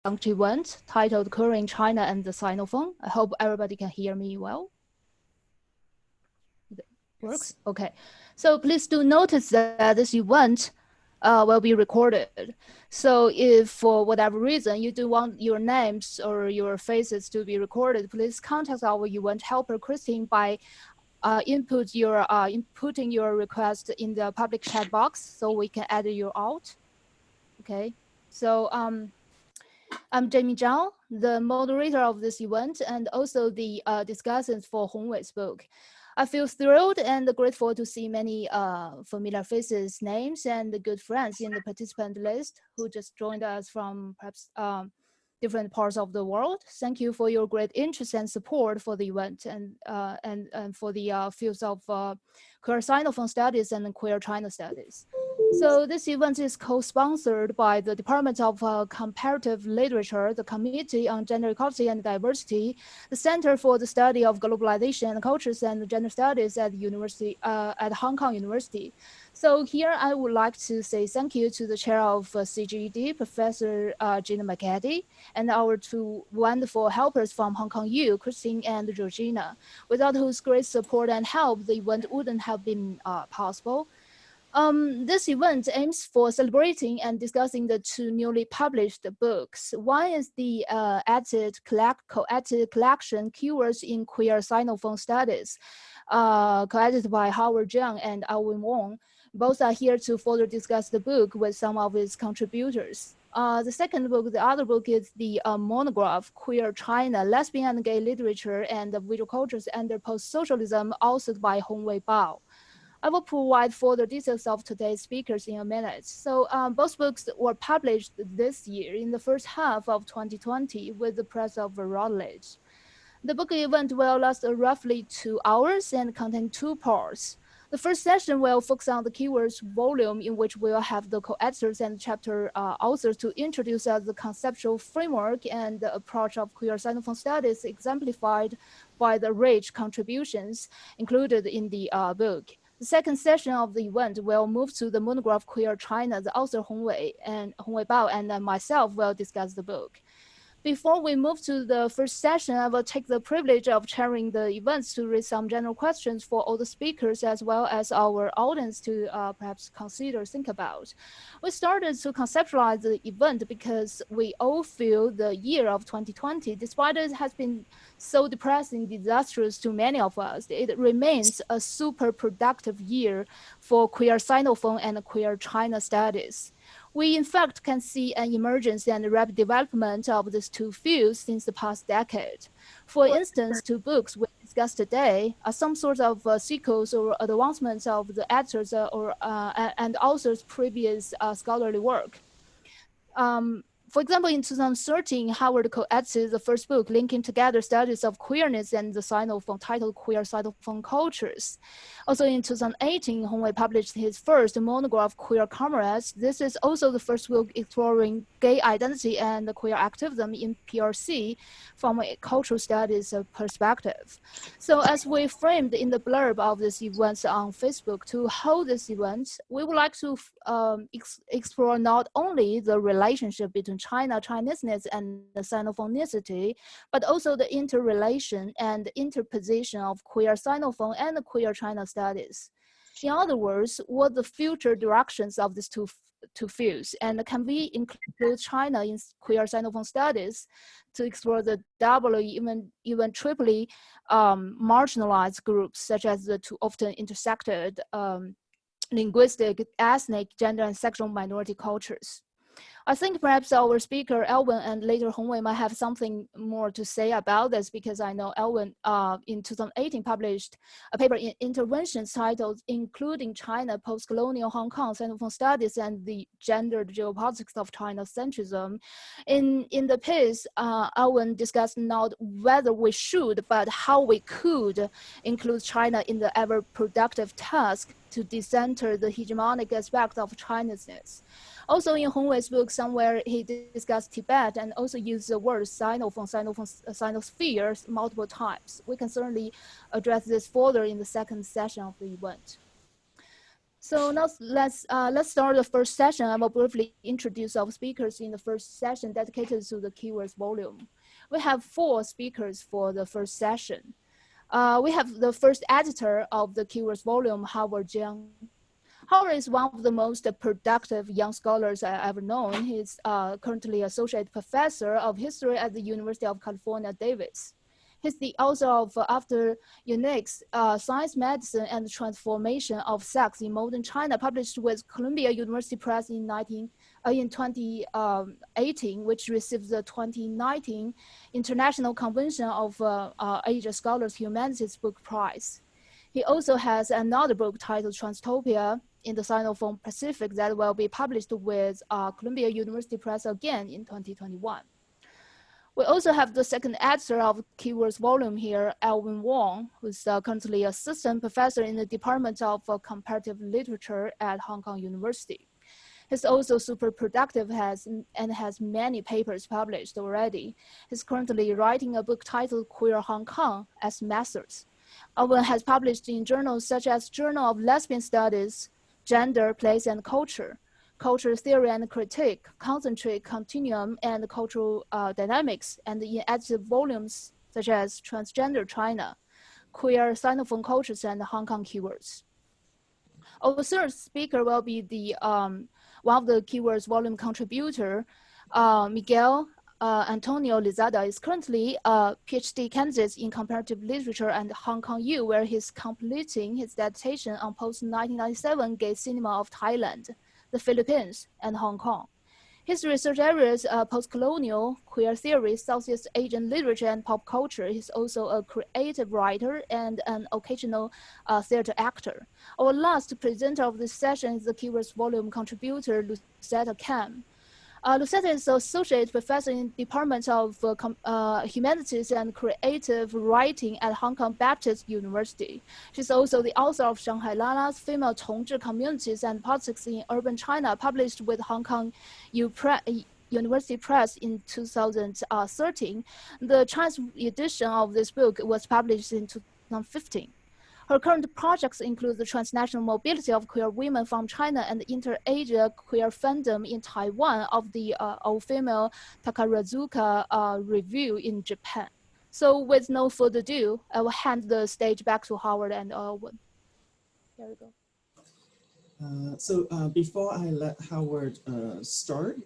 event titled Queer China and the Sinophone. I hope everybody can hear me well. It works? Okay. So please do notice that this event will be recorded. So if for whatever reason you do want your names or your faces to be recorded, please contact our event helper, Christine, by inputting your request in the public chat box so we can add you out. Okay. So I'm Jamie Zhao, the moderator of this event and also the discussant for Hongwei's book. I feel thrilled and grateful to see many familiar faces, names, and good friends in the participant list who just joined us from perhaps different parts of the world. Thank you for your great interest and support for the event and for the fields of Queer Sinophone Studies and Queer China Studies. So this event is co-sponsored by the Department of Comparative Literature, the Committee on Gender Equality and Diversity, the Center for the Study of Globalization and Cultures and Gender Studies at at Hong Kong University. So here I would like to say thank you to the chair of CGED, Professor Gina McGaddy, and our two wonderful helpers from Hong Kong U, Christine and Georgina, without whose great support and help, the event wouldn't have been possible. This event aims for celebrating and discussing the two newly published books. One is the co-edited collection, Keywords in Queer Sinophone Studies, co-edited by Howard Chiang and Alvin Wong. Both are here to further discuss the book with some of its contributors. The second book, the other book, is the monograph, Queer China, Lesbian and Gay Literature and Visual Cultures Under Post-Socialism, authored by Hongwei Bao. I will provide further details of today's speakers in a minute. So both books were published this year in the first half of 2020 with the press of Routledge. The book event will last roughly 2 hours and contain 2 parts. The first session will focus on the keywords volume, in which we'll have the co-editors and chapter authors to introduce us the conceptual framework and the approach of Queer Sinophone Studies exemplified by the rich contributions included in the book. The second session of the event will move to the monograph Queer China. The author Hongwei Bao and myself will discuss the book. Before we move to the first session, I will take the privilege of chairing the events to raise some general questions for all the speakers as well as our audience to perhaps think about. We started to conceptualize the event because we all feel the year of 2020, despite it has been so depressing, disastrous to many of us, it remains a super productive year for Queer Sinophone and Queer China studies. We, in fact, can see an emergence and rapid development of these two fields since the past decade. For instance, two books we discussed today are some sort of sequels or advancements of the editors and authors' previous scholarly work. For example, in 2013, Howard co-edited the first book linking together studies of queerness and the Sinophone titled Queer Sinophone Cultures. Also in 2018, Hongwei published his first monograph, Queer Comrades. This is also the first book exploring gay identity and queer activism in PRC from a cultural studies perspective. So as we framed in the blurb of this event on Facebook, to hold this event, we would like to explore not only the relationship between Chineseness and the Sinophonicity, but also the interrelation and interposition of Queer Sinophone and the Queer China studies. In other words, what the future directions of these two fields, and can we include China in Queer Sinophone studies to explore the doubly, even triply marginalized groups, such as the two often intersected linguistic, ethnic, gender, and sexual minority cultures. I think perhaps our speaker, Alvin, and later Hongwei might have something more to say about this, because I know Alvin in 2018 published a paper in Interventions titled Including China, Postcolonial Hong Kong Sinophone Studies and the Gendered Geopolitics of China Centralism. In the piece, Alvin discussed not whether we should, but how we could include China in the ever-productive task to decenter the hegemonic aspect of Chinese-ness. Also in Hongwei's book, somewhere he discussed Tibet and also used the word sinospheres multiple times. We can certainly address this further in the second session of the event. So now let's start the first session. I will briefly introduce our speakers in the first session dedicated to the keywords volume. We have 4 speakers for the first session. We have the first editor of the keywords volume, Zhao. Howe is one of the most productive young scholars I ever known. He's currently associate professor of history at the University of California, Davis. He's the author of After Eugenics, Science, Medicine, and Transformation of Sex in Modern China, published with Columbia University Press in 2018, which received the 2019 International Convention of Asia Scholars Humanities Book Prize. He also has another book titled Transtopia in the Sinophone Pacific that will be published with Columbia University Press again in 2021. We also have the second editor of Keywords Volume here, Alvin Wong, who's currently assistant professor in the Department of Comparative Literature at Hong Kong University. He's also super productive and has many papers published already. He's currently writing a book titled Queer Hong Kong as Methods. Alvin has published in journals such as Journal of Lesbian Studies, Gender, Place, and Culture, Culture Theory and Critique, Concentric Continuum, and Cultural Dynamics, and in edited volumes such as Transgender China, Queer Sinophone Cultures, and Hong Kong Keywords. Our third speaker will be the one of the Keywords volume contributor, Miguel Antonio Lizada is currently a PhD candidate in comparative literature at Hong Kong U, where he's completing his dissertation on post-1997 gay cinema of Thailand, the Philippines, and Hong Kong. His research areas are postcolonial, queer theory, Southeast Asian literature, and pop culture. He's also a creative writer and an occasional theater actor. Our last presenter of this session is the Keywords volume contributor, Lucetta Cam. Lucetta is associate professor in Department of Humanities and Creative Writing at Hong Kong Baptist University. She's also the author of Shanghai Lala's Female Tongzhi Communities and Politics in Urban China, published with Hong Kong University Press in 2013. The Chinese edition of this book was published in 2015. Her current projects include the transnational mobility of queer women from China and the inter-Asia queer fandom in Taiwan of the all-female Takarazuka review in Japan. So with no further ado, I will hand the stage back to Howard and Alvin. There we go. Before I let Howard start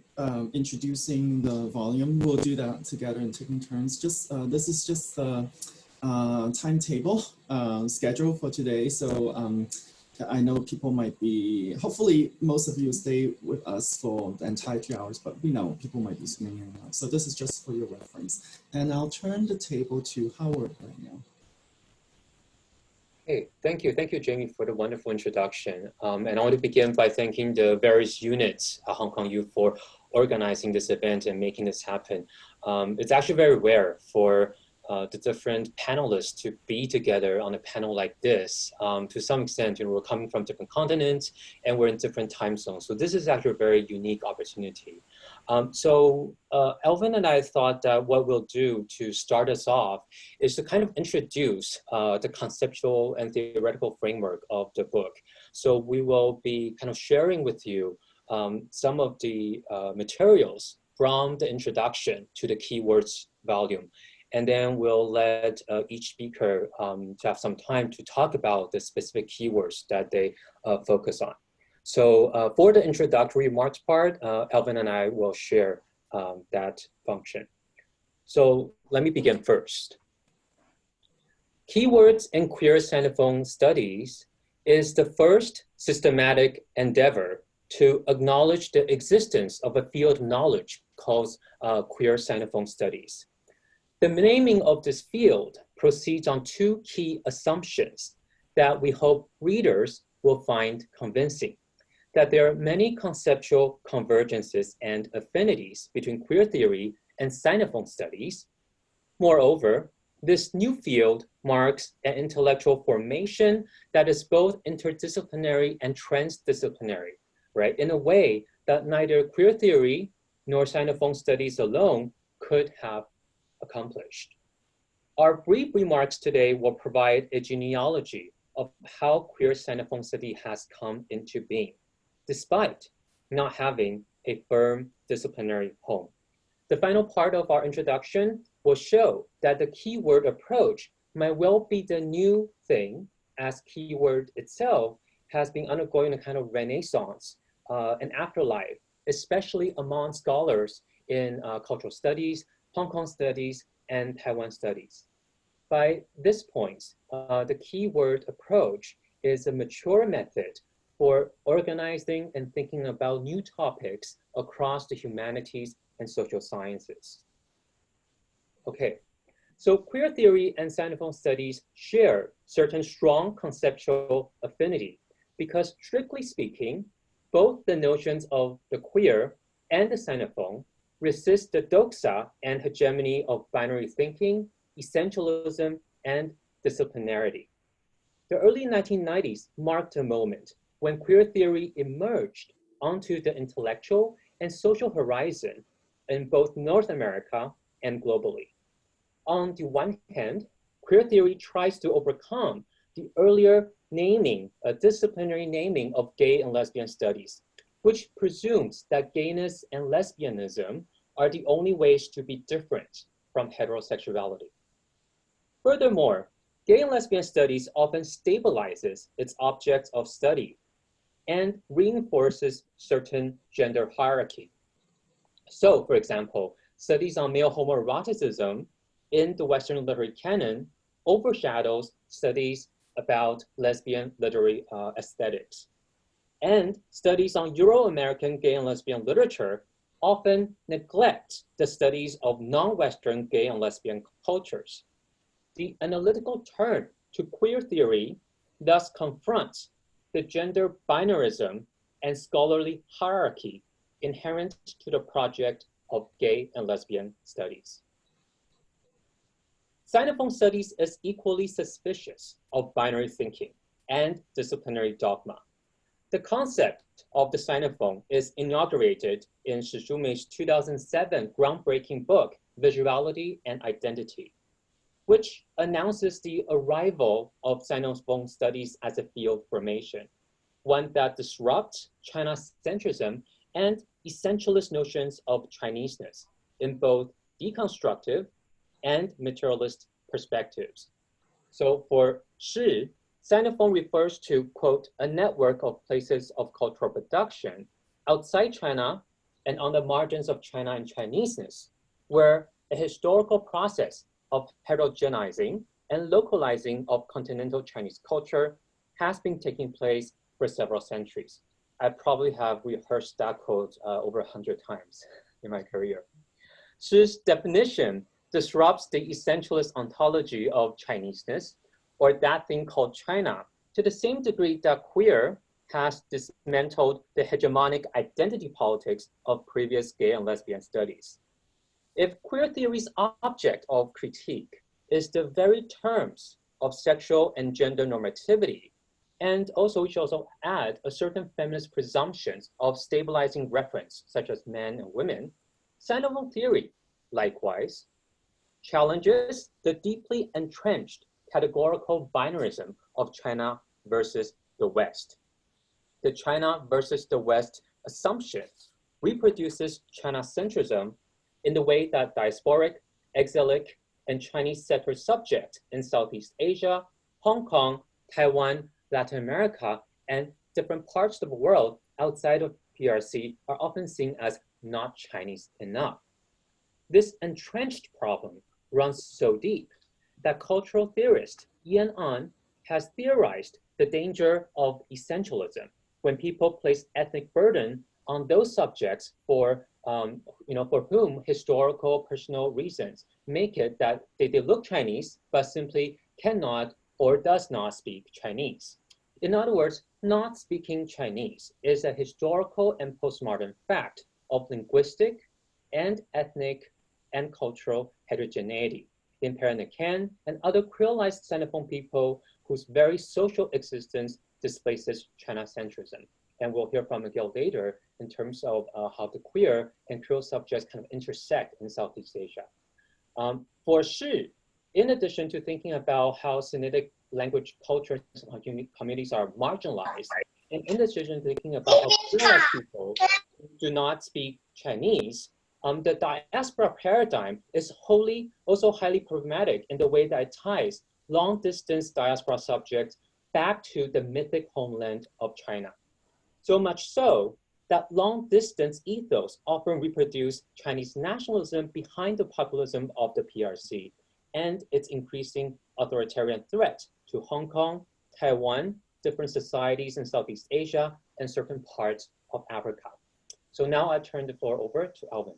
introducing the volume, we'll do that together and taking turns. This is just the timetable schedule for today. So I know people might be, hopefully most of you stay with us for the entire 2 hours, but we know people might be swimming in and out. So this is just for your reference. And I'll turn the table to Howard right now. Hey, thank you, Jamie, for the wonderful introduction. And I want to begin by thanking the various units at Hong Kong U for organizing this event and making this happen. It's actually very rare for the different panelists to be together on a panel like this. To some extent, we're coming from different continents and we're in different time zones. So this is actually a very unique opportunity. Alvin and I thought that what we'll do to start us off is to kind of introduce the conceptual and theoretical framework of the book. So we will be kind of sharing with you some of the materials from the introduction to the keywords volume. And then we'll let each speaker to have some time to talk about the specific keywords that they focus on. So for the introductory remarks part, Alvin and I will share that function. So let me begin first. Keywords in Queer Sinophone Studies is the first systematic endeavor to acknowledge the existence of a field of knowledge called Queer Sinophone Studies. The naming of this field proceeds on 2 key assumptions that we hope readers will find convincing: that there are many conceptual convergences and affinities between queer theory and Sinophone studies. Moreover, this new field marks an intellectual formation that is both interdisciplinary and transdisciplinary, right? In a way that neither queer theory nor Sinophone studies alone could have accomplished. Our brief remarks today will provide a genealogy of how queer Sinophone study has come into being, despite not having a firm disciplinary home. The final part of our introduction will show that the keyword approach might well be the new thing, as keyword itself has been undergoing a kind of renaissance, an afterlife, especially among scholars in cultural studies, Hong Kong studies, and Taiwan studies. By this point, the keyword approach is a mature method for organizing and thinking about new topics across the humanities and social sciences. Okay, so queer theory and Sinophone studies share certain strong conceptual affinity because, strictly speaking, both the notions of the queer and the Sinophone resist the doxa and hegemony of binary thinking, essentialism, and disciplinarity. The early 1990s marked a moment when queer theory emerged onto the intellectual and social horizon in both North America and globally. On the one hand, queer theory tries to overcome the earlier naming, a disciplinary naming of gay and lesbian studies, which presumes that gayness and lesbianism are the only ways to be different from heterosexuality. Furthermore, gay and lesbian studies often stabilizes its objects of study and reinforces certain gender hierarchy. So, for example, studies on male homoeroticism in the Western literary canon overshadows studies about lesbian literary aesthetics. And studies on Euro-American gay and lesbian literature often neglect the studies of non-Western gay and lesbian cultures. The analytical turn to queer theory thus confronts the gender binarism and scholarly hierarchy inherent to the project of gay and lesbian studies. Sinophone studies is equally suspicious of binary thinking and disciplinary dogma. The concept of the Sinophone is inaugurated in Shi Shumei's 2007 groundbreaking book, Visuality and Identity, which announces the arrival of Sinophone studies as a field formation, one that disrupts China centrism and essentialist notions of Chineseness in both deconstructive and materialist perspectives. So for Shi, Sinophone refers to, quote, a network of places of cultural production outside China and on the margins of China and Chineseness, where a historical process of heterogenizing and localizing of continental Chinese culture has been taking place for several centuries. I probably have rehearsed that quote over 100 times in my career. Shi's definition disrupts the essentialist ontology of Chineseness, or that thing called China, to the same degree that queer has dismantled the hegemonic identity politics of previous gay and lesbian studies. If queer theory's object of critique is the very terms of sexual and gender normativity, and also we should also add a certain feminist presumptions of stabilizing reference, such as men and women, Sinophone theory, likewise, challenges the deeply entrenched categorical binarism of China versus the West. The China versus the West assumption reproduces China centrism in the way that diasporic, exilic, and Chinese-centered subjects in Southeast Asia, Hong Kong, Taiwan, Latin America, and different parts of the world outside of PRC are often seen as not Chinese enough. This entrenched problem runs so deep that cultural theorist Ian An has theorized the danger of essentialism when people place ethnic burden on those subjects for whom historical personal reasons make it that they look Chinese, but simply cannot or does not speak Chinese. In other words, not speaking Chinese is a historical and postmodern fact of linguistic and ethnic and cultural heterogeneity in Peranakan and other creolized Sinophone people whose very social existence displaces China centrism. And we'll hear from Miguel later in terms of how the queer and Creole subjects kind of intersect in Southeast Asia. For Shi, in addition to thinking about how Sinitic language cultures and communities are marginalized, and in addition to thinking about how queer people do not speak Chinese, the diaspora paradigm is also highly problematic in the way that it ties long-distance diaspora subjects back to the mythic homeland of China. So much so that long-distance ethos often reproduce Chinese nationalism behind the populism of the PRC and its increasing authoritarian threat to Hong Kong, Taiwan, different societies in Southeast Asia, and certain parts of Africa. So now I turn the floor over to Alvin.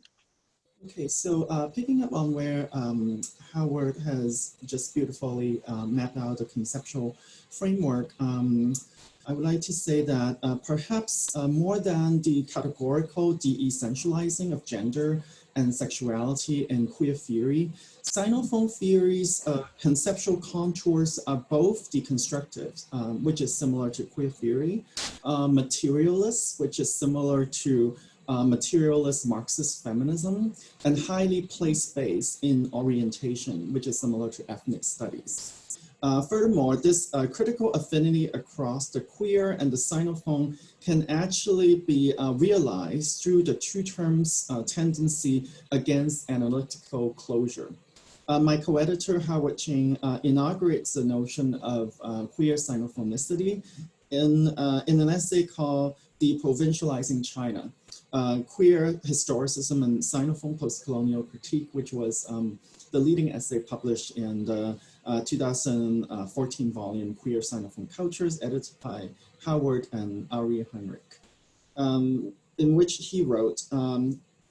Okay, so picking up on where Howard has just beautifully mapped out the conceptual framework, I would like to say that perhaps more than the categorical de-essentializing of gender and sexuality and queer theory, Sinophone theory's conceptual contours are both deconstructive, which is similar to queer theory, materialist, which is similar to materialist Marxist feminism, and highly place-based in orientation, which is similar to ethnic studies. Furthermore, this critical affinity across the queer and the Sinophone can actually be realized through the two terms tendency against analytical closure. My co-editor, Howard Ching, inaugurates the notion of queer Sinophonicity in an essay called Deprovincializing China, Queer Historicism and Sinophone Postcolonial Critique, which was the leading essay published in the 2014 volume Queer Sinophone Cultures, edited by Howard and Ari Heinrich, in which he wrote,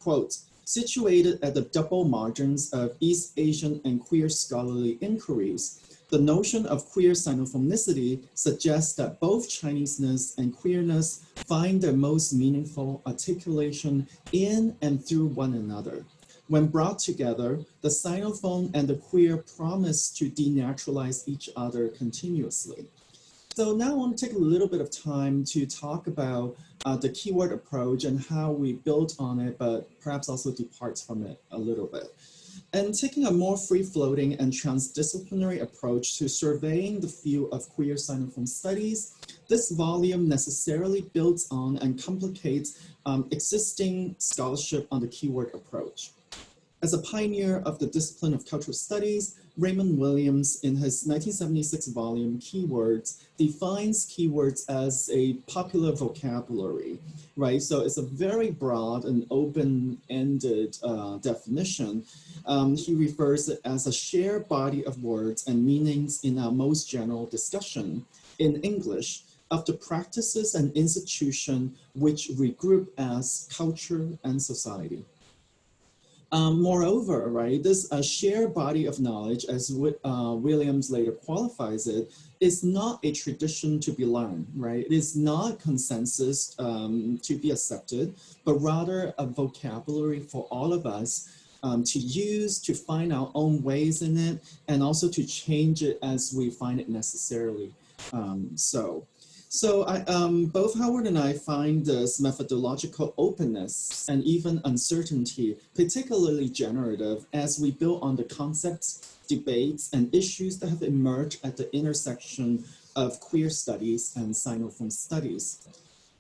quote, situated at the double margins of East Asian and queer scholarly inquiries, the notion of queer Sinophonicity suggests that both Chineseness and queerness find their most meaningful articulation in and through one another. When brought together, the Sinophone and the queer promise to denaturalize each other continuously. So now I want to take a little bit of time to talk about the keyword approach and how we build on it, but perhaps also departs from it a little bit. And taking a more free-floating and transdisciplinary approach to surveying the field of queer Sinophone studies, this volume necessarily builds on and complicates existing scholarship on the keyword approach. As a pioneer of the discipline of cultural studies, Raymond Williams, in his 1976 volume, Keywords, defines keywords as a popular vocabulary, right? So it's a very broad and open-ended definition. He refers it as a shared body of words and meanings in our most general discussion in English of the practices and institution which we group as culture and society. Moreover, right, this shared body of knowledge, as Williams later qualifies it, is not a tradition to be learned, right? It is not consensus to be accepted, but rather a vocabulary for all of us to use, to find our own ways in it, and also to change it as we find it necessarily So both Howard and I find this methodological openness and even uncertainty particularly generative as we build on the concepts, debates, and issues that have emerged at the intersection of queer studies and Sinophone studies.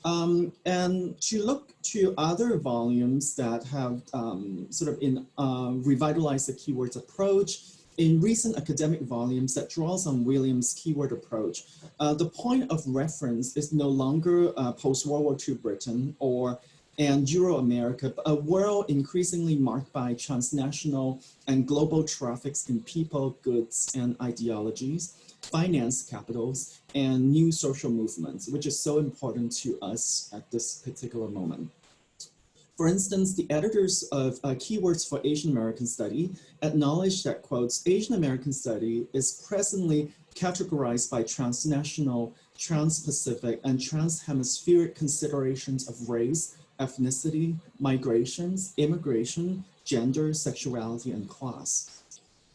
And to look to other volumes that have sort of revitalized the keywords approach, in recent academic volumes that draws on Williams' keyword approach, the point of reference is no longer post-World War II Britain and Euro-America, but a world increasingly marked by transnational and global traffics in people, goods, and ideologies, finance capitals, and new social movements, which is so important to us at this particular moment. For instance, the editors of Keywords for Asian American Study acknowledge that, quotes, Asian American Study is presently categorized by transnational, trans-Pacific, and trans-hemispheric considerations of race, ethnicity, migrations, immigration, gender, sexuality, and class.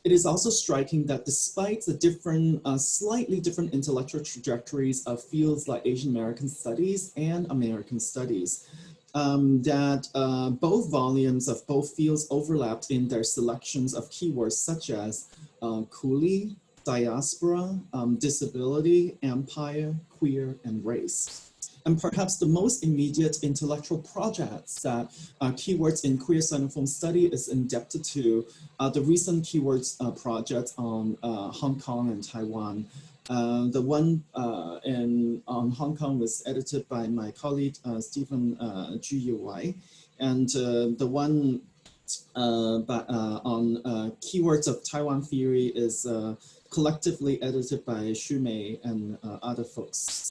It is also striking that despite the slightly different intellectual trajectories of fields like Asian American Studies and American Studies, both volumes of both fields overlapped in their selections of keywords such as coolie, diaspora, disability, empire, queer, and race. And perhaps the most immediate intellectual projects that keywords in Queer Sinophone Study is indebted to the recent keywords project on Hong Kong and Taiwan. The one on Hong Kong was edited by my colleague Stephen Wai, and the one on keywords of Taiwan theory is collectively edited by Xu Mei and other folks.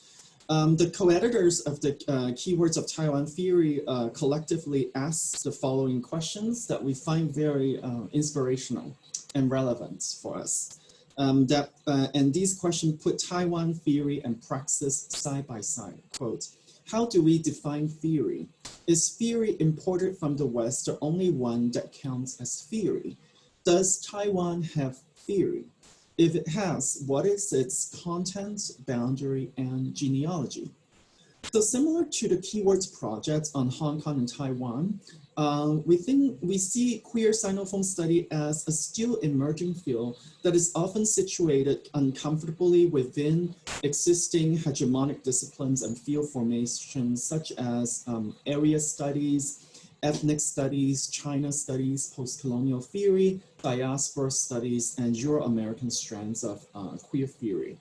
The co-editors of the keywords of Taiwan theory collectively ask the following questions that we find very inspirational and relevant for us. And these questions put Taiwan theory and praxis side by side. Quote, how do we define theory? Is theory imported from the West the only one that counts as theory? Does Taiwan have theory? If it has, what is its content, boundary, and genealogy? So similar to the keywords project on Hong Kong and Taiwan, we see queer Sinophone study as a still emerging field that is often situated uncomfortably within existing hegemonic disciplines and field formations such as area studies, ethnic studies, China studies, postcolonial theory, diaspora studies, and Euro-American strands of queer theory.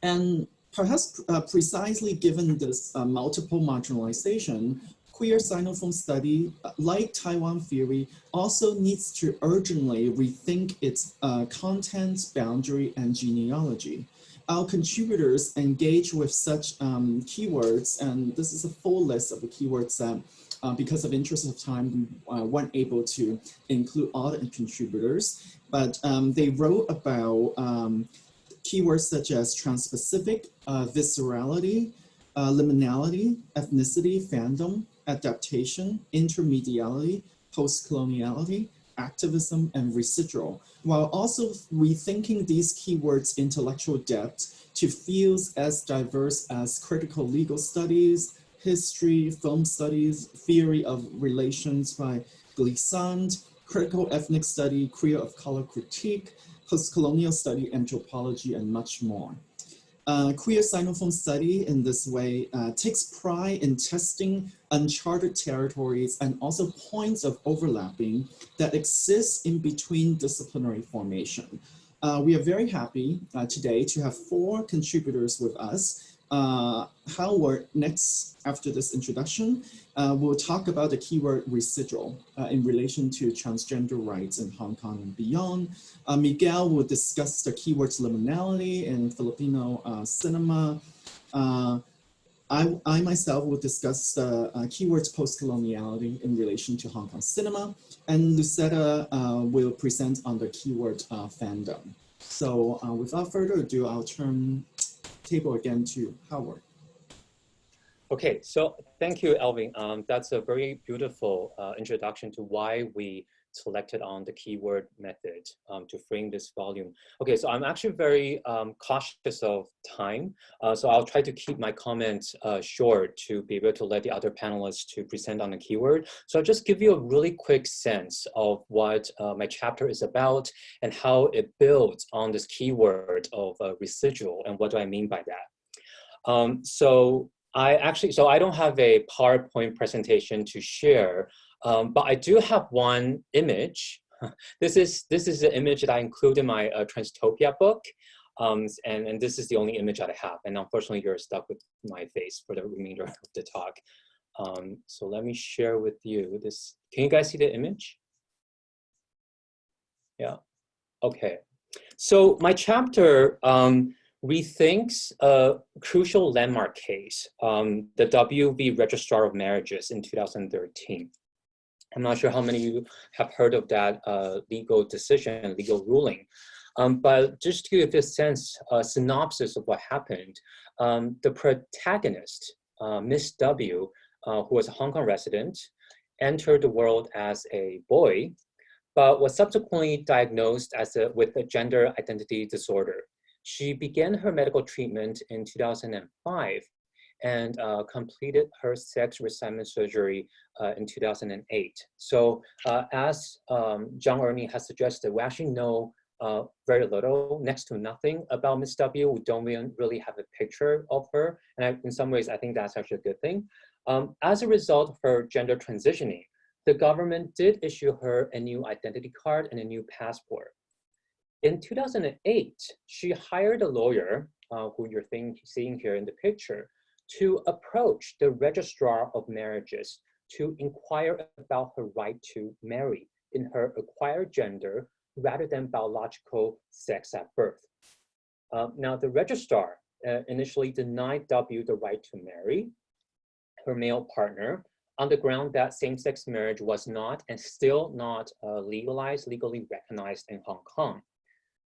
And perhaps precisely given this multiple marginalization, queer Sinophone study, like Taiwan theory, also needs to urgently rethink its content, boundary, and genealogy. Our contributors engage with such keywords, and this is a full list of the keywords that because of interest of time, we weren't able to include all the contributors, but they wrote about keywords such as trans-Pacific, viscerality, liminality, ethnicity, fandom, adaptation, intermediality, post-coloniality, activism, and residual, while also rethinking these keywords' intellectual depth to fields as diverse as critical legal studies, history, film studies, theory of relations by Glissant, critical ethnic study, queer of color critique, postcolonial study, anthropology, and much more. Queer Sinophone study in this way takes pride in testing uncharted territories and also points of overlapping that exist in between disciplinary formation. We are very happy today to have 4 contributors with us. Howard, next after this introduction, will talk about the keyword residual in relation to transgender rights in Hong Kong and beyond. Miguel will discuss the keywords liminality in Filipino cinema. I myself will discuss the keywords postcoloniality in relation to Hong Kong cinema, and Lucetta will present on the keyword fandom. So without further ado, I'll turn table again to Howard. Okay, so thank you, Alvin. That's a very beautiful introduction to why we selected on the keyword method to frame this volume. Okay, so I'm actually very cautious of time, so I'll try to keep my comments short to be able to let the other panelists to present on the keyword. So I'll just give you a really quick sense of what my chapter is about and how it builds on this keyword of residual and what do I mean by that. So I don't have a PowerPoint presentation to share, but I do have one image. This is the image that I include in my Transtopia book, and this is the only image that I have. And unfortunately, you're stuck with my face for the remainder of the talk. So let me share with you this. Can you guys see the image? Yeah. Okay. So my chapter rethinks a crucial landmark case, the WV Registrar of Marriages in 2013. I'm not sure how many of you have heard of that legal decision, legal ruling. But just to give you a sense, a synopsis of what happened, the protagonist, Miss W, who was a Hong Kong resident, entered the world as a boy, but was subsequently diagnosed with a gender identity disorder. She began her medical treatment in 2005 and completed her sex reassignment surgery in 2008. So as Zhang Ernie has suggested, we actually know very little, next to nothing about Miss W. We don't really have a picture of her. And in some ways, I think that's actually a good thing. As a result of her gender transitioning, the government did issue her a new identity card and a new passport. In 2008, she hired a lawyer, who you're seeing here in the picture, to approach the registrar of marriages to inquire about her right to marry in her acquired gender rather than biological sex at birth. Now, the registrar initially denied W the right to marry her male partner on the ground that same-sex marriage was not and still not legally recognized in Hong Kong.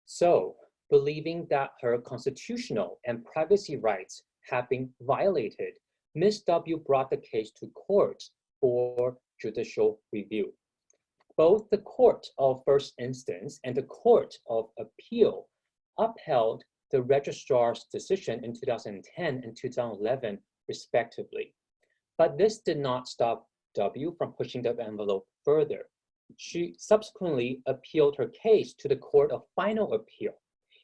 So, believing that her constitutional and privacy rights have been violated, Ms. W brought the case to court for judicial review. Both the Court of First Instance and the Court of Appeal upheld the registrar's decision in 2010 and 2011, respectively. But this did not stop W from pushing the envelope further. She subsequently appealed her case to the Court of Final Appeal.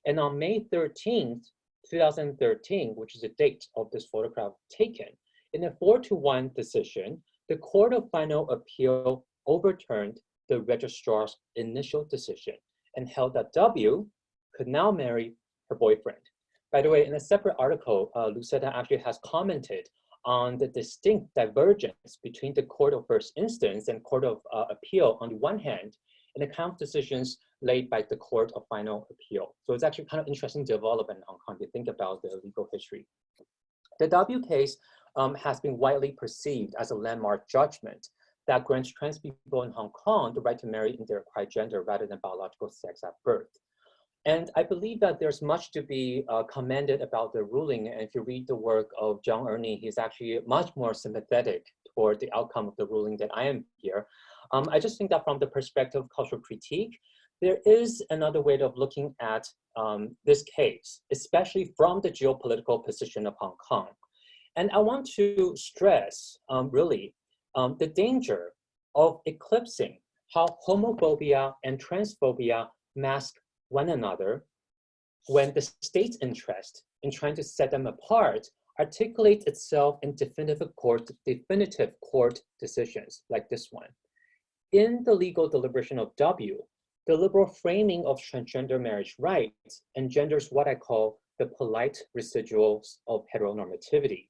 And on May 13th, 2013, which is the date of this photograph taken, in a 4-1 decision, the Court of Final Appeal overturned the registrar's initial decision and held that W could now marry her boyfriend. By the way, in a separate article, Lucetta actually has commented on the distinct divergence between the Court of First Instance and Court of Appeal on the one hand, and the kind of decisions laid by the Court of Final Appeal. So it's actually kind of interesting development in Hong Kong to think about the legal history. The W case has been widely perceived as a landmark judgment that grants trans people in Hong Kong the right to marry in their acquired gender rather than biological sex at birth. And I believe that there's much to be commended about the ruling. And if you read the work of John Ernie, he's actually much more sympathetic toward the outcome of the ruling than I am here. I just think that from the perspective of cultural critique, there is another way of looking at this case, especially from the geopolitical position of Hong Kong. And I want to stress, really, the danger of eclipsing how homophobia and transphobia mask one another when the state's interest in trying to set them apart articulates itself in definitive court decisions like this one. In the legal deliberation of W, the liberal framing of transgender marriage rights engenders what I call the polite residuals of heteronormativity.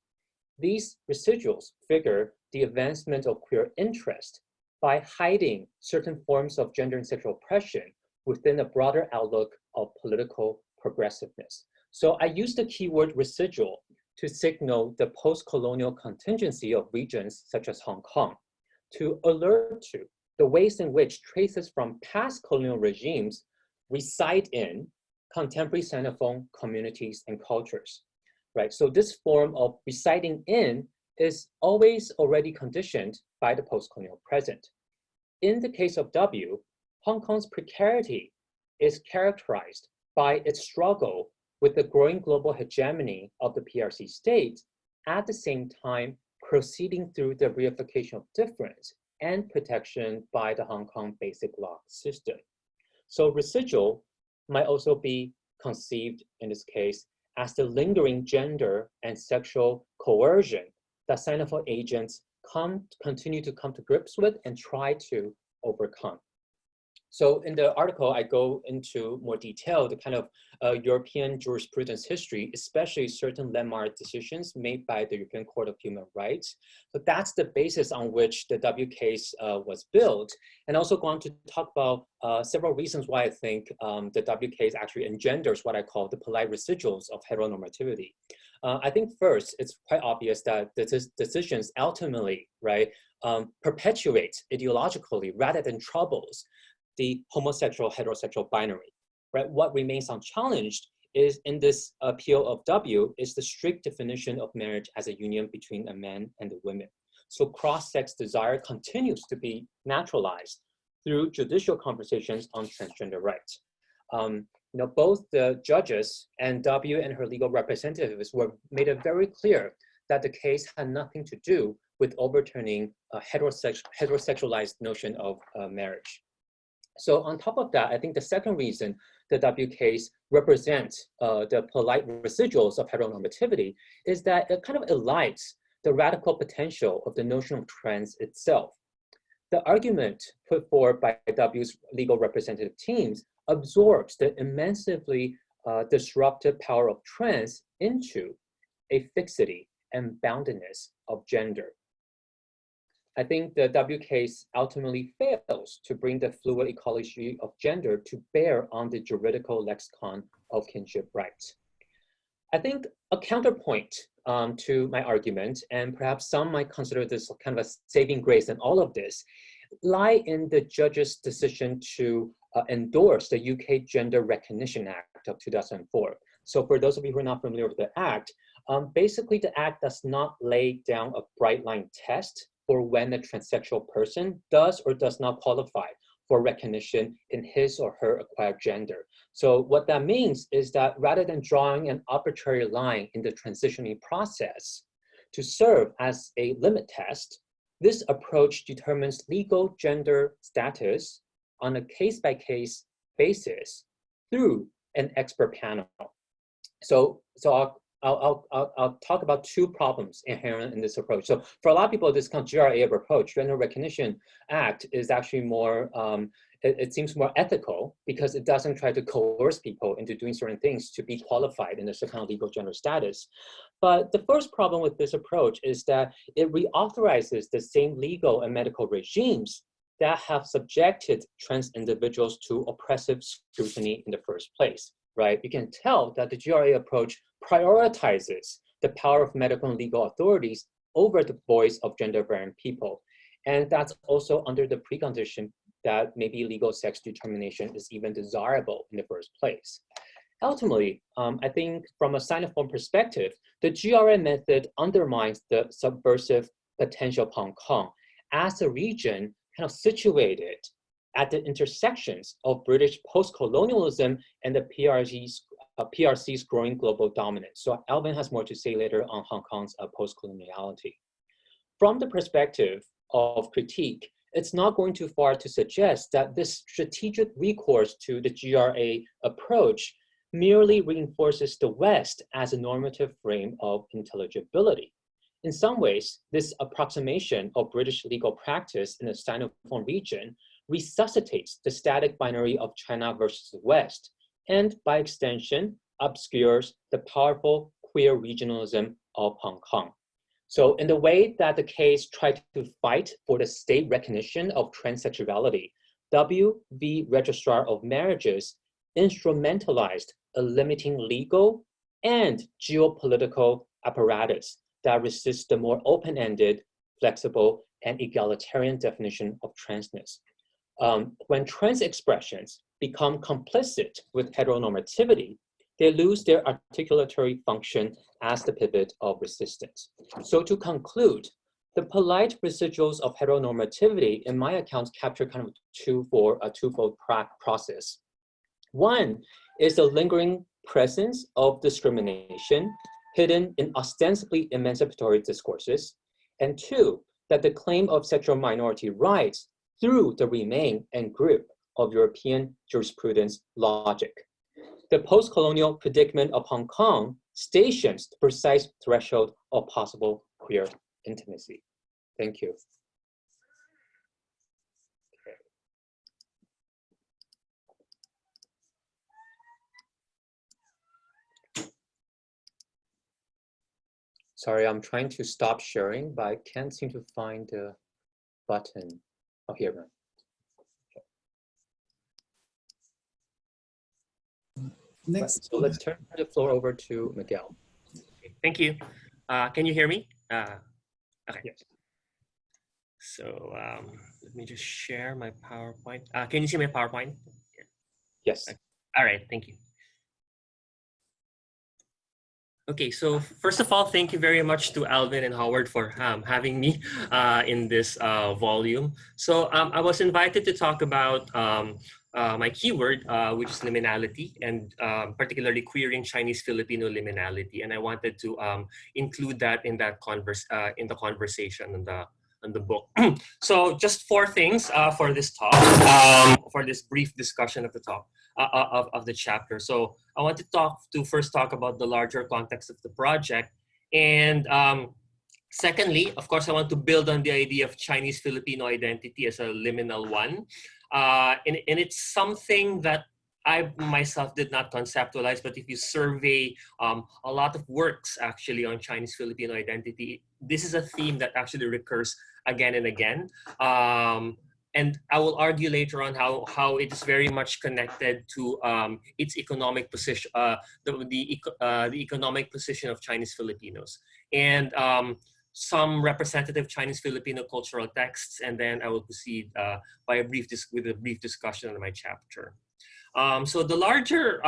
These residuals figure the advancement of queer interest by hiding certain forms of gender and sexual oppression within a broader outlook of political progressiveness. So I use the keyword residual to signal the post-colonial contingency of regions such as Hong Kong, to alert to the ways in which traces from past colonial regimes reside in contemporary Sinophone communities and cultures, right? So this form of residing in is always already conditioned by the post-colonial present. In the case of W, Hong Kong's precarity is characterized by its struggle with the growing global hegemony of the PRC state, at the same time proceeding through the reification of difference and protection by the Hong Kong basic law system. So residual might also be conceived in this case as the lingering gender and sexual coercion that Sinophone agents continue to come to grips with and try to overcome. So in the article, I go into more detail the kind of European jurisprudence history, especially certain landmark decisions made by the European Court of Human Rights. So that's the basis on which the W case was built. And also going to talk about several reasons why I think the W case actually engenders what I call the polite residuals of heteronormativity. I think first, it's quite obvious that the decisions ultimately, right, perpetuate ideologically rather than troubles the homosexual heterosexual binary, right? What remains unchallenged is in this appeal of W is the strict definition of marriage as a union between a man and a woman. So cross-sex desire continues to be naturalized through judicial conversations on transgender rights. Both the judges and W and her legal representatives were made it very clear that the case had nothing to do with overturning a heterosexualized notion of marriage. So on top of that, I think the second reason the W case represents the polite residuals of heteronormativity is that it kind of elides the radical potential of the notion of trans itself. The argument put forward by W's legal representative teams absorbs the immensely disruptive power of trans into a fixity and boundedness of gender. I think the W case ultimately fails to bring the fluid ecology of gender to bear on the juridical lexicon of kinship rights. I think a counterpoint to my argument, and perhaps some might consider this kind of a saving grace in all of this, lie in the judge's decision to endorse the UK Gender Recognition Act of 2004. So for those of you who are not familiar with the Act, basically the Act does not lay down a bright line test for when a transsexual person does or does not qualify for recognition in his or her acquired gender. So what that means is that rather than drawing an arbitrary line in the transitioning process to serve as a limit test, this approach determines legal gender status on a case-by-case basis through an expert panel. So I'll talk about two problems inherent in this approach. So for a lot of people, this kind of GRA approach, Gender Recognition Act, is actually more, it seems more ethical because it doesn't try to coerce people into doing certain things to be qualified in a certain kind of legal gender status. But the first problem with this approach is that it reauthorizes the same legal and medical regimes that have subjected trans individuals to oppressive scrutiny in the first place, right? You can tell that the GRA approach prioritizes the power of medical and legal authorities over the voice of gender-variant people. And that's also under the precondition that maybe legal sex determination is even desirable in the first place. Ultimately, I think from a Sinophone perspective, the GRA method undermines the subversive potential of Hong Kong as a region kind of situated at the intersections of British post-colonialism and the PRC's growing global dominance. So Alvin has more to say later on Hong Kong's post-coloniality. From the perspective of critique, it's not going too far to suggest that this strategic recourse to the GRA approach merely reinforces the West as a normative frame of intelligibility. In some ways, this approximation of British legal practice in the Sinophone region resuscitates the static binary of China versus the West, and by extension, obscures the powerful queer regionalism of Hong Kong. So in the way that the case tried to fight for the state recognition of transsexuality, W.V. Registrar of Marriages instrumentalized a limiting legal and geopolitical apparatus that resists the more open-ended, flexible, and egalitarian definition of transness. When trans expressions become complicit with heteronormativity, they lose their articulatory function as the pivot of resistance. So to conclude, the polite residuals of heteronormativity, in my account, capture kind of a twofold process. One is the lingering presence of discrimination hidden in ostensibly emancipatory discourses, and two, that the claim of sexual minority rights through the remain and grip of European jurisprudence logic. The post-colonial predicament of Hong Kong stations the precise threshold of possible queer intimacy. Thank you. Sorry, I'm trying to stop sharing, but I can't seem to find the button. Oh, here, right. Next, so let's turn the floor over to Miguel. Thank you. Can you hear me? Okay. Yes. So let me just share my PowerPoint. Can you see my PowerPoint? Yes. All right, thank you. Okay, so first of all, thank you very much to Alvin and Howard for having me in this volume. So I was invited to talk about my keyword, which is liminality, and particularly queering Chinese-Filipino liminality. And I wanted to include that in that the conversation the book. So just four things for this talk, for this brief discussion of the talk, of the chapter. So I want to first talk about the larger context of the project. And secondly, of course, I want to build on the idea of Chinese-Filipino identity as a liminal one. And it's something that I myself did not conceptualize, but if you survey a lot of works actually on Chinese-Filipino identity, this is a theme that actually recurs again and again. And I will argue later on how it is very much connected to its economic position, the economic position of Chinese Filipinos, and some representative Chinese Filipino cultural texts, and then I will proceed with a brief discussion on my chapter. So the larger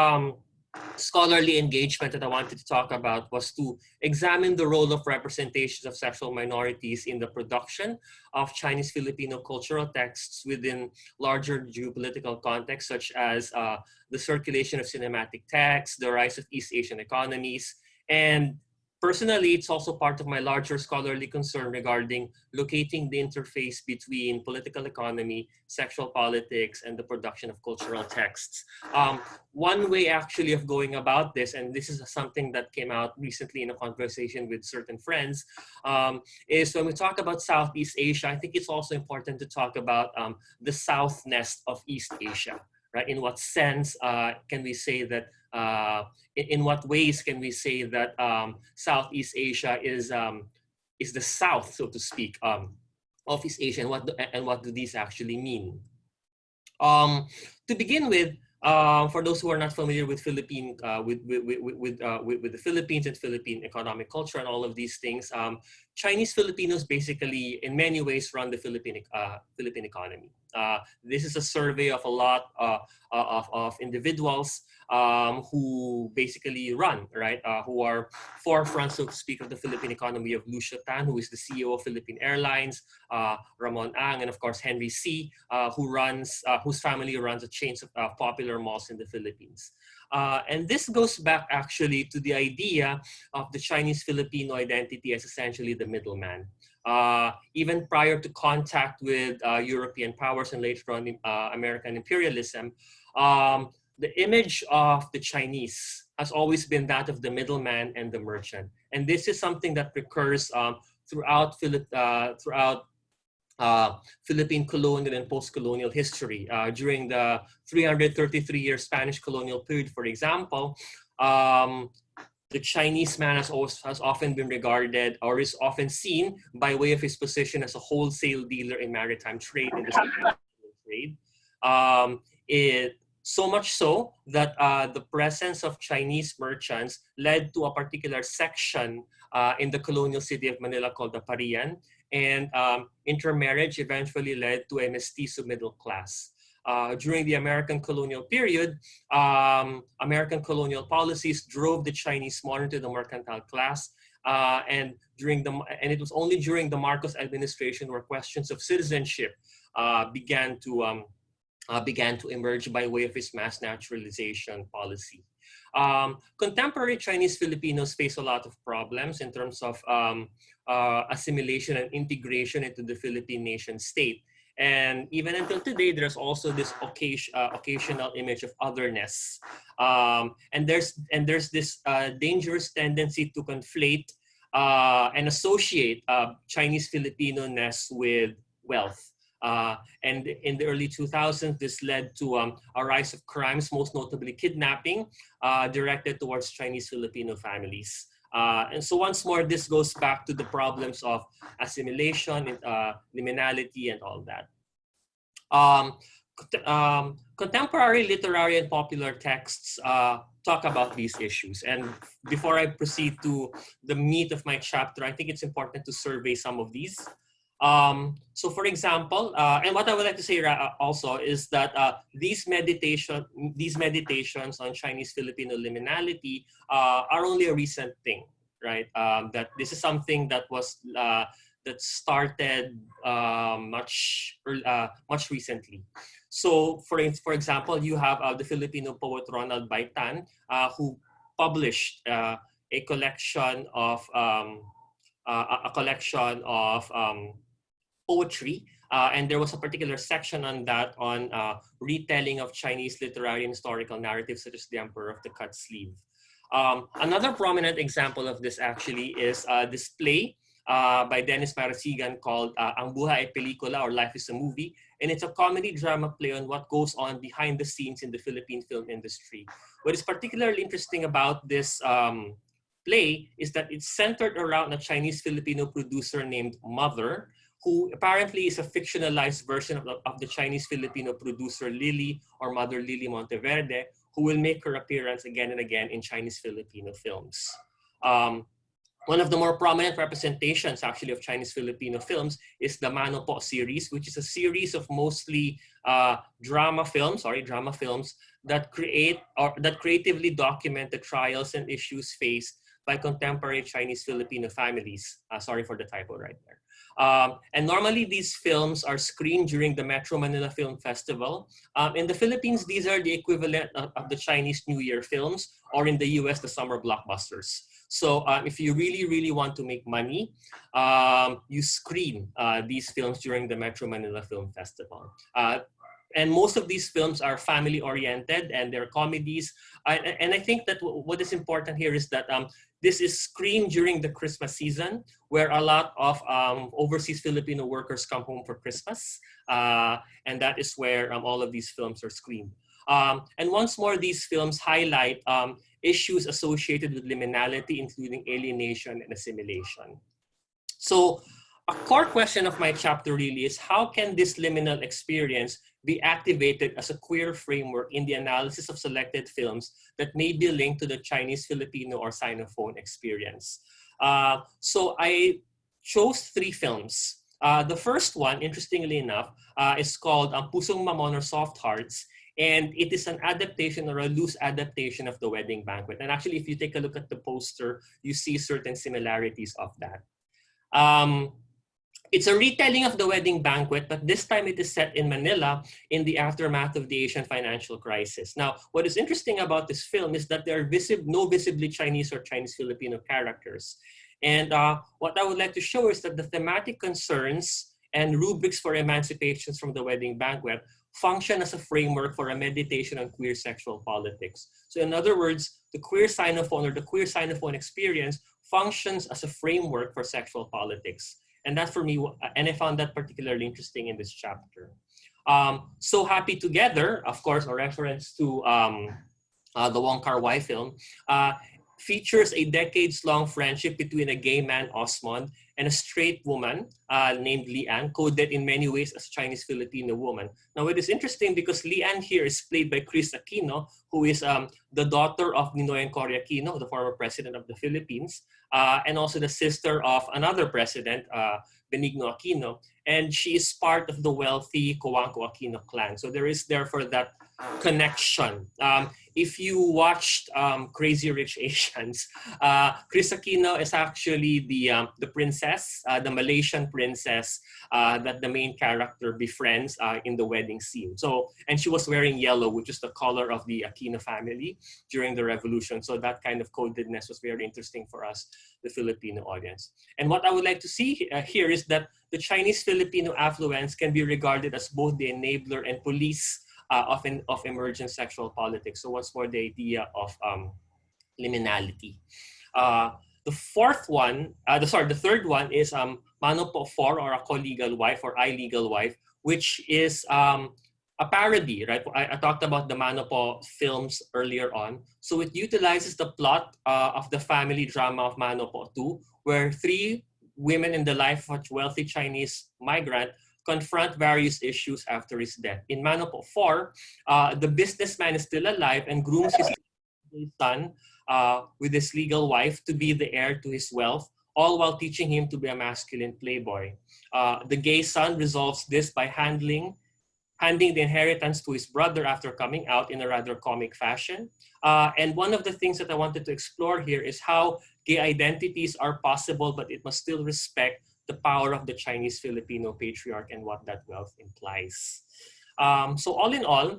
scholarly engagement that I wanted to talk about was to examine the role of representations of sexual minorities in the production of Chinese Filipino cultural texts within larger geopolitical contexts, such as the circulation of cinematic texts, the rise of East Asian economies, and personally, it's also part of my larger scholarly concern regarding locating the interface between political economy, sexual politics, and the production of cultural texts. One way actually of going about this, and this is something that came out recently in a conversation with certain friends, is when we talk about Southeast Asia, I think it's also important to talk about the Southness of East Asia, right? In what sense can we say that in what ways can we say that Southeast Asia is the South, so to speak, of East Asia, and what do these actually mean? To begin with, for those who are not familiar with with the Philippines and Philippine economic culture and all of these things, Chinese Filipinos basically, in many ways, run the Philippine economy. This is a survey of a lot of individuals who basically run, right? Who are forefront, so to speak, of the Philippine economy, of Lucetta, who is the CEO of Philippine Airlines, Ramon Ang, and of course Henry C, whose family runs a chain of popular malls in the Philippines. And this goes back actually to the idea of the Chinese Filipino identity as essentially the middleman. Even prior to contact with European powers and later on American imperialism, the image of the Chinese has always been that of the middleman and the merchant. And this is something that recurs throughout Philippine colonial and post-colonial history. During the 333-year Spanish colonial period, for example, the Chinese man has often been regarded, or is often seen by way of his position as a wholesale dealer in maritime trade, in the trade. So much so that the presence of Chinese merchants led to a particular section in the colonial city of Manila called the Parian, and intermarriage eventually led to a mestizo middle class. During the American colonial period, American colonial policies drove the Chinese more into the mercantile class, and it was only during the Marcos administration where questions of citizenship began to emerge by way of his mass naturalization policy. Contemporary Chinese Filipinos face a lot of problems in terms of assimilation and integration into the Philippine nation state. And even until today, there's also this occasional image of otherness. And there's this dangerous tendency to conflate and associate Chinese Filipino-ness with wealth. And in the early 2000s, this led to a rise of crimes, most notably kidnapping, directed towards Chinese Filipino families. And so once more, this goes back to the problems of assimilation, liminality, and all that. Contemporary literary and popular texts talk about these issues. And before I proceed to the meat of my chapter, I think it's important to survey some of these. So for example, and what I would like to say also is that these meditations on Chinese Filipino liminality are only a recent thing, right? That this is something that was that started much recently. So for example, you have the Filipino poet Ronald Baitan, who published a collection of poetry. And there was a particular section on that, on retelling of Chinese literary and historical narratives, such as The Emperor of the Cut Sleeve. Another prominent example of this actually is this play by Dennis Marasigan called Ang Buhay ay Pelikula, or Life is a Movie. And it's a comedy drama play on what goes on behind the scenes in the Philippine film industry. What is particularly interesting about this play is that it's centered around a Chinese Filipino producer named Mother, who apparently is a fictionalized version of the Chinese Filipino producer Lily, or Mother Lily Monteverde, who will make her appearance again and again in Chinese Filipino films. One of the more prominent representations actually of Chinese Filipino films is the Manopa Series, which is a series of mostly drama films that creatively document the trials and issues faced by contemporary Chinese Filipino families. Sorry for the typo right there. And normally these films are screened during the Metro Manila Film Festival. In the Philippines, these are the equivalent of the Chinese New Year films, or in the US, the summer blockbusters. So if you really, really want to make money, you screen these films during the Metro Manila Film Festival. And most of these films are family-oriented, and they're comedies. And I think that what is important here is that this is screened during the Christmas season, where a lot of overseas Filipino workers come home for Christmas. And that is where all of these films are screened. And once more, these films highlight issues associated with liminality, including alienation and assimilation. So a core question of my chapter really is, how can this liminal experience be activated as a queer framework in the analysis of selected films that may be linked to the Chinese, Filipino, or Sinophone experience? So I chose 3 films. The first one, interestingly enough, is called Pusong Mamon, or Soft Hearts. And it is an adaptation, or a loose adaptation, of The Wedding Banquet. And actually, if you take a look at the poster, you see certain similarities of that. It's a retelling of The Wedding Banquet, but this time it is set in Manila in the aftermath of the Asian financial crisis. Now, what is interesting about this film is that there are no visibly Chinese or Chinese Filipino characters. And what I would like to show is that the thematic concerns and rubrics for emancipations from The Wedding Banquet function as a framework for a meditation on queer sexual politics. So in other words, the queer Sinophone, or the queer Sinophone experience, functions as a framework for sexual politics. And that for me, and I found that particularly interesting in this chapter. So Happy Together, of course, a reference to the Wong Kar-wai film, features a decades-long friendship between a gay man, Osmond, and a straight woman named Lian, coded in many ways as a Chinese-Filipino woman. Now, it is interesting because Lian here is played by Chris Aquino, who is the daughter of Ninoy and Cory Aquino, the former president of the Philippines, and also the sister of another president, Benigno Aquino. And she is part of the wealthy Coangco Aquino clan. So there is therefore that connection. If you watched Crazy Rich Asians, Chris Aquino is actually the princess, the Malaysian princess that the main character befriends in the wedding scene. So, and she was wearing yellow, which is the color of the Aquino family during the revolution. So that kind of codedness was very interesting for us, the Filipino audience. And what I would like to see here is that the Chinese-Filipino affluence can be regarded as both the enabler and police of emergent sexual politics. So once more, the idea of liminality. The third one is Manopa 4, or A Co-Legal Wife, or I Legal Wife, which is a parody, right? I talked about the Manopa films earlier on. So it utilizes the plot of the family drama of Manopa 2, where 3 women in the life of a wealthy Chinese migrant confront various issues after his death. In Manopa 4, the businessman is still alive and grooms his son with his legal wife to be the heir to his wealth, all while teaching him to be a masculine playboy. The gay son resolves this by handing the inheritance to his brother after coming out in a rather comic fashion. And one of the things that I wanted to explore here is how gay identities are possible, but it must still respect the power of the Chinese-Filipino patriarch and what that wealth implies. So all in all,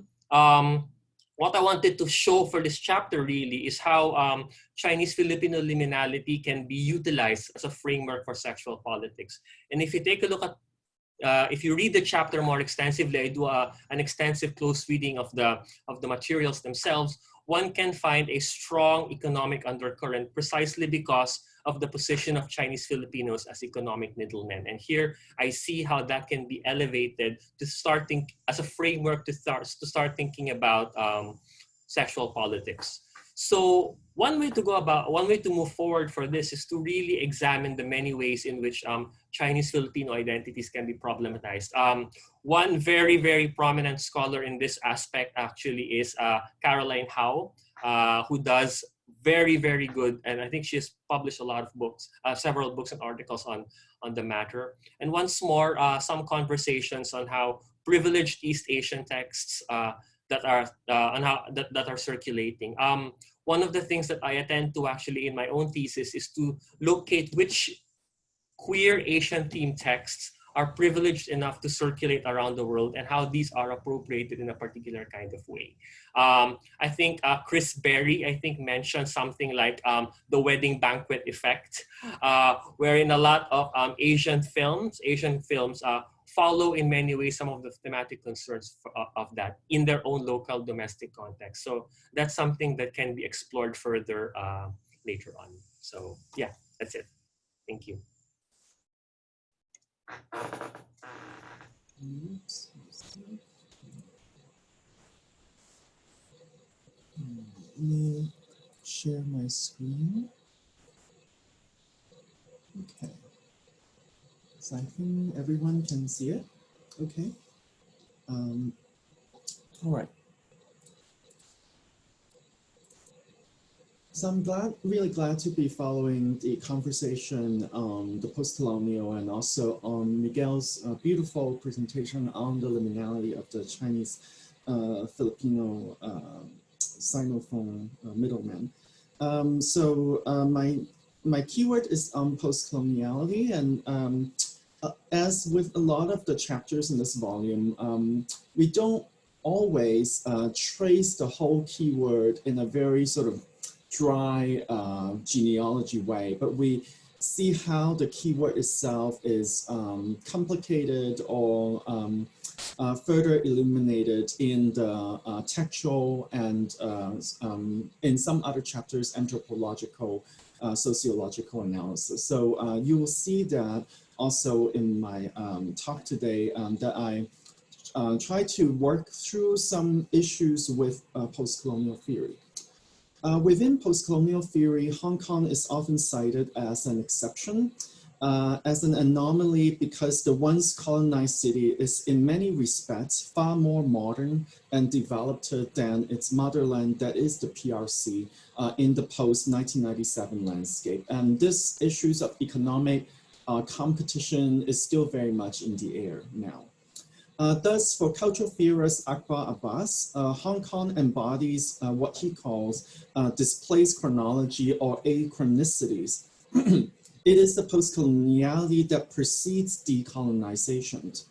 what I wanted to show for this chapter really is how Chinese-Filipino liminality can be utilized as a framework for sexual politics. And if you take a look at if you read the chapter more extensively, I do an extensive close reading of the materials themselves. One can find a strong economic undercurrent precisely because of the position of Chinese Filipinos as economic middlemen. And here I see how that can be elevated to as a framework to start thinking about sexual politics. So one way to move forward for this is to really examine the many ways in which Chinese Filipino identities can be problematized. One very, very prominent scholar in this aspect actually is Caroline Howe, who does very, very good, and I think she has published a lot of books, several books and articles on the matter. And once more, some conversations on how privileged East Asian texts that are circulating. One of the things that I attend to actually in my own thesis is to locate which queer Asian themed texts are privileged enough to circulate around the world and how these are appropriated in a particular kind of way. I think Chris Berry, mentioned something like the wedding banquet effect, wherein a lot of Asian films follow in many ways some of the thematic concerns of that in their own local domestic context. So that's something that can be explored further later on. So yeah, that's it. Thank you. Let me share my screen. Okay. So I think everyone can see it. Okay. All right. So I'm really glad to be following the conversation on the post-colonial and also on Miguel's beautiful presentation on the liminality of the Chinese Filipino Sinophone middleman. My keyword is on post-coloniality, and as with a lot of the chapters in this volume, we don't always trace the whole keyword in a very sort of dry genealogy way, but we see how the keyword itself is complicated or further illuminated in the textual and in some other chapters, anthropological, sociological analysis. So you will see that also in my talk today, that I try to work through some issues with post-colonial theory. Within post-colonial theory, Hong Kong is often cited as an exception, as an anomaly because the once colonized city is in many respects far more modern and developed than its motherland, that is the PRC, in the post-1997 landscape. And this issues of economic competition is still very much in the air now. Thus, for cultural theorist Akbar Abbas, Hong Kong embodies what he calls displaced chronology or achronicities. It is the post-coloniality that precedes decolonization.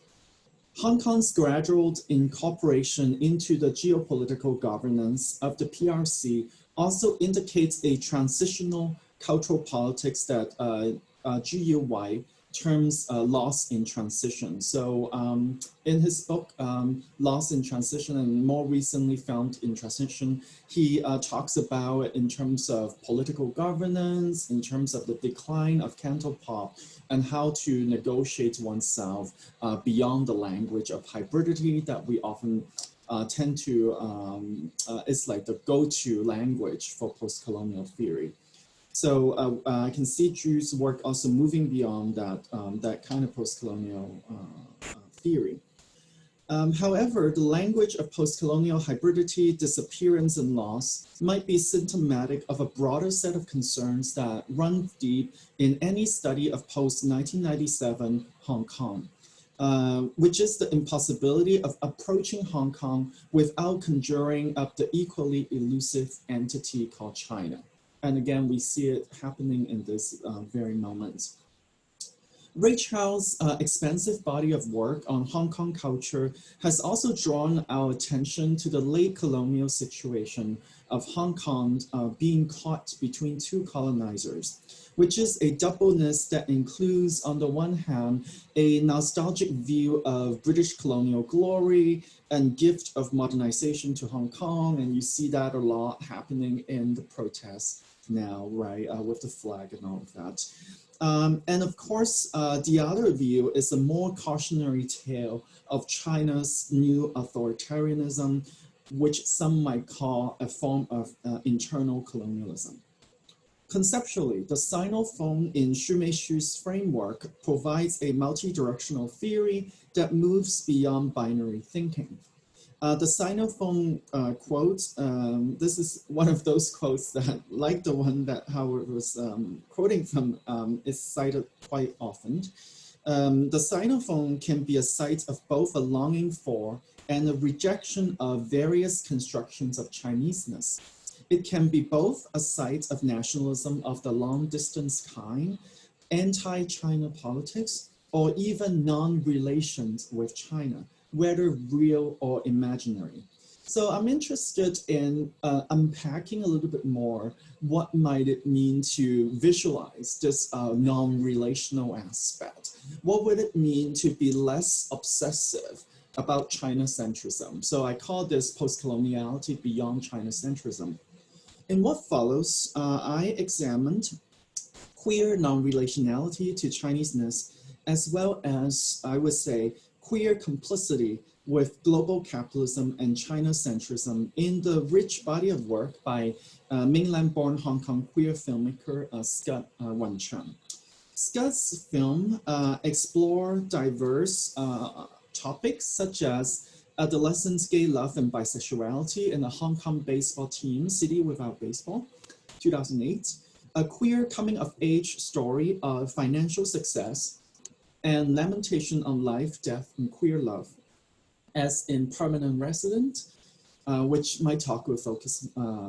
Hong Kong's gradual incorporation into the geopolitical governance of the PRC also indicates a transitional cultural politics that GUY terms loss in transition. So in his book, Loss in Transition, and more recently Found in Transition, he talks about it in terms of political governance, in terms of the decline of cantopop, and how to negotiate oneself beyond the language of hybridity that we often tend to, it's like the go-to language for post-colonial theory. So I can see Drew's work also moving beyond that, that kind of post-colonial theory. However, the language of post-colonial hybridity, disappearance, and loss might be symptomatic of a broader set of concerns that run deep in any study of post-1997 Hong Kong, which is the impossibility of approaching Hong Kong without conjuring up the equally elusive entity called China. And again, we see it happening in this very moment. Ray Chow's expansive body of work on Hong Kong culture has also drawn our attention to the late colonial situation of Hong Kong being caught between two colonizers, which is a doubleness that includes, on the one hand, a nostalgic view of British colonial glory and gift of modernization to Hong Kong. And you see that a lot happening in the protests now, right, with the flag and all of that. And of course, the other view is a more cautionary tale of China's new authoritarianism, which some might call a form of internal colonialism. Conceptually, the Sinophone in Xu Meishu's framework provides a multi-directional theory that moves beyond binary thinking. The Sinophone quote, this is one of those quotes that, like the one that Howard was quoting from, is cited quite often. The Sinophone can be a site of both a longing for and a rejection of various constructions of Chineseness. It can be both a site of nationalism of the long-distance kind, anti-China politics, or even non-relations with China, whether real or imaginary. So I'm interested in unpacking a little bit more what might it mean to visualize this non-relational aspect. What would it mean to be less obsessive about China centrism? So I call this postcoloniality beyond China centrism. In what follows, I examined queer non-relationality to Chineseness, as well as, I would say, queer complicity with global capitalism and China centrism in the rich body of work by mainland-born Hong Kong queer filmmaker Scott Wan-Chung. Scott's film explore diverse topics such as adolescents, gay love, and bisexuality in a Hong Kong baseball team, City Without Baseball, 2008. A queer coming-of-age story of financial success and lamentation on life, death, and queer love, as in Permanent Resident, which my talk will focus,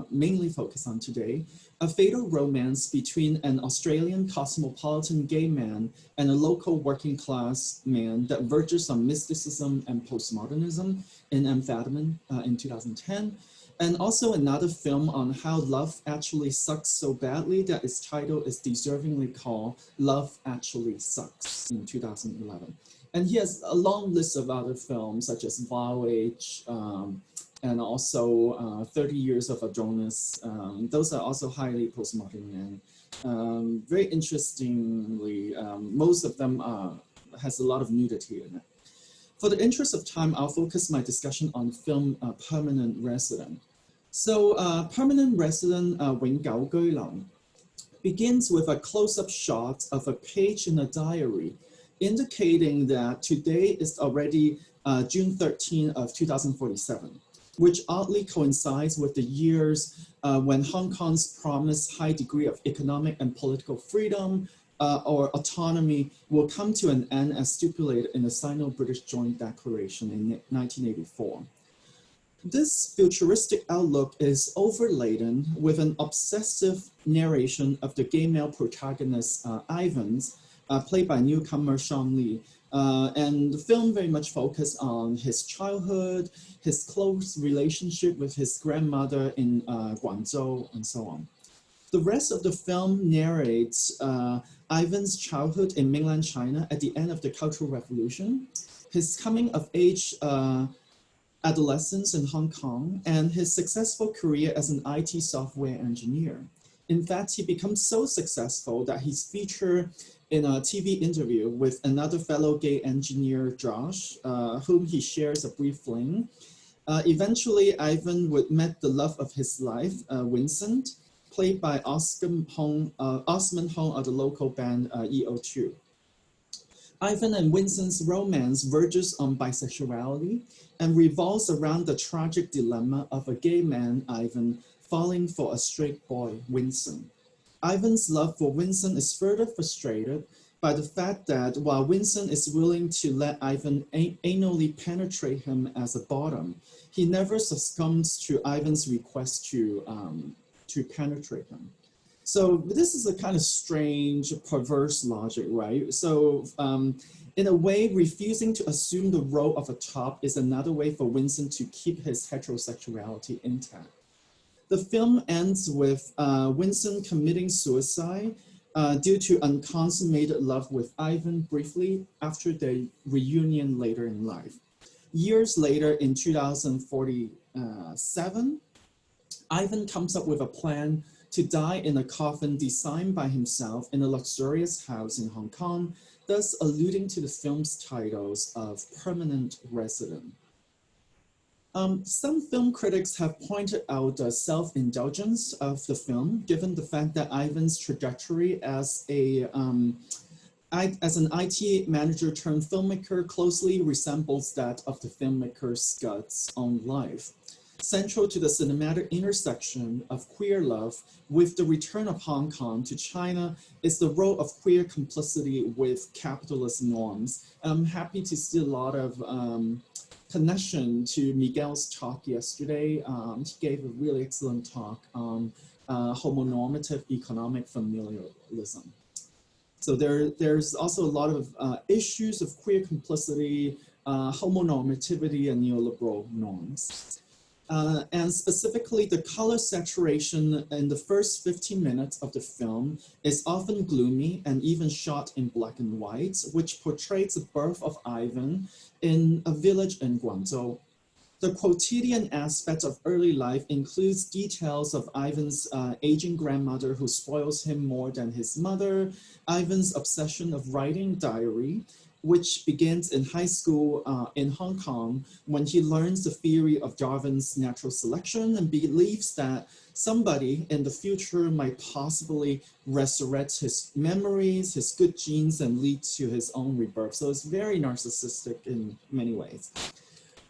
mainly focus on today, a fatal romance between an Australian cosmopolitan gay man and a local working class man that verges on mysticism and postmodernism in Amphetamine in 2010. And also another film on how love actually sucks so badly that its title is deservingly called Love Actually Sucks in 2011. And he has a long list of other films such as Vow Age, and also 30 Years of Adonis. Those are also highly postmodern and very interestingly, most of them has a lot of nudity in it. For the interest of time, I'll focus my discussion on film Permanent Resident. So Permanent Resident Wing Gao Gui Lang begins with a close-up shot of a page in a diary, indicating that today is already June 13 of 2047, which oddly coincides with the years when Hong Kong's promised high degree of economic and political freedom or autonomy will come to an end as stipulated in the Sino-British Joint Declaration in 1984. This futuristic outlook is overladen with an obsessive narration of the gay male protagonist Ivan, played by newcomer Sean Lee. And the film very much focused on his childhood, his close relationship with his grandmother in Guangzhou, and so on. The rest of the film narrates Ivan's childhood in mainland China at the end of the Cultural Revolution, his coming of age adolescence in Hong Kong, and his successful career as an IT software engineer. In fact, he becomes so successful that he's featured in a TV interview with another fellow gay engineer, Josh, whom he shares a brief fling. Eventually, Ivan would meet the love of his life, Vincent, played by Osman Hong of the local band EO2. Ivan and Vincent's romance verges on bisexuality and revolves around the tragic dilemma of a gay man, Ivan, falling for a straight boy, Vincent. Ivan's love for Vincent is further frustrated by the fact that while Vincent is willing to let Ivan anally penetrate him as a bottom, he never succumbs to Ivan's request to penetrate him. So this is a kind of strange, perverse logic, right? So in a way, refusing to assume the role of a top is another way for Vincent to keep his heterosexuality intact. The film ends with Winston committing suicide due to unconsummated love with Ivan briefly after their reunion later in life. Years later, in 2047, Ivan comes up with a plan to die in a coffin designed by himself in a luxurious house in Hong Kong, thus alluding to the film's titles of Permanent Resident. Some film critics have pointed out the self-indulgence of the film, given the fact that Ivan's trajectory as an IT manager turned filmmaker closely resembles that of the filmmaker Scott's own life. Central to the cinematic intersection of queer love with the return of Hong Kong to China is the role of queer complicity with capitalist norms. I'm happy to see a lot of connection to Miguel's talk yesterday. He gave a really excellent talk on homonormative economic familialism. So there's also a lot of issues of queer complicity, homonormativity, and neoliberal norms. And specifically, the color saturation in the first 15 minutes of the film is often gloomy and even shot in black and white, which portrays the birth of Ivan in a village in Guangzhou. The quotidian aspect of early life includes details of Ivan's aging grandmother who spoils him more than his mother, Ivan's obsession of writing diary, which begins in high school in Hong Kong when he learns the theory of Darwin's natural selection and believes that somebody in the future might possibly resurrect his memories, his good genes, and lead to his own rebirth. So it's very narcissistic in many ways.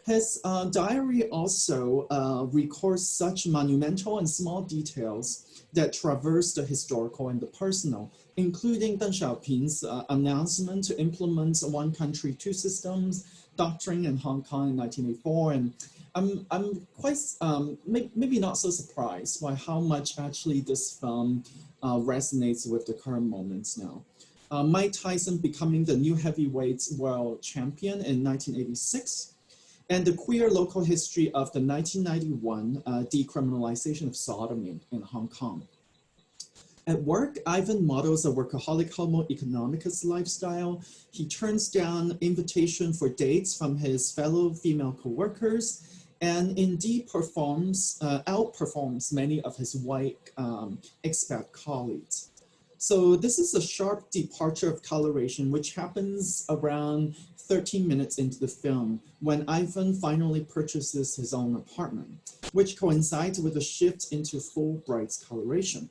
His diary also records such monumental and small details that traverse the historical and the personal, including Deng Xiaoping's announcement to implement one country, two systems doctrine in Hong Kong in 1984. And I'm quite, maybe not so surprised by how much actually this film resonates with the current moments now. Mike Tyson becoming the new heavyweight world champion in 1986, and the queer local history of the 1991 decriminalization of sodomy in Hong Kong. At work, Ivan models a workaholic homo economicus lifestyle. He turns down invitation for dates from his fellow female coworkers, and indeed outperforms many of his white expat colleagues. So this is a sharp departure of coloration, which happens around 13 minutes into the film when Ivan finally purchases his own apartment, which coincides with a shift into full bright coloration.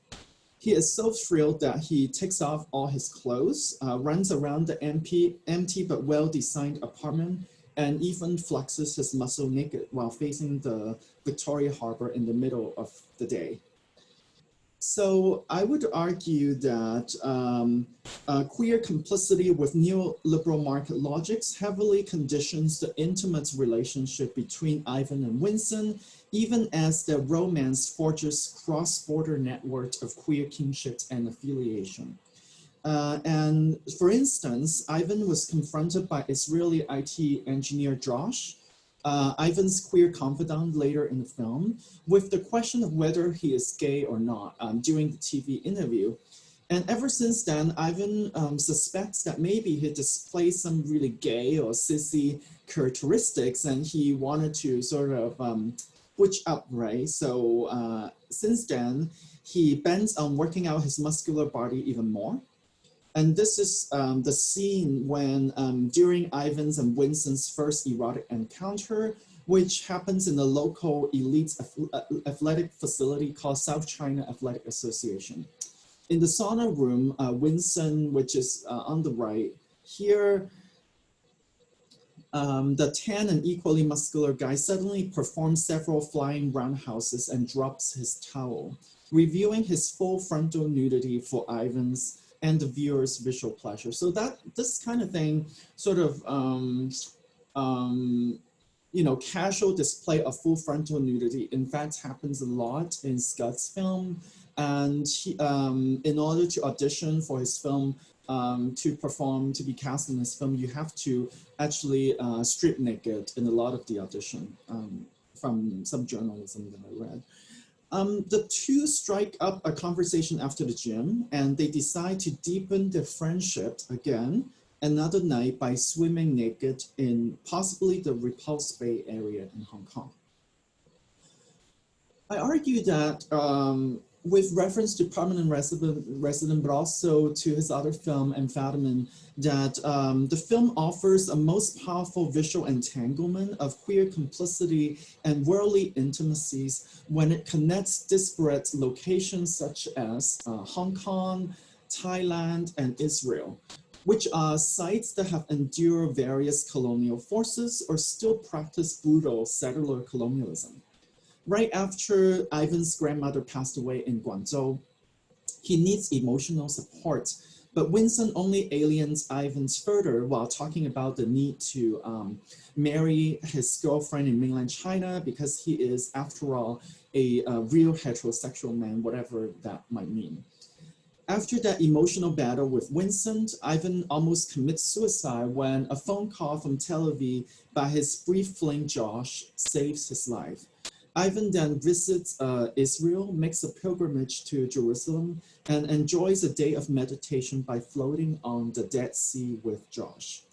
He is so thrilled that he takes off all his clothes, runs around the empty but well-designed apartment, and even flexes his muscle naked while facing the Victoria Harbour in the middle of the day. So I would argue that queer complicity with neoliberal market logics heavily conditions the intimate relationship between Ivan and Winston, even as their romance forges cross-border networks of queer kinships and affiliation. And for instance, Ivan was confronted by Israeli IT engineer Josh, Ivan's queer confidant later in the film, with the question of whether he is gay or not during the TV interview. And ever since then, Ivan suspects that maybe he displays some really gay or sissy characteristics, and he wanted to sort of butch up, right? So since then, he bends on working out his muscular body even more. And this is the scene when, during Ivan's and Winston's first erotic encounter, which happens in a local elite athletic facility called South China Athletic Association. In the sauna room, Winston, which is on the right, here, the tan and equally muscular guy suddenly performs several flying roundhouses and drops his towel, revealing his full frontal nudity for Ivan's and the viewer's visual pleasure. So that this kind of thing, sort of, you know, casual display of full frontal nudity, in fact, happens a lot in Scott's film. And he, in order to audition for his film, to perform, to be cast in his film, you have to actually strip naked in a lot of the audition from some journalism that I read. The two strike up a conversation after the gym, and they decide to deepen their friendship again another night by swimming naked in possibly the Repulse Bay area in Hong Kong. I argue that with reference to Permanent Resident, but also to his other film, Amphetamine, that the film offers a most powerful visual entanglement of queer complicity and worldly intimacies when it connects disparate locations such as Hong Kong, Thailand, and Israel, which are sites that have endured various colonial forces or still practice brutal settler colonialism. Right after Ivan's grandmother passed away in Guangzhou, he needs emotional support, but Winston only aliens Ivan's further while talking about the need to marry his girlfriend in mainland China because he is, after all, a real heterosexual man, whatever that might mean. After that emotional battle with Winston, Ivan almost commits suicide when a phone call from Tel Aviv by his brief fling Josh saves his life. Ivan then visits Israel, makes a pilgrimage to Jerusalem, and enjoys a day of meditation by floating on the Dead Sea with Josh.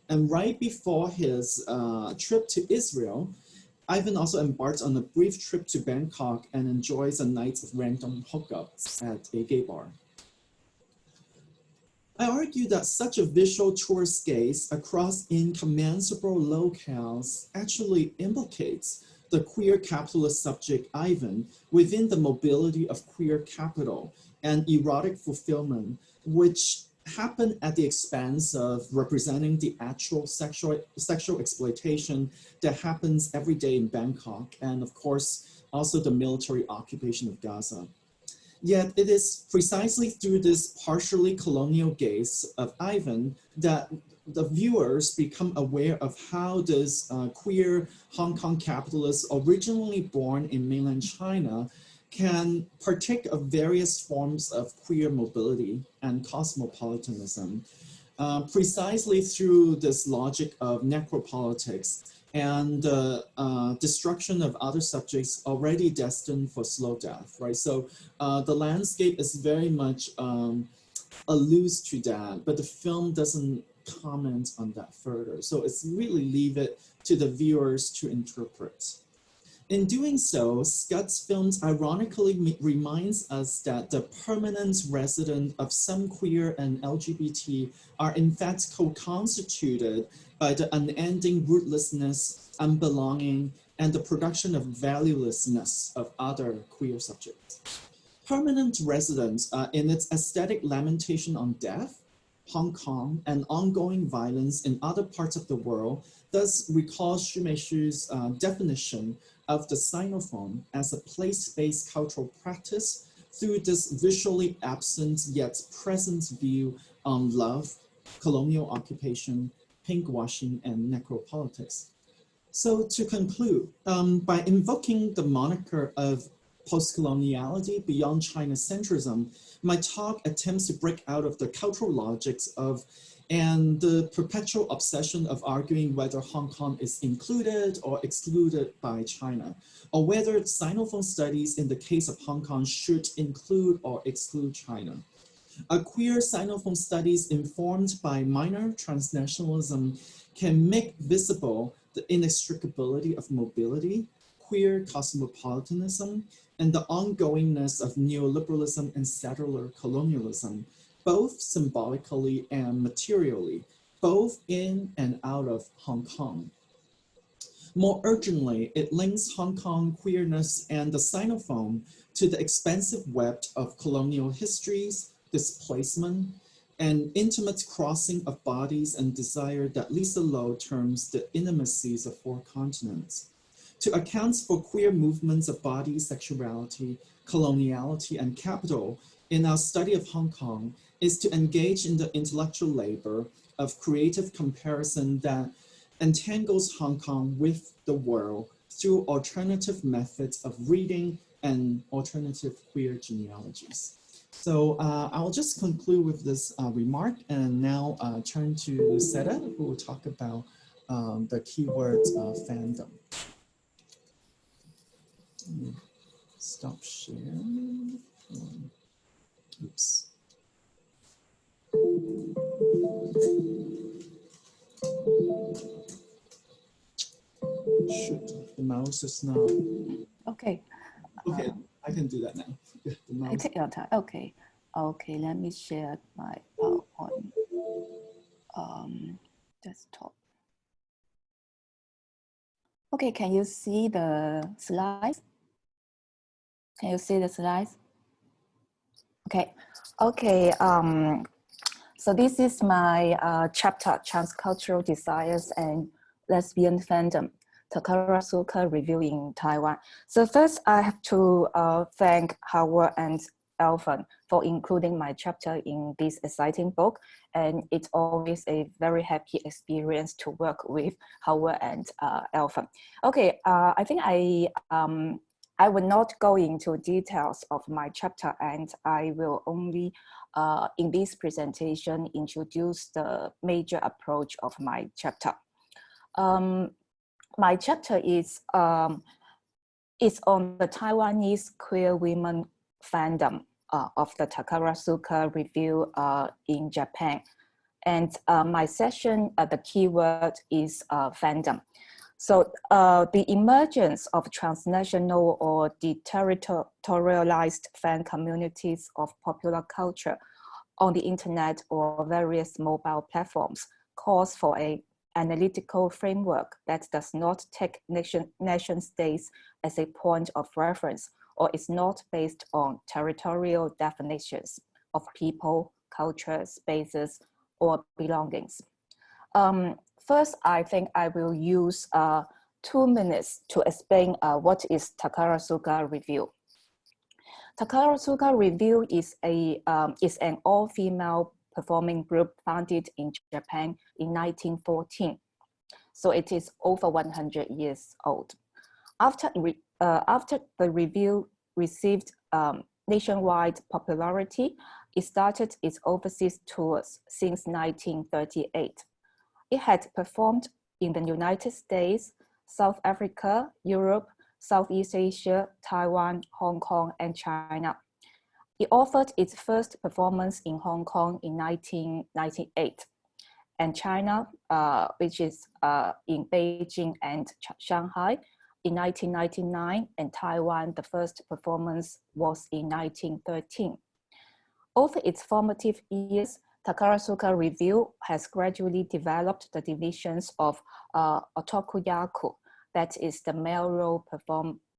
And right before his trip to Israel, Ivan also embarks on a brief trip to Bangkok and enjoys a night of random hookups at a gay bar. I argue that such a visual tourist gaze across incommensurable locales actually implicates the queer capitalist subject Ivan within the mobility of queer capital and erotic fulfillment, which happen at the expense of representing the actual sexual exploitation that happens every day in Bangkok, and of course, also the military occupation of Gaza. Yet it is precisely through this partially colonial gaze of Ivan that the viewers become aware of how this queer Hong Kong capitalist originally born in mainland China can partake of various forms of queer mobility and cosmopolitanism, precisely through this logic of necropolitics and destruction of other subjects already destined for slow death, right? So the landscape is very much alludes to that, but the film doesn't comment on that further. So it's really leave it to the viewers to interpret. In doing so, Scott's films ironically reminds us that the permanent resident of some queer and LGBT are in fact co-constituted by the unending rootlessness, unbelonging, and the production of valuelessness of other queer subjects. Permanent residence in its aesthetic lamentation on death, Hong Kong, and ongoing violence in other parts of the world thus recalls Xu Meishu's definition of the Sinophone as a place-based cultural practice through this visually absent yet present view on love, colonial occupation, pinkwashing, and necropolitics. So to conclude, by invoking the moniker of postcoloniality beyond China centrism, my talk attempts to break out of the cultural logics of and the perpetual obsession of arguing whether Hong Kong is included or excluded by China, or whether Sinophone studies in the case of Hong Kong should include or exclude China. A queer Sinophone studies informed by minor transnationalism can make visible the inextricability of mobility, queer cosmopolitanism, and the ongoingness of neoliberalism and settler colonialism, both symbolically and materially, both in and out of Hong Kong. More urgently, it links Hong Kong queerness and the Sinophone to the expansive web of colonial histories, displacement, and intimate crossing of bodies and desire that Lisa Lowe terms the intimacies of four continents. To account for queer movements of body, sexuality, coloniality, and capital in our study of Hong Kong is to engage in the intellectual labor of creative comparison that entangles Hong Kong with the world through alternative methods of reading and alternative queer genealogies. So I'll just conclude with this remark and now turn to Lucetta, who will talk about the keywords of fandom. stop sharing. Oops. Shoot, the mouse is not. Okay. Okay, I can do that now. The mouse. Take your time. Okay. Okay, let me share my PowerPoint desktop. Okay, can you see the slides? Can you see the slides? Okay. Okay. So this is my chapter, Transcultural Desires and Lesbian Fandom, Takara Suka Review in Taiwan. So first I have to thank Howe and Alvin for including my chapter in this exciting book. And it's always a very happy experience to work with Howe and Alvin. Okay, I think I will not go into details of my chapter, and I will only, in this presentation, introduce the major approach of my chapter. My chapter is on the Taiwanese queer women fandom of the Takara Suka Review in Japan. And my session, the keyword is fandom. So the emergence of transnational or deterritorialized fan communities of popular culture on the internet or various mobile platforms calls for an analytical framework that does not take nation states as a point of reference or is not based on territorial definitions of people, culture, spaces, or belongings. First, I think I will use 2 minutes to explain what is Takara Suka Review. Takara Suka Review is an all-female performing group founded in Japan in 1914. So it is over 100 years old. After the review received nationwide popularity, it started its overseas tours since 1938. It had performed in the United States, South Africa, Europe, Southeast Asia, Taiwan, Hong Kong, and China. It offered its first performance in Hong Kong in 1998, and China, which is in Beijing and Shanghai, in 1999, and Taiwan, the first performance was in 1913. Over its formative years, Takara Suka Review has gradually developed the divisions of Otoku-yaku, that is the male role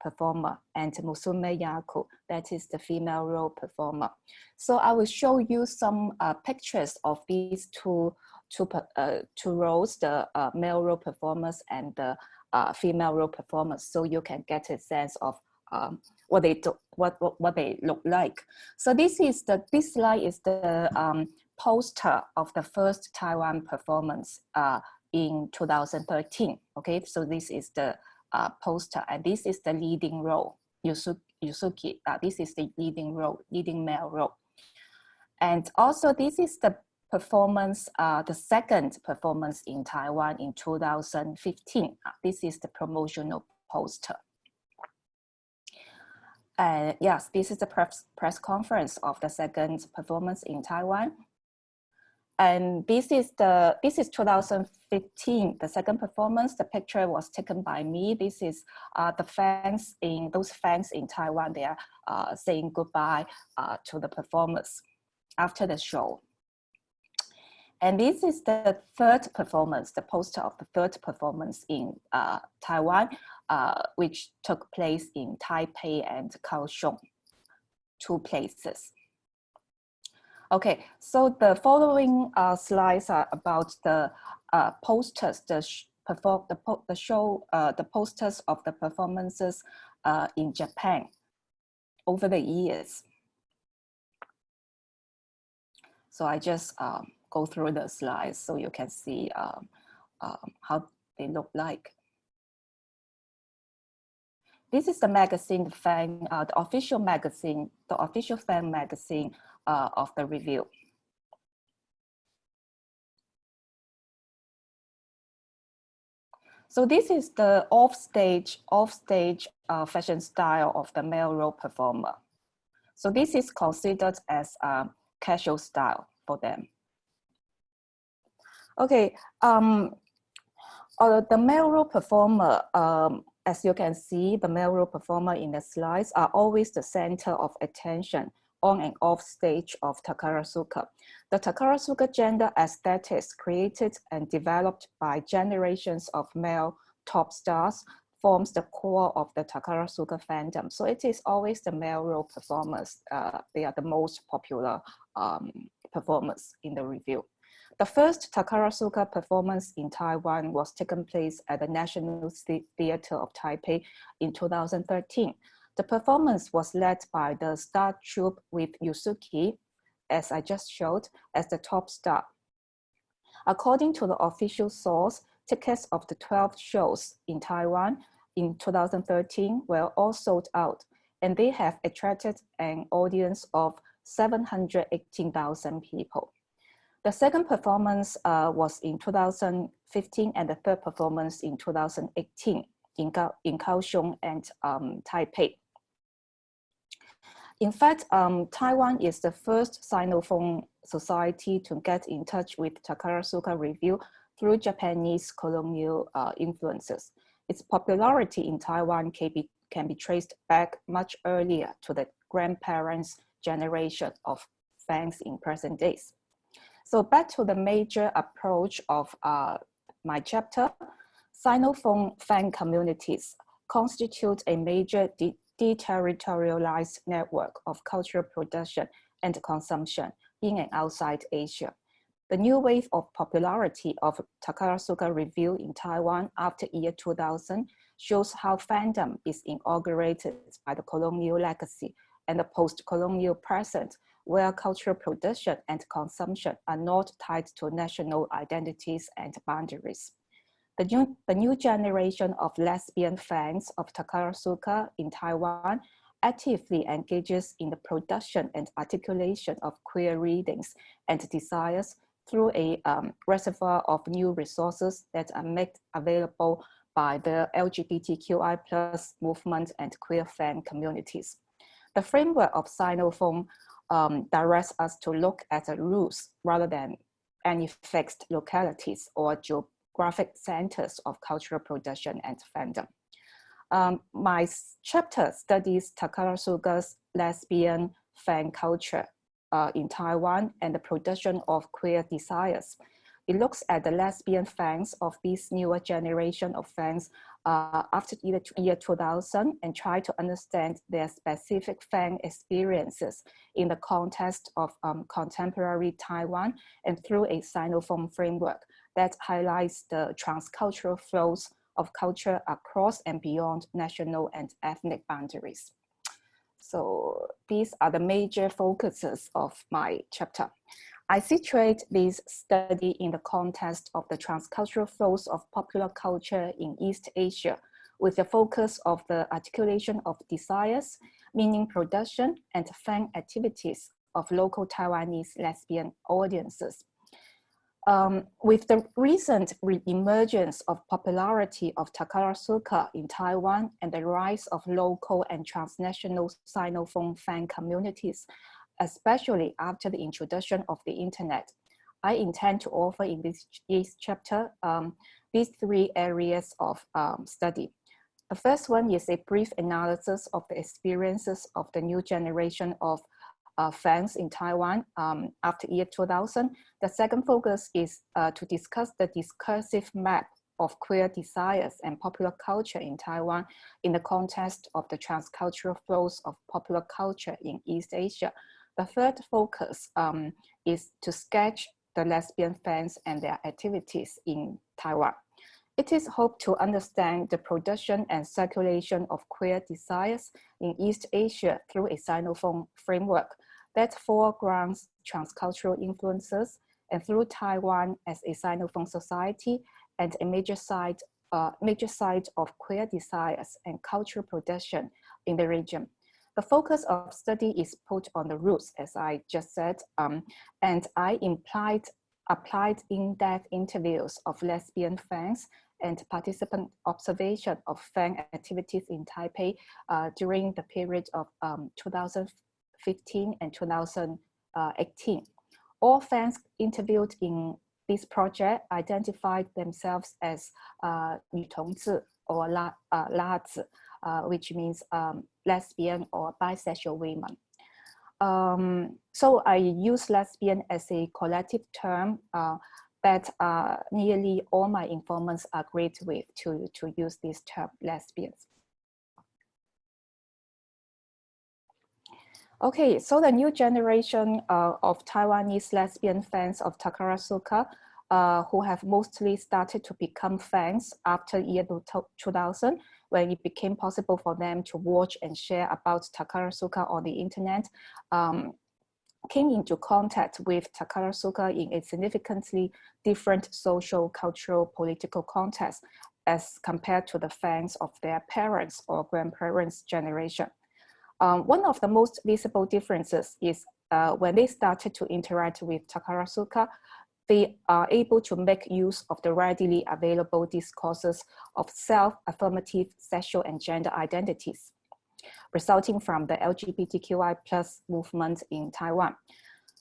performer, and Musume-yaku, that is the female role performer. So I will show you some pictures of these two roles, the male role performers and the female role performers, so you can get a sense of what they look like. So this slide is the poster of the first Taiwan performance in 2013. Okay, so this is the poster, and this is the leading role, Yusuki. This is the leading role, leading male role. And also this is the performance, the second performance in Taiwan in 2015. This is the promotional poster. Yes, this is the press conference of the second performance in Taiwan. And this is 2015, the second performance. The picture was taken by me. This is those fans in Taiwan. They are saying goodbye to the performers after the show. And this is the third performance, the poster of the third performance in Taiwan, which took place in Taipei and Kaohsiung, 2 places. Okay, so the following slides are about the posters, the posters of the performances in Japan over the years. So I just go through the slides so you can see how they look like. This is the magazine, the official magazine, the official fan magazine of the review. So this is the off-stage fashion style of the Melrose Performer. So this is considered as a casual style for them. Okay, the Melrose Performer, as you can see, the Melrose Performer in the slides are always the center of attention on and off stage of Takarasuka. The Takarasuka gender aesthetics created and developed by generations of male top stars forms the core of the Takarasuka fandom. So it is always the Melrose performers. They are the most popular performers in the review. The first Takarasuka performance in Taiwan was taken place at the National Theatre of Taipei in 2013. The performance was led by the star troupe with Yusuke, as I just showed, as the top star. According to the official source, tickets of the 12 shows in Taiwan in 2013 were all sold out, and they have attracted an audience of 718,000 people. The second performance was in 2015, and the third performance in 2018 in Kaohsiung and Taipei. In fact, Taiwan is the first Sinophone society to get in touch with Takarasuka review through Japanese colonial influences. Its popularity in Taiwan can be traced back much earlier to the grandparents' generation of fans in present days. So back to the major approach of my chapter, Sinophone fan communities constitute a major deterritorialized network of cultural production and consumption in and outside Asia. The new wave of popularity of Takarasuka review in Taiwan after year 2000 shows how fandom is inaugurated by the colonial legacy and the post-colonial present, where cultural production and consumption are not tied to national identities and boundaries. The new generation of lesbian fans of Takarasuka in Taiwan actively engages in the production and articulation of queer readings and desires through a reservoir of new resources that are made available by the LGBTQI+ movement and queer fan communities. The framework of Sinophone directs us to look at the roots rather than any fixed localities or geographic centers of cultural production and fandom. My chapter studies Takarasuka's lesbian fan culture in Taiwan and the production of queer desires. It looks at the lesbian fans of this newer generation of fans after year 2000 and try to understand their specific fan experiences in the context of contemporary Taiwan and through a Sinophone framework that highlights the transcultural flows of culture across and beyond national and ethnic boundaries. So these are the major focuses of my chapter. I situate this study in the context of the transcultural flows of popular culture in East Asia, with the focus of the articulation of desires, meaning production, and fan activities of local Taiwanese lesbian audiences. With the recent emergence of popularity of Takarasuka in Taiwan and the rise of local and transnational Sinophone fan communities, especially after the introduction of the internet, I intend to offer in this chapter these three areas of study. The first one is a brief analysis of the experiences of the new generation of fans in Taiwan after year 2000. The second focus is to discuss the discursive map of queer desires and popular culture in Taiwan in the context of the transcultural flows of popular culture in East Asia. The third focus is to sketch the lesbian fans and their activities in Taiwan. It is hoped to understand the production and circulation of queer desires in East Asia through a Sinophone framework that foregrounds transcultural influences and through Taiwan as a Sinophone society and a major site of queer desires and cultural production in the region. The focus of study is put on the roots, as I just said, and I applied in-depth interviews of lesbian fans and participant observation of fan activities in Taipei during the period of 2015 and 2018. All fans interviewed in this project identified themselves as 女同志 or 拉子, which means lesbian or bisexual women. So I use lesbian as a collective term that nearly all my informants agreed with to use this term, lesbians. Okay, so the new generation of Taiwanese lesbian fans of Takarazuka, who have mostly started to become fans after year 2000, when it became possible for them to watch and share about Takarazuka on the internet, came into contact with Takarazuka in a significantly different social, cultural, political context as compared to the fans of their parents' or grandparents' generation. One of the most visible differences is when they started to interact with Takarazuka, they are able to make use of the readily available discourses of self-affirmative sexual and gender identities, resulting from the LGBTQI+ movement in Taiwan.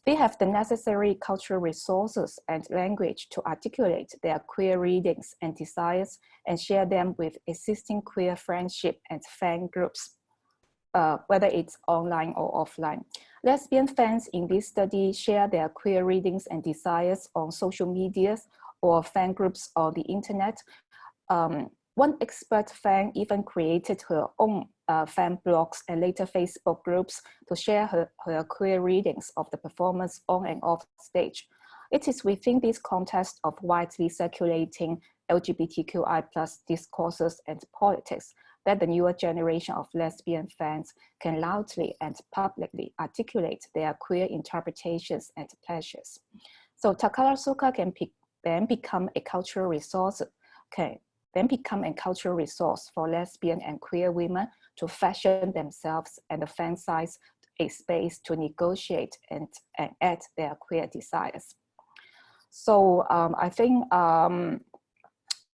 They have the necessary cultural resources and language to articulate their queer readings and desires and share them with existing queer friendship and fan groups, whether it's online or offline. Lesbian fans in this study share their queer readings and desires on social medias or fan groups on the internet. One expert fan even created her own fan blogs and later Facebook groups to share her queer readings of the performers on and off stage. It is within this context of widely circulating LGBTQI+ discourses and politics that the newer generation of lesbian fans can loudly and publicly articulate their queer interpretations and pleasures. So Takarazuka can then become a cultural resource, for lesbian and queer women to fashion themselves and the fan size a space to negotiate and add their queer desires. So I think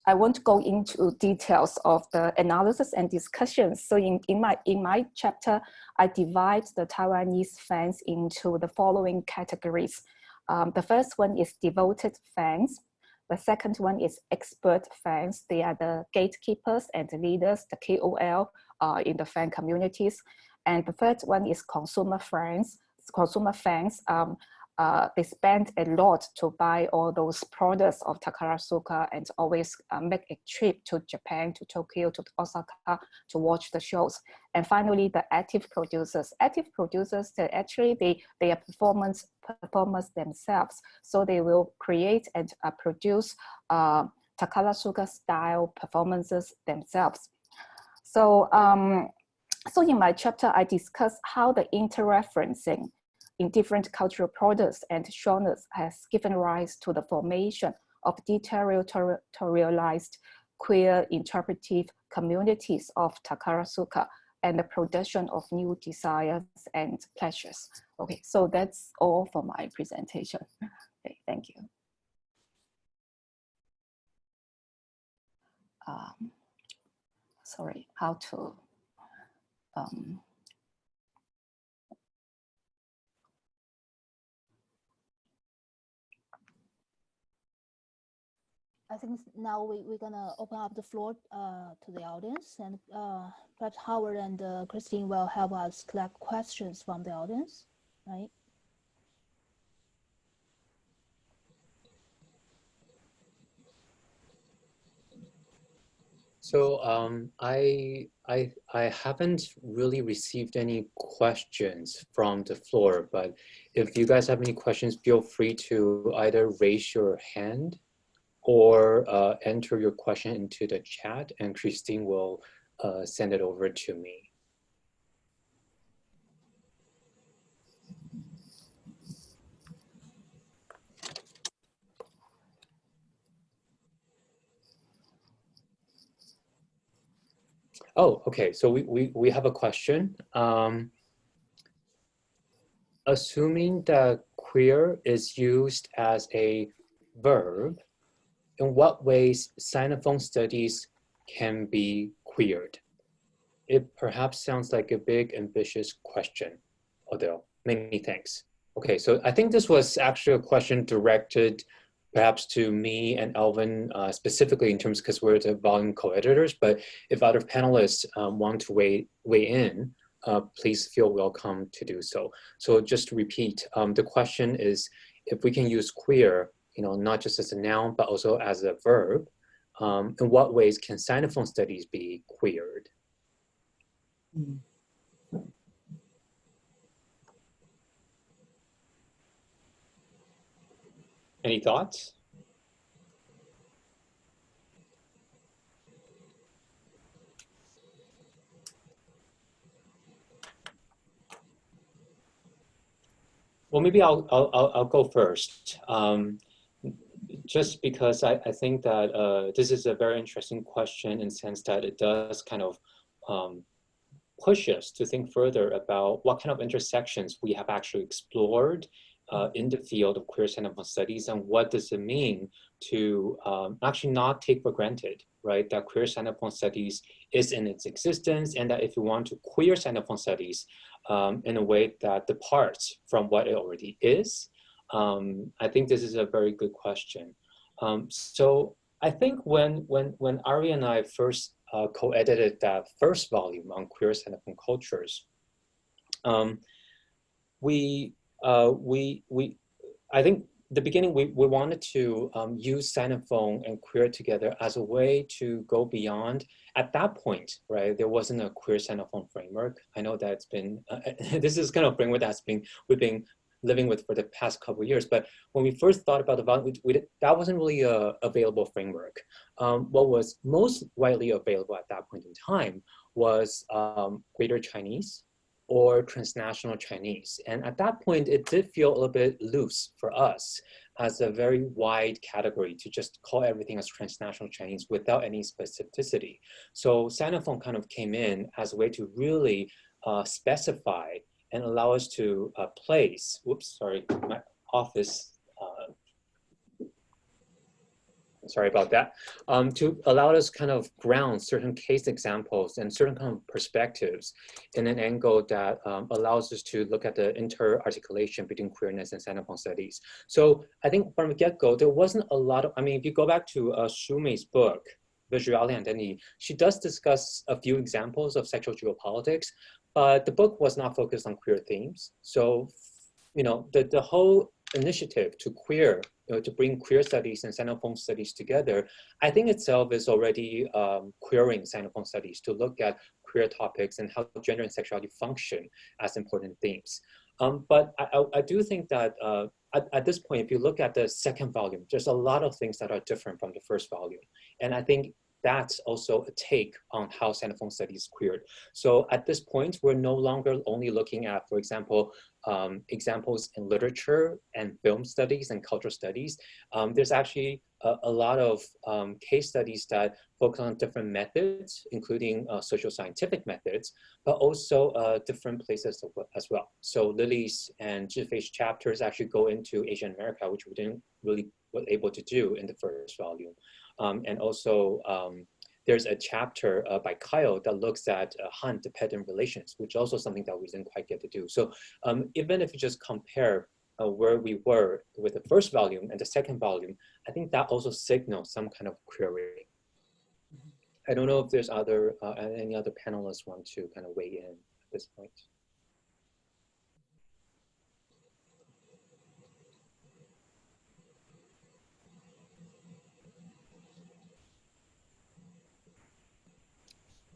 I won't go into details of the analysis and discussions. So in my chapter, I divide the Taiwanese fans into the following categories. The first one is devoted fans. The second one is expert fans. They are the gatekeepers and the leaders, the KOL in the fan communities. And the third one is consumer fans. They spend a lot to buy all those products of Takarazuka and always make a trip to Japan, to Tokyo, to Osaka to watch the shows. And finally, the active producers. Active producers, they are performers themselves. So they will create and produce Takarazuka style performances themselves. So, so in my chapter, I discuss how the interreferencing in different cultural products and genres has given rise to the formation of deterritorialized queer interpretive communities of Takarazuka and the production of new desires and pleasures. Okay, so that's all for my presentation. Okay, thank you. Sorry, how to, I think now we're gonna open up the floor to the audience, and perhaps Howard and Christine will help us collect questions from the audience, right? So I haven't really received any questions from the floor, but if you guys have any questions, feel free to either raise your hand or enter your question into the chat, and Christine will send it over to me. Oh, okay, so we have a question. Assuming that queer is used as a verb, in what ways Sinophone studies can be queered? It perhaps sounds like a big, ambitious question, although many thanks. Okay, so I think this was actually a question directed perhaps to me and Alvin specifically in terms because we're the volume co-editors, but if other panelists want to weigh in, please feel welcome to do so. So just to repeat, the question is if we can use queer, not just as a noun, but also as a verb, in what ways can Sinophone studies be queered? Any thoughts? Well, maybe I'll go first. Just because I think that this is a very interesting question in the sense that it does kind of push us to think further about what kind of intersections we have actually explored in the field of queer Sinophone studies, and what does it mean to actually not take for granted, right, that queer Sinophone studies is in its existence, and that if you want to queer Sinophone studies in a way that departs from what it already is, I think this is a very good question. So I think when Ari and I first co-edited that first volume on queer Sinophone cultures, I think the beginning we wanted to use Sinophone and queer together as a way to go beyond. At that point, right, there wasn't a queer Sinophone framework. I know that it's been this is kind of framework we've been living with for the past couple of years. But when we first thought about the volume, that wasn't really a available framework. What was most widely available at that point in time was Greater Chinese or transnational Chinese. And at that point, it did feel a little bit loose for us as a very wide category to just call everything as transnational Chinese without any specificity. So Sinophone kind of came in as a way to really specify and allow us to place, whoops, sorry, my office, sorry about that, to allow us kind of ground certain case examples and certain kind of perspectives in an angle that allows us to look at the inter-articulation between queerness and Sinophone studies. So I think from the get-go, there wasn't a lot of, I mean, if you go back to Shumei's book, Visuality and Identity, she does discuss a few examples of sexual geopolitics, but the book was not focused on queer themes. So, the whole initiative to queer, to bring queer studies and Sinophone studies together, I think itself is already queering Sinophone studies to look at queer topics and how gender and sexuality function as important themes. But I do think that at this point, if you look at the second volume, there's a lot of things that are different from the first volume. And I think that's also a take on how Sinophone studies queered. So at this point, we're no longer only looking at, for example, examples in literature and film studies and cultural studies. There's actually a lot of case studies that focus on different methods, including social scientific methods, but also different places as well. So Lily's and Zhifei's chapters actually go into Asia and America, which we didn't really were able to do in the first volume. And also, there's a chapter by Kyle that looks at Han-dependent relations, which is also something that we didn't quite get to do. So even if you just compare where we were with the first volume and the second volume, I think that also signals some kind of query. I don't know if there's any other panelists want to kind of weigh in at this point.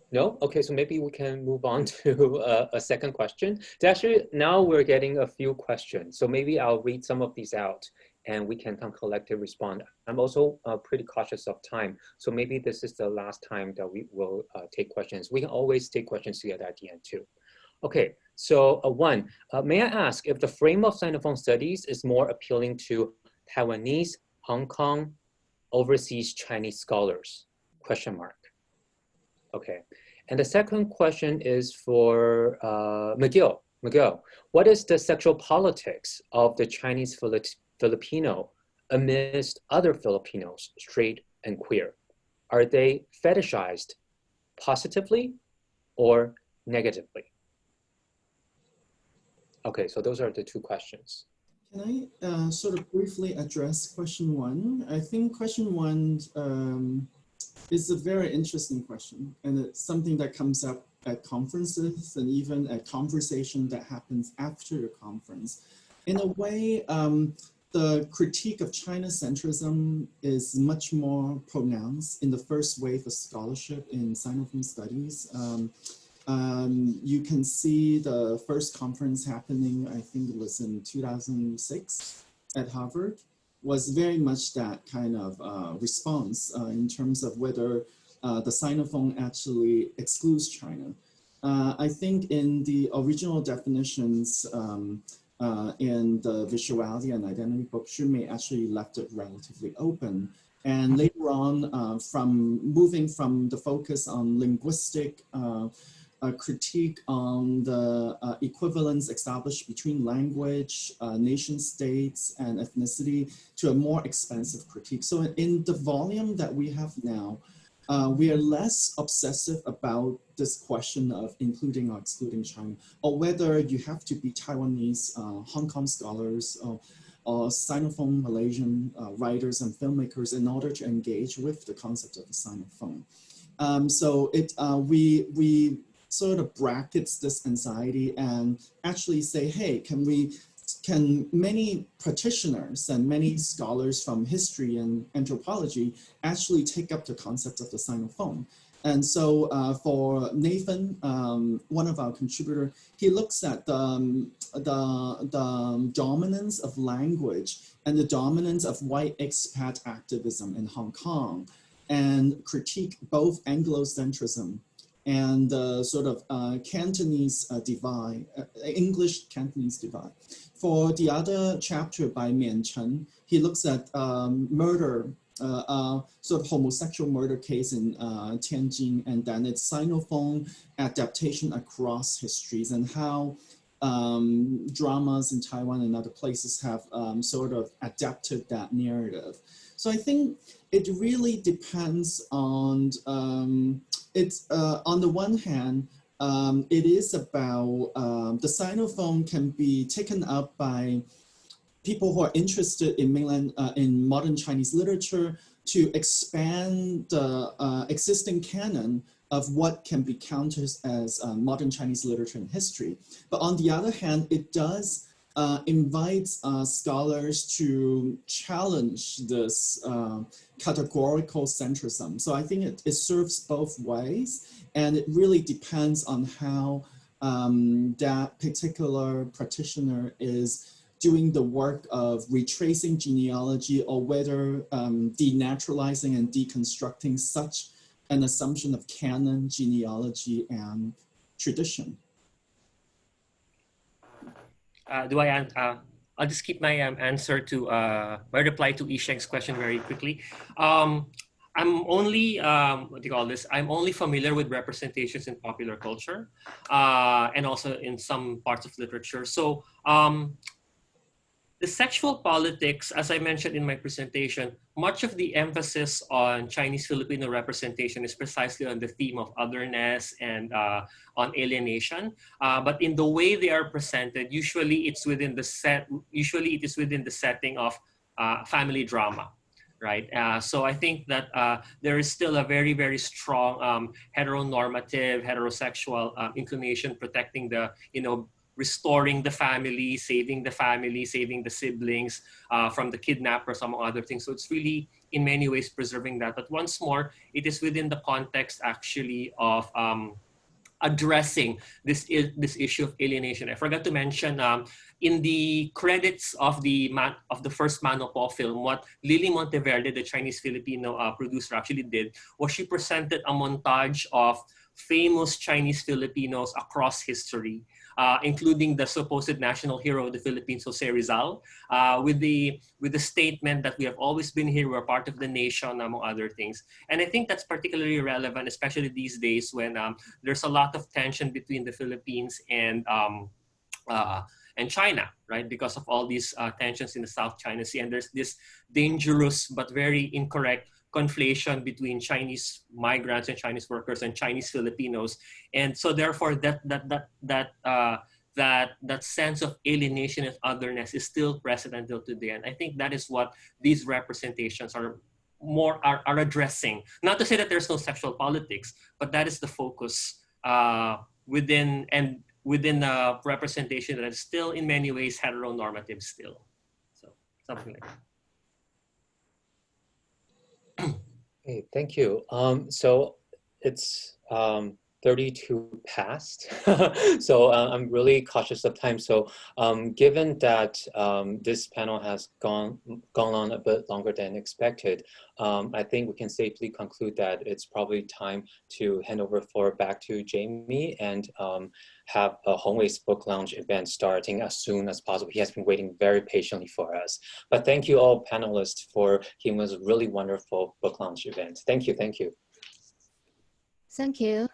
No? Okay, so maybe we can move on to a second question. Actually, now we're getting a few questions. So maybe I'll read some of these out and we can come collectively respond. I'm also pretty cautious of time. So maybe this is the last time that we will take questions. We can always take questions together at the end too. Okay, so one, may I ask if the frame of Sinophone studies is more appealing to Taiwanese, Hong Kong, overseas Chinese scholars? Question mark. Okay, and the second question is for McGill. McGill, what is the sexual politics of the Chinese Filipino amidst other Filipinos, straight and queer? Are they fetishized positively or negatively? Okay, so those are the two questions. Can I sort of briefly address question one? I think question one is a very interesting question, and it's something that comes up at conferences and even a conversation that happens after the conference. In a way, the critique of China centrism is much more pronounced in the first wave of scholarship in Sinophone studies. You can see the first conference happening, I think it was in 2006 at Harvard, was very much that kind of response in terms of whether the Sinophone actually excludes China. I think in the original definitions in the visuality and identity book, Xu Mei actually left it relatively open. And later on, from moving from the focus on linguistic critique on the equivalence established between language, nation states, and ethnicity to a more expansive critique. So in the volume that we have now, we are less obsessive about this question of including or excluding China, or whether you have to be Taiwanese, Hong Kong scholars, or Sinophone Malaysian writers and filmmakers in order to engage with the concept of the Sinophone. So we sort of brackets this anxiety and actually say, hey, can many practitioners and many scholars from history and anthropology actually take up the concept of the Sinophone? And so for Nathan, one of our contributors, he looks at the dominance of language and the dominance of white expat activism in Hong Kong, and critique both Anglocentrism and sort of Cantonese divide, English Cantonese divide. For the other chapter by Mian Chen, he looks at murder, sort of homosexual murder case in Tianjin, and then its Sinophone adaptation across histories, and how dramas in Taiwan and other places have sort of adapted that narrative. So I think it really depends on, on the one hand, it is about the Sinophone can be taken up by people who are interested in mainland, in modern Chinese literature to expand the existing canon of what can be counted as modern Chinese literature and history. But on the other hand, it does invite scholars to challenge this categorical centrism. So I think it serves both ways, and it really depends on how that particular practitioner is doing the work of retracing genealogy, or whether denaturalizing and deconstructing such an assumption of canon, genealogy, and tradition. I'll just keep my answer to my reply to Yisheng's question very quickly. I'm only what do you call this? I'm only familiar with representations in popular culture and also in some parts of literature. So the sexual politics, as I mentioned in my presentation, much of the emphasis on Chinese Filipino representation is precisely on the theme of otherness and on alienation. But in the way they are presented, usually it is within the setting of family drama, right? So I think that there is still a very, very strong heteronormative, heterosexual inclination protecting the, restoring the family, saving the siblings from the kidnappers, among other things. So it's really, in many ways, preserving that. But once more, it is within the context, actually, of addressing this issue of alienation. I forgot to mention in the credits of the first Manopa film, what Lily Monteverde, the Chinese Filipino producer, actually did was she presented a montage of famous Chinese Filipinos across history, including the supposed national hero of the Philippines, Jose Rizal, with the statement that we have always been here, we're part of the nation, among other things. And I think that's particularly relevant, especially these days when there's a lot of tension between the Philippines and and China, right? Because of all these tensions in the South China Sea, and there's this dangerous but very incorrect conflation between Chinese migrants and Chinese workers and Chinese Filipinos, and so therefore that sense of alienation and otherness is still present until today. And I think that is what these representations are addressing. Not to say that there's no sexual politics, but that is the focus within a representation that is still in many ways heteronormative still. So something like that. Okay, thank you. So it's 32 past, so I'm really cautious of time. So given that this panel has gone on a bit longer than expected, I think we can safely conclude that it's probably time to hand over the floor back to Jamie and have a Hongwei's book lounge event starting as soon as possible. He has been waiting very patiently for us. But thank you all panelists for giving us a really wonderful book lounge event. Thank you, thank you. Thank you,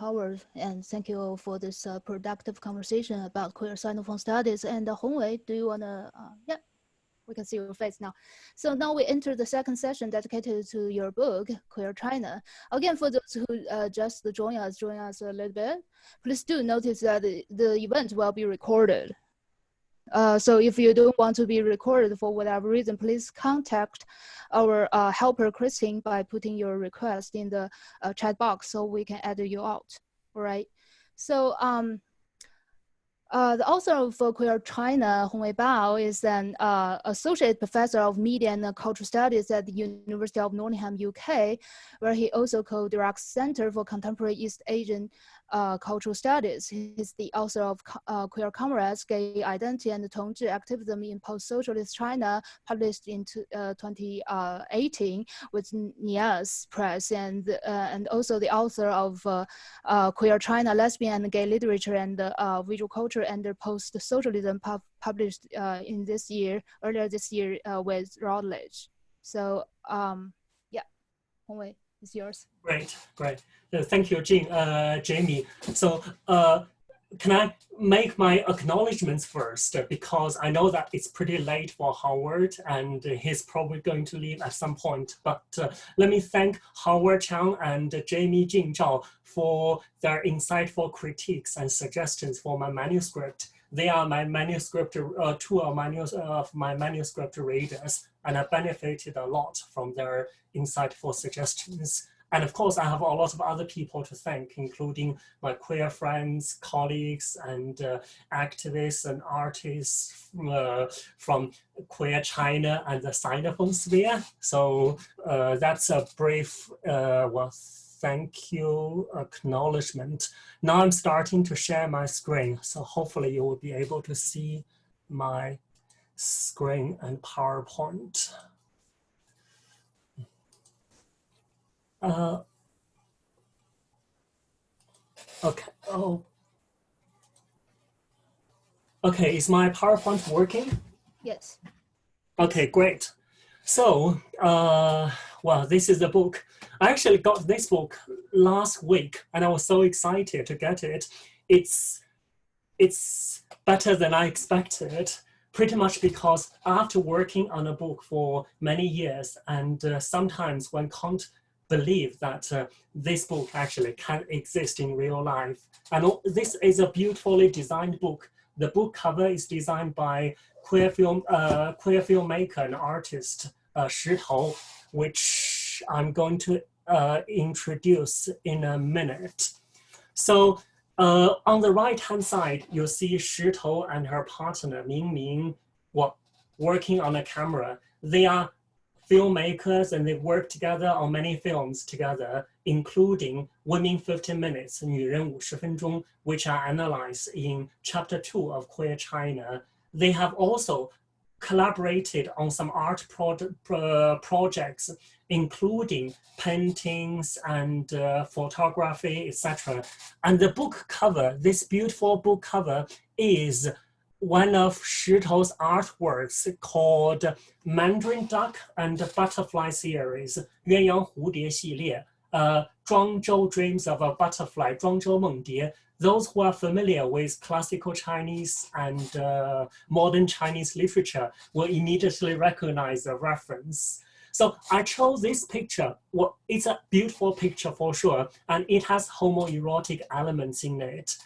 Howard, and thank you all for this productive conversation about queer Sinophone studies. And Hongwei, do you wanna, yeah, we can see your face now. So now we enter the second session dedicated to your book, Queer China. Again, for those who just join us a little bit, please do notice that the event will be recorded. So if you don't want to be recorded for whatever reason, please contact our helper Christine by putting your request in the chat box so we can add you out. All right. So the author of Queer China, Hongwei Bao, is an associate professor of media and cultural studies at the University of Nottingham, UK, where he also co-directs Center for Contemporary East Asian Cultural Studies. He's the author of Queer Comrades, Gay Identity and Tongzhi Activism in Post-Socialist China, published in 2018 with Nias Press, and also the author of Queer China, Lesbian and Gay Literature and Visual Culture under Post-Socialism, published earlier this year with Routledge. So yeah, Hongwei, it's yours. Great. Thank you, Jamie. So can I make my acknowledgements first? Because I know that it's pretty late for Howard and he's probably going to leave at some point. But let me thank Howard Chiang and Jamie Jing Zhao for their insightful critiques and suggestions for my manuscript. They are my manuscript, two of my manuscript readers, and I benefited a lot from their insightful suggestions. And of course, I have a lot of other people to thank, including my queer friends, colleagues, and activists and artists from Queer China and the Sinophone sphere. So that's a brief, thank you acknowledgement. Now I'm starting to share my screen, so hopefully you will be able to see my screen and PowerPoint. Okay. Oh. Okay, is my PowerPoint working? Yes. Okay, great. So, well, this is the book. I actually got this book last week, and I was so excited to get it. It's better than I expected, pretty much because after working on a book for many years, and sometimes one can't believe that this book actually can exist in real life. And this is a beautifully designed book. The book cover is designed by queer filmmaker and artist Zhao, which I'm going to introduce in a minute. So on the right-hand side, you'll see Zhao and her partner Ming working on a camera. They are filmmakers and they work together on many films together, including Women 15 Minutes, 女人50分钟, which are analyzed in chapter 2 of Queer China. They have also collaborated on some art projects, including paintings and photography, etc. And the book cover, this beautiful book cover, is one of Zhao's artworks called Mandarin Duck and Butterfly Series, 鸳鸯蝴蝶系列. Zhuangzhou Dreams of a Butterfly, 庄周梦蝶. Those who are familiar with classical Chinese and modern Chinese literature will immediately recognize the reference. So I chose this picture. Well, it's a beautiful picture for sure, and it has homoerotic elements in it.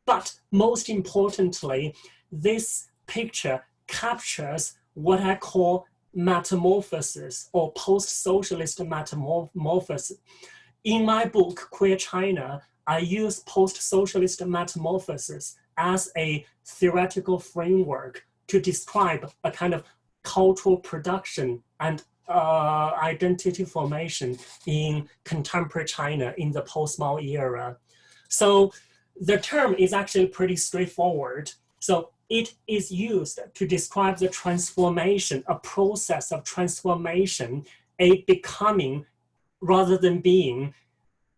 But most importantly, this picture captures what I call metamorphosis or post-socialist metamorphosis. In my book, Queer China, I use post-socialist metamorphosis as a theoretical framework to describe a kind of cultural production and identity formation in contemporary China in the post-Mao era. So the term is actually pretty straightforward. So it is used to describe the transformation, a process of transformation, a becoming rather than being,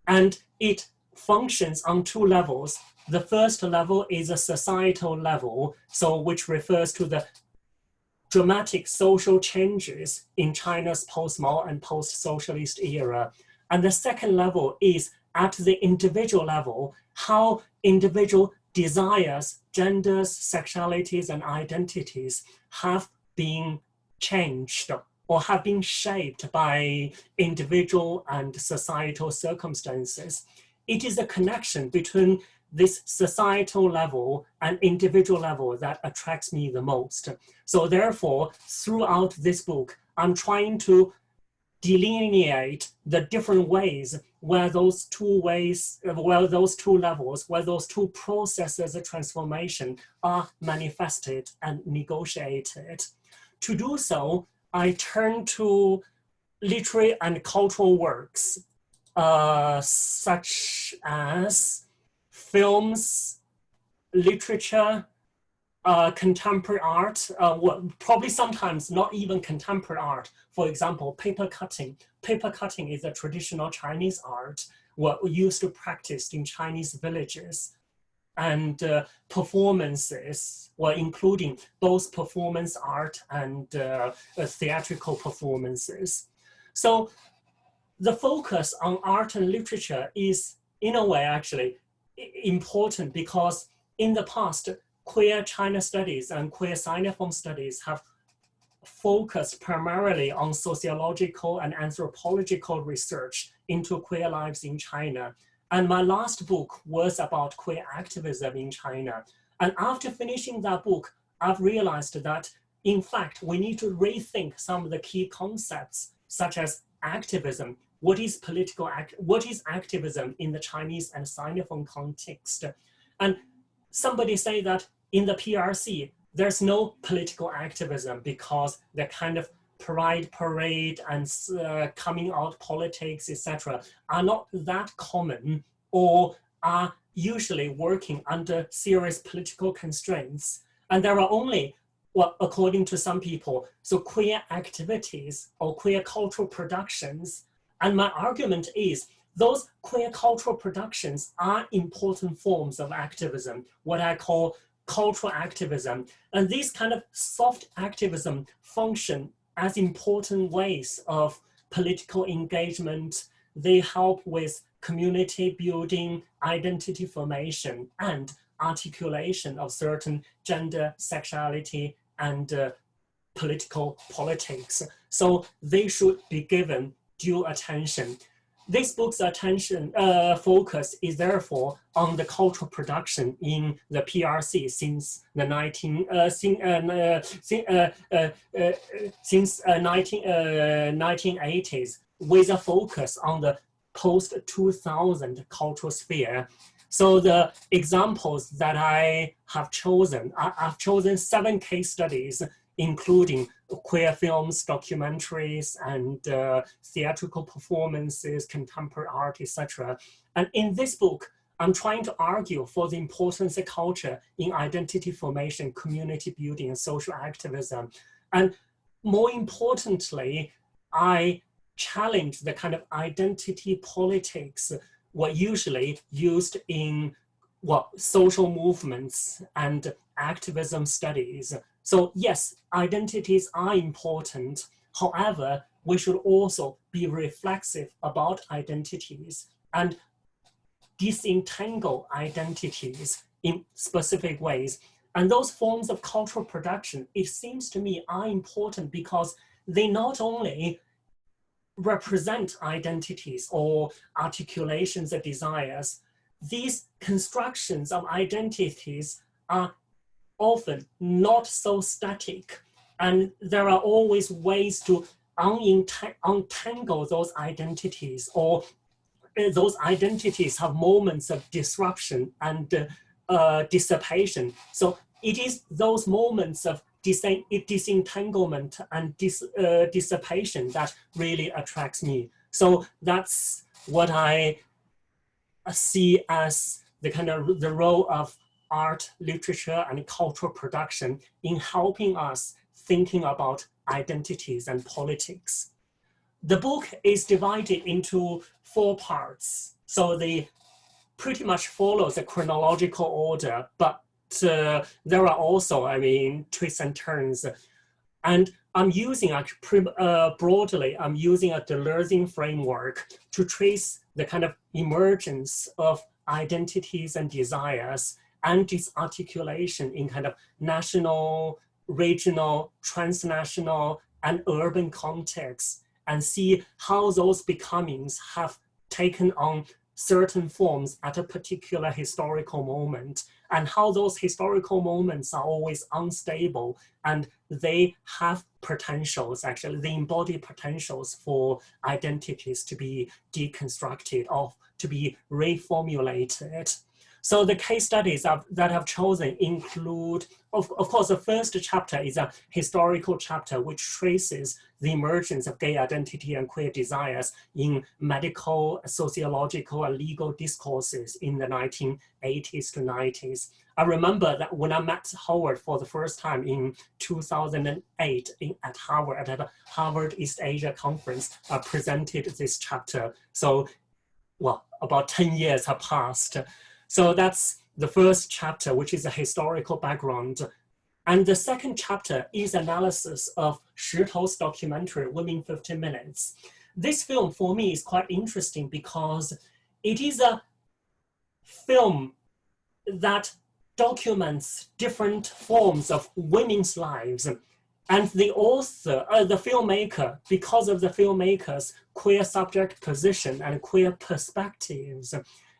and it functions on two levels. The first level is a societal level, so which refers to the dramatic social changes in China's post-Mao and post-socialist era. And the second level is at the individual level, how individual desires, genders, sexualities, and identities have been changed or have been shaped by individual and societal circumstances. It is a connection between this societal level and individual level that attracts me the most. So therefore, throughout this book, I'm trying to delineate the different ways where those two levels, where those two processes of transformation are manifested and negotiated. To do so, I turn to literary and cultural works, such as films, literature, contemporary art, probably sometimes not even contemporary art. For example, paper cutting. Paper cutting is a traditional Chinese art used to practice in Chinese villages. And performances, including both performance art and theatrical performances. So the focus on art and literature is, in a way, actually important because in the past, queer China studies and queer Sinophone studies have focused primarily on sociological and anthropological research into queer lives in China. And my last book was about queer activism in China. And after finishing that book, I've realized that, in fact, we need to rethink some of the key concepts, such as activism. What is activism in the Chinese and Sinophone context? And somebody say that in the PRC, there's no political activism because the kind of pride parade and coming out politics, etc., are not that common or are usually working under serious political constraints. And there are only, according to some people, so queer activities or queer cultural productions. And my argument is those queer cultural productions are important forms of activism, what I call cultural activism. And these kind of soft activism function as important ways of political engagement. They help with community building, identity formation, and articulation of certain gender, sexuality, and politics. So they should be given due attention. This book's focus is therefore on the cultural production in the PRC since the 1980s, with a focus on the post-2000 cultural sphere. So the examples that I have chosen, I've chosen 7 case studies, including queer films, documentaries, and theatrical performances, contemporary art, etc. And in this book, I'm trying to argue for the importance of culture in identity formation, community building, and social activism. And more importantly, I challenge the kind of identity politics usually used in social movements and activism studies. So yes, identities are important. However, we should also be reflexive about identities and disentangle identities in specific ways. And those forms of cultural production, it seems to me, are important because they not only represent identities or articulations of desires, these constructions of identities are often not so static. And there are always ways to untangle those identities, or those identities have moments of disruption and dissipation. So it is those moments of disentanglement and dissipation that really attracts me. So that's what I see as the kind of the role of art, literature, and cultural production in helping us thinking about identities and politics. The book is divided into 4 parts. So they pretty much follows a chronological order, but there are also, I mean, twists and turns. And I'm using, broadly, I'm using a Deleuzean framework to trace the kind of emergence of identities and desires and its articulation in kind of national, regional, transnational, and urban contexts, and see how those becomings have taken on certain forms at a particular historical moment, and how those historical moments are always unstable, and they have potentials, actually, they embody potentials for identities to be deconstructed or to be reformulated. So the case studies that I've chosen include, of course, the first chapter is a historical chapter which traces the emergence of gay identity and queer desires in medical, sociological, and legal discourses in the 1980s to 90s. I remember that when I met Howard for the first time in 2008 at Harvard, at the Harvard East Asia Conference, I presented this chapter. So, well, about 10 years have passed. So that's the first chapter, which is a historical background. And the second chapter is analysis of Shi Tou's documentary, Women 15 Minutes. This film for me is quite interesting because it is a film that documents different forms of women's lives. And the author, the filmmaker, because of the filmmaker's queer subject position and queer perspectives,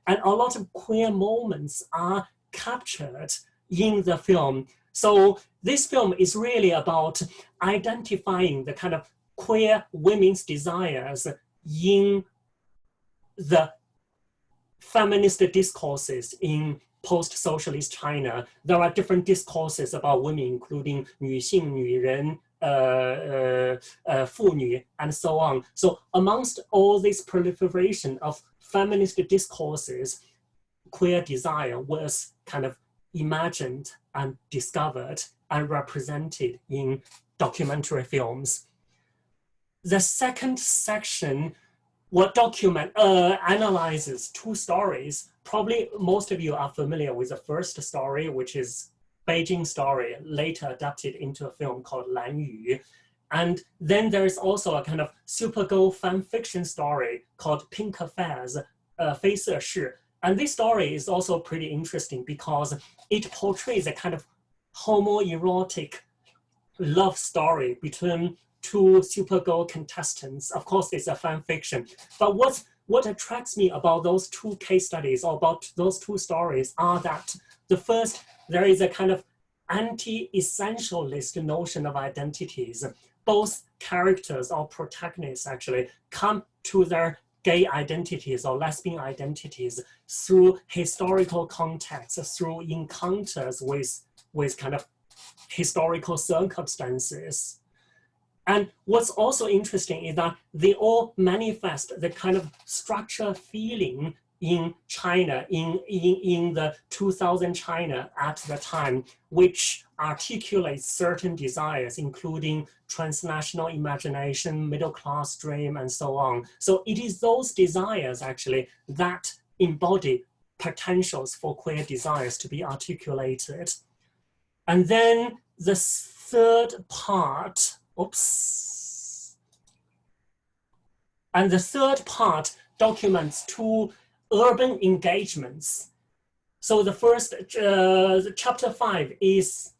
and a lot of queer moments are captured in the film. So this film is really about identifying the kind of queer women's desires in the feminist discourses in post-socialist China. There are different discourses about women, including 女性, 女人, 妇女, and so on. So amongst all this proliferation of feminist discourses, queer desire was kind of imagined and discovered and represented in documentary films. The second section analyzes 2 stories. Probably most of you are familiar with the first story, which is Beijing story, later adapted into a film called Lan Yu. And then there's also a kind of Supergirl fan fiction story called Pink Affairs, 绯色事. And this story is also pretty interesting because it portrays a kind of homoerotic love story between 2 Supergirl contestants. Of course, it's a fan fiction. But what attracts me about those 2 case studies or about those 2 stories are that the first, there is a kind of anti-essentialist notion of identities. Both characters or protagonists actually come to their gay identities or lesbian identities through historical contexts, through encounters with kind of historical circumstances. And what's also interesting is that they all manifest the kind of structure feeling in China, in the 2000 China at the time, which articulates certain desires, including transnational imagination, middle-class dream, and so on. So it is those desires, actually, that embody potentials for queer desires to be articulated. And then the third part, and the third part documents 2 urban engagements. So the first, chapter 5 is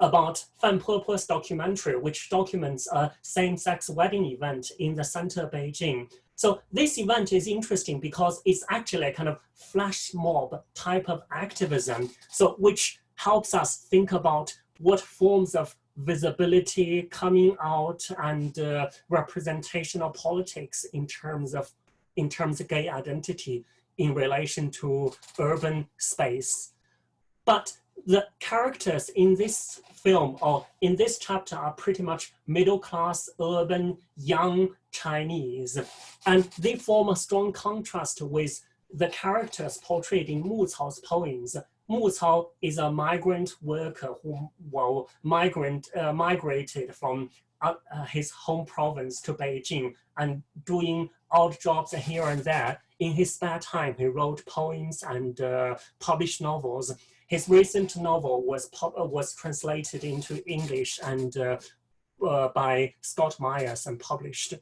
about Fan Purpose documentary, which documents a same-sex wedding event in the center of Beijing. So this event is interesting because it's actually a kind of flash mob type of activism, so which helps us think about what forms of visibility, coming out, and representational politics in terms of gay identity in relation to urban space. But the characters in this film or in this chapter are pretty much middle-class, urban, young Chinese. And they form a strong contrast with the characters portrayed in Mu Cao's poems. Mu Cao is a migrant worker who migrated from his home province to Beijing and doing odd jobs here and there. In his spare time, he wrote poems and published novels. His recent novel was translated into English and by Scott Myers and published.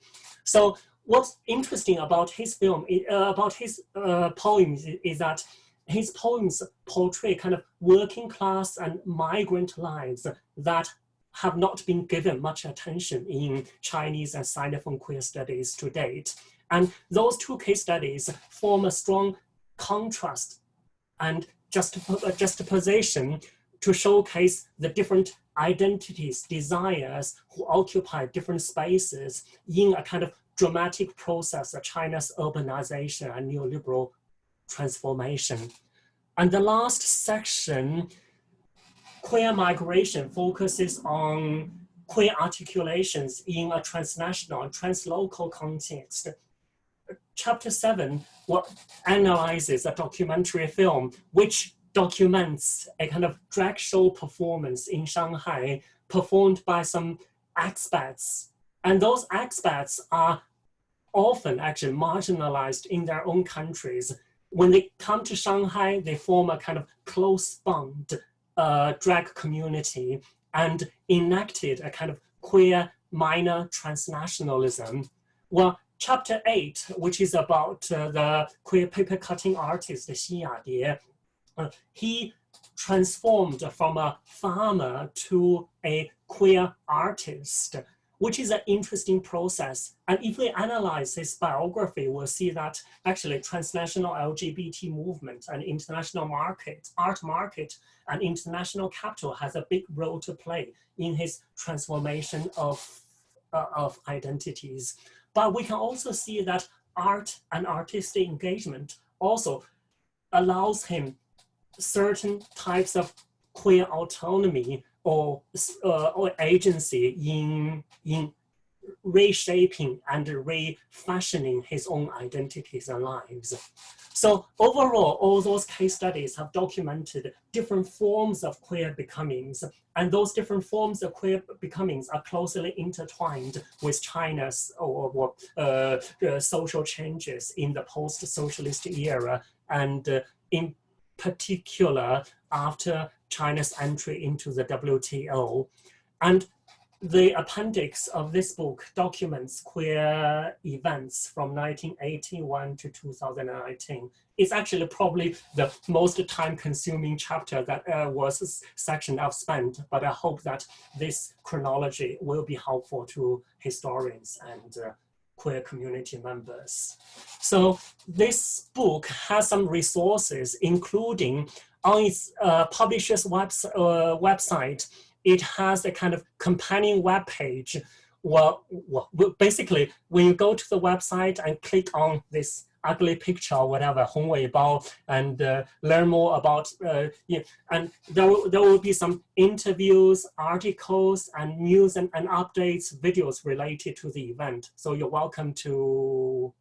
So what's interesting about his film, about his poems, is that his poems portray kind of working class and migrant lives that have not been given much attention in Chinese and Sinophone queer studies to date. And those two case studies form a strong contrast and juxtaposition to showcase the different identities, desires who occupy different spaces in a kind of dramatic process of China's urbanization and neoliberal transformation. And the last section, queer migration, focuses on queer articulations in a transnational and translocal context. Chapter 7 analyzes a documentary film which documents a kind of drag show performance in Shanghai performed by some expats. And those expats are often actually marginalized in their own countries. When they come to Shanghai, they form a kind of close bond drag community and enacted a kind of queer minor transnationalism. Well, Chapter 8, which is about the queer paper cutting artist Xi Yadie, he transformed from a farmer to a queer artist, which is an interesting process. And if we analyze his biography, we'll see that actually transnational LGBT movement and international market, art market, and international capital has a big role to play in his transformation of identities. But we can also see that art and artistic engagement also allows him certain types of queer autonomy or agency in reshaping and refashioning his own identities and lives. So overall, all those case studies have documented different forms of queer becomings, and those different forms of queer becomings are closely intertwined with China's social changes in the post-socialist era, and in particular after China's entry into the WTO. And the appendix of this book documents queer events from 1981 to 2019. It's actually probably the most time-consuming chapter that was section I've spent, but I hope that this chronology will be helpful to historians and queer community members. So this book has some resources, including on its publisher's website. It has a kind of companion web page. Well, basically, when you go to the website and click on this ugly picture or whatever, Hongwei Bao, and learn more about, and there will be some interviews, articles, and news and updates, videos related to the event. So you're welcome to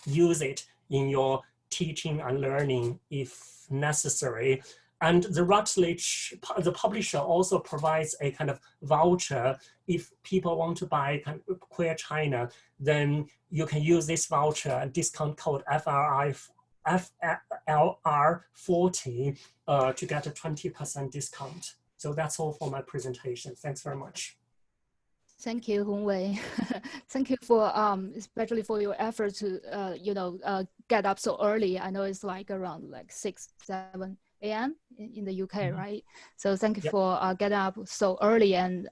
use it in your teaching and learning if necessary. And the Routledge, the publisher, also provides a kind of voucher. If people want to buy Queer China, then you can use this voucher and discount code FLR40 to get a 20% discount. So that's all for my presentation. Thanks very much. Thank you, Hongwei. Thank you for especially for your effort to get up so early. I know it's like around like 6, 7 a.m. in the UK, right? So thank you for getting up so early and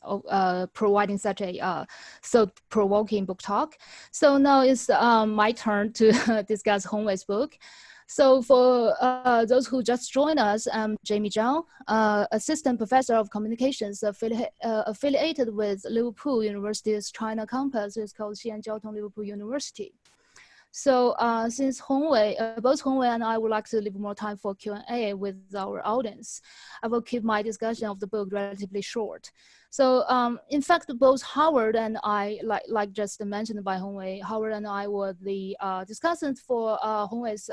providing such a so provoking book talk. So now it's my turn to discuss Hongwei's book. So for those who just joined us, I'm Jamie Zhao, Assistant Professor of Communications affiliated with Liverpool University's China campus. It's called Xi'an Jiaotong Liverpool University. So since both Hongwei and I would like to leave more time for Q&A with our audience, I will keep my discussion of the book relatively short. So in fact, both Howard and I, like just mentioned by Hongwei, Howard and I were the discussants for Hongwei's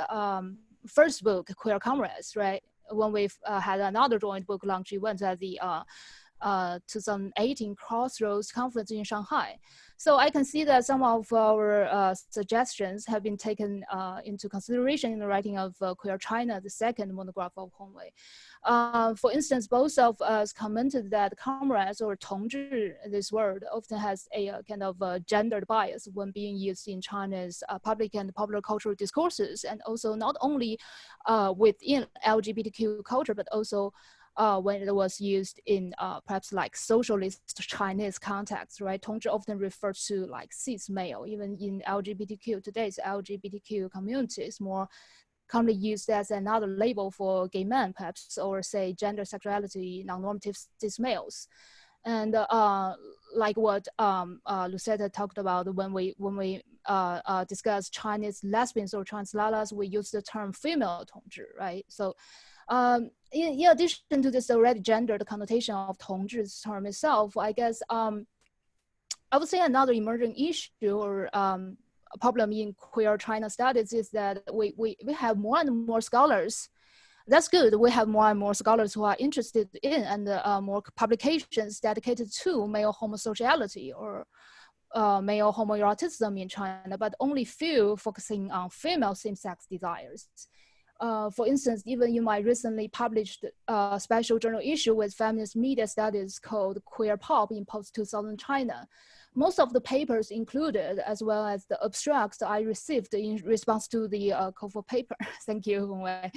first book, Queer Comrades, right? When we had another joint book launch event at the 2018 Crossroads Conference in Shanghai. So I can see that some of our suggestions have been taken into consideration in the writing of Queer China, the second monograph of Hongwei. For instance, both of us commented that comrades or 同志, this word often has a kind of gendered bias when being used in China's public and popular cultural discourses, and also not only within LGBTQ culture, but also when it was used in perhaps like socialist Chinese context, right? 同志 often refers to like cis male, even in LGBTQ, today's LGBTQ community is more commonly used as another label for gay men, perhaps, or say gender sexuality, non-normative cis males. And like what Lucetta talked about when we discuss Chinese lesbians or trans lalas, we use the term female 同志, right? So in addition to this already gendered connotation of 同志 term itself, I guess I would say another emerging issue or a problem in queer China studies is that we have more and more scholars. That's good. We have more and more scholars who are interested in and more publications dedicated to male homosexuality or male homoeroticism in China, but only few focusing on female same-sex desires. For instance, even in my recently published special journal issue with feminist media studies called Queer Pop in Post-2000 China, most of the papers included, as well as the abstracts I received in response to the call for paper, thank you, Hongwei,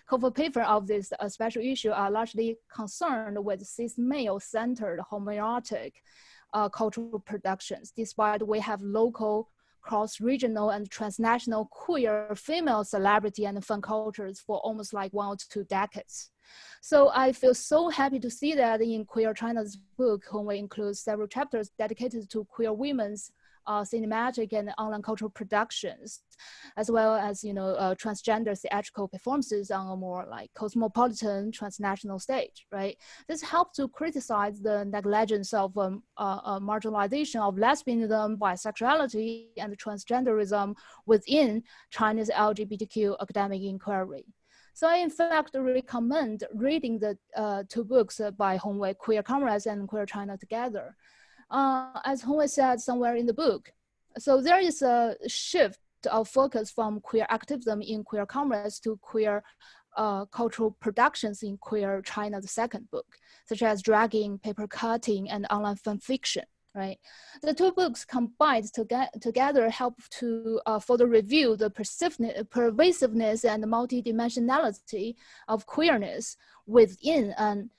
call for paper of this special issue are largely concerned with cis male-centered homoerotic cultural productions, despite we have local, cross-regional and transnational queer female celebrity and fan cultures for almost like 1 or 2 decades. So I feel so happy to see that in Queer China's book, Hongwei includes several chapters dedicated to queer women's cinematic and online cultural productions, as well as transgender theatrical performances on a more like cosmopolitan transnational stage, right? This helps to criticize the negligence of marginalization of lesbianism, bisexuality, and transgenderism within China's LGBTQ academic inquiry. So I, in fact, recommend reading the 2 books by Hongwei, Queer Comrades and Queer China together. As Hongwei said somewhere in the book, so there is a shift of focus from queer activism in Queer Comrades to queer cultural productions in Queer China, the second book, such as dragging, paper cutting, and online fan fiction. Right, the 2 books combined together help to further review the pervasiveness and multidimensionality of queerness within an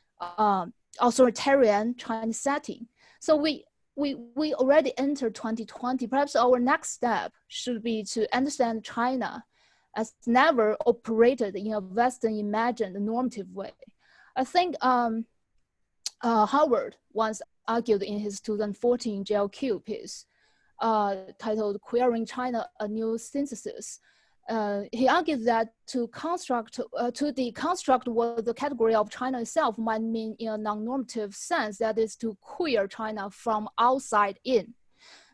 authoritarian Chinese setting. So we already entered 2020. Perhaps our next step should be to understand China as never operated in a Western imagined normative way. I think Howard once argued in his 2014 JLQ piece titled Queering China, a New Synthesis. He argued that to deconstruct what the category of China itself might mean in a non-normative sense, that is to queer China from outside in.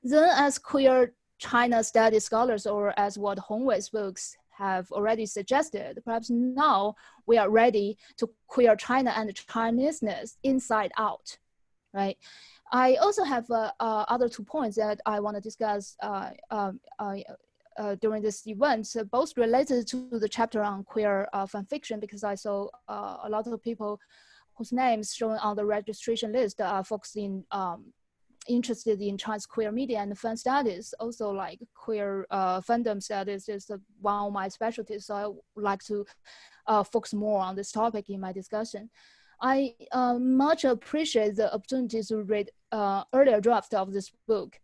Then as queer China studies scholars, or as what Hongwei's books have already suggested, perhaps now we are ready to queer China and Chineseness inside out, right? I also have other 2 points that I want to discuss during this event, both related to the chapter on queer fan fiction, because I saw a lot of people whose names shown on the registration list are focusing interested in Chinese queer media and fan studies, also like queer fandom studies is one of my specialties. So I would like to focus more on this topic in my discussion. I much appreciate the opportunity to read earlier draft of this book,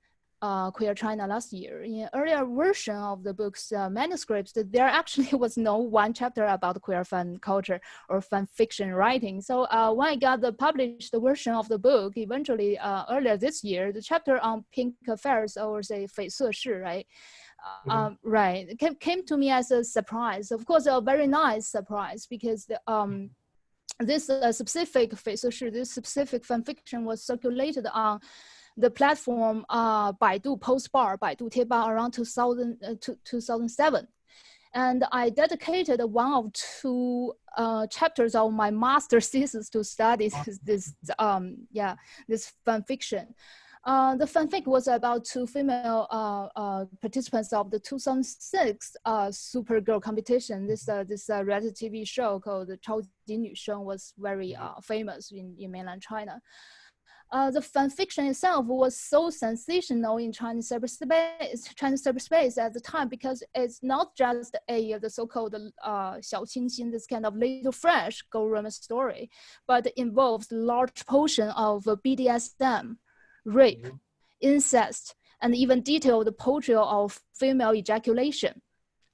Queer China, last year. In earlier version of the book's manuscripts, there actually was no one chapter about queer fan culture or fan fiction writing. So when I got the published version of the book, eventually earlier this year, the chapter on pink affairs, or say 绯色事, right? Right, it came to me as a surprise. Of course, a very nice surprise, because this specific 绯色事, this specific fan fiction was circulated on the platform Baidu Postbar, Baidu Tieba, around 2007. And I dedicated one of two chapters of my master's thesis to study this fan fiction. The fanfic was about two female participants of the 2006 Supergirl competition. This reality TV show called the 超级女生 was very famous in mainland China. The fanfiction itself was so sensational in Chinese cyberspace at the time, because it's not just the so-called 小清新, this kind of little fresh girl romance story, but involves large portion of BDSM, rape, incest, and even detailed portrayal of female ejaculation.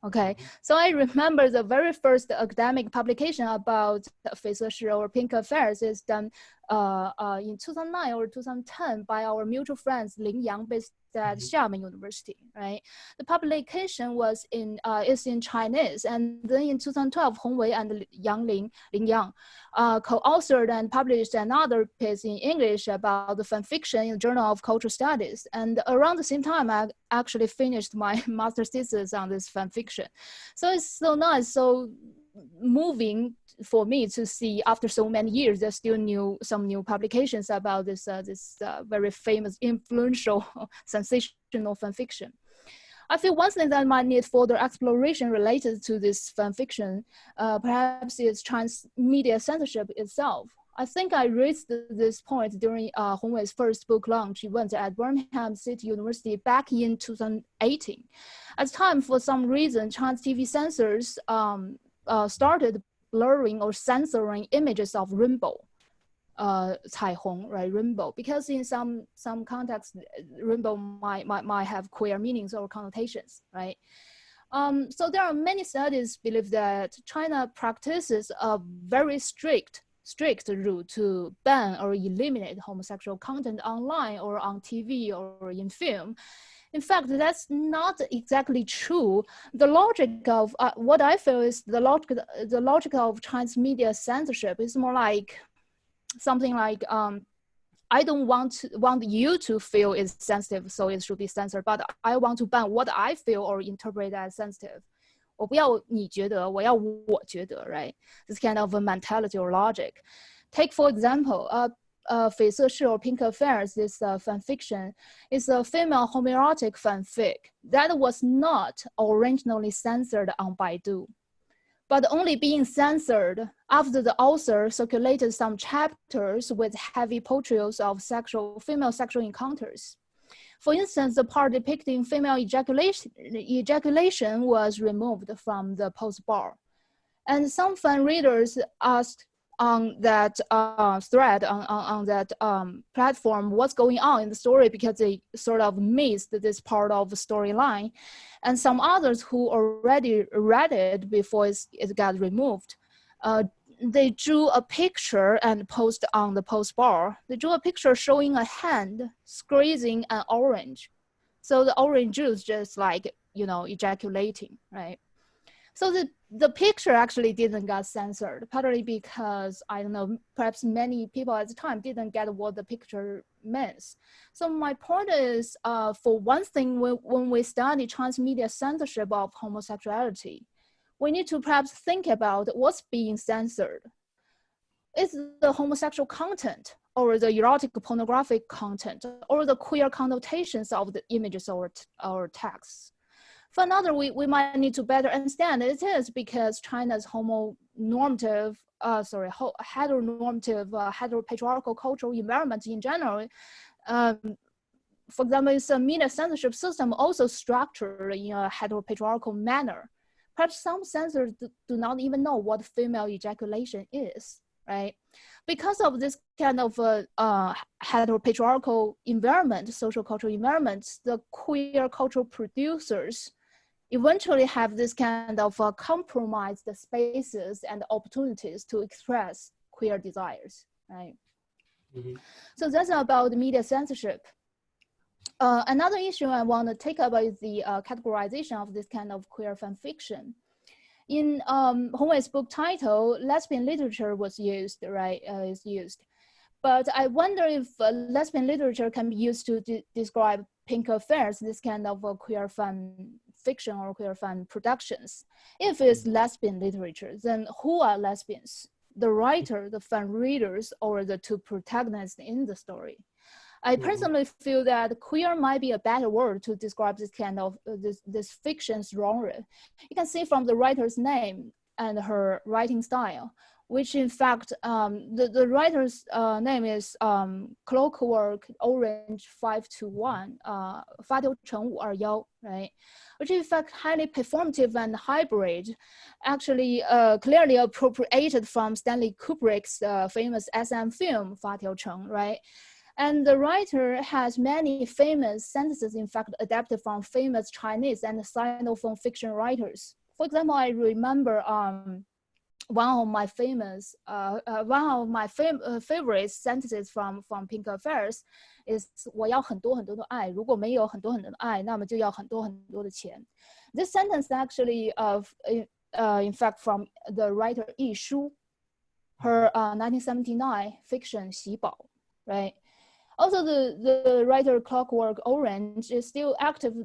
Okay, so I remember the very first academic publication about 绯色事 or pink affairs is done in 2009 or 2010 by our mutual friends Lin Yang, based at Xiamen University, right? The publication was is in Chinese, and then in 2012, Hongwei and Lin Yang co-authored and published another piece in English about the fan fiction in the Journal of Cultural Studies. And around the same time, I actually finished my master's thesis on this fan fiction. So it's so nice, so moving for me to see, after so many years, there's still some new publications about this very famous, influential, sensational fan fiction. I feel one thing that might need further exploration related to this fan fiction, perhaps is Chinese media censorship itself. I think I raised this point during Hongwei's first book launch event at Birmingham City University back in 2018. At the time, for some reason, Chinese TV censors started blurring or censoring images of rainbow, 彩虹, right, rainbow, because in some contexts, rainbow might have queer meanings or connotations, right? So there are many studies believe that China practices a very strict rule to ban or eliminate homosexual content online or on TV or in film. In fact, that's not exactly true. The logic of what I feel is the logic of Chinese media censorship is more like something like I don't want you to feel it's sensitive, so it should be censored. But I want to ban what I feel or interpret as sensitive. 我不要你觉得，我要我觉得, right? This kind of a mentality or logic. Take for example, 绯色事 or pink affairs, this fan fiction is a female homoerotic fanfic that was not originally censored on Baidu, but only being censored after the author circulated some chapters with heavy portrayals of female sexual encounters. For instance, the part depicting female ejaculation was removed from the post bar. And some fan readers asked on that thread, on that platform, what's going on in the story, because they sort of missed this part of the storyline. And some others who already read it before it got removed, they drew a picture and posted on the post bar. They drew a picture showing a hand squeezing an orange. So the orange juice just like, ejaculating, right? So the picture actually didn't get censored, partly because, I don't know, perhaps many people at the time didn't get what the picture means. So my point is, for one thing, when we study Chinese media censorship of homosexuality, we need to perhaps think about what's being censored. Is the homosexual content, or the erotic pornographic content, or the queer connotations of the images or texts? For another, we might need to better understand it is because China's heteronormative, heteropatriarchal cultural environment in general for example, it's a media censorship system also structured in a heteropatriarchal manner. Perhaps some censors do not even know what female ejaculation is, right? Because of this kind of heteropatriarchal environment, social cultural environment, the queer cultural producers eventually have this kind of compromised spaces and opportunities to express queer desires, right? Mm-hmm. So that's about media censorship. Another issue I want to take up is the categorization of this kind of queer fan fiction. In Hongwei's book title, lesbian literature was used, right? Is used, but I wonder if lesbian literature can be used to describe pink affairs, this kind of queer fan fiction or queer fan productions. If it's lesbian literature, then who are lesbians? The writer, the fan readers, or the two protagonists in the story? I personally feel that queer might be a better word to describe this kind of this fiction genre. You can see from the writer's name and her writing style, which in fact, the writer's name is Clockwork Orange 521, 发条乘521, right? Which in fact highly performative and hybrid, actually clearly appropriated from Stanley Kubrick's famous SM film, 发条乘, right? And the writer has many famous sentences, in fact, adapted from famous Chinese and Sinophone fiction writers. For example, I remember one of my favorite sentences from Pink Affairs is 我要很多很多的爱，如果没有很多很多的爱，那么就要很多很多的钱. This sentence actually in fact from the writer Yi Shu, her 1979 fiction 喜宝, right? Also, the writer Clockwork Orange is still active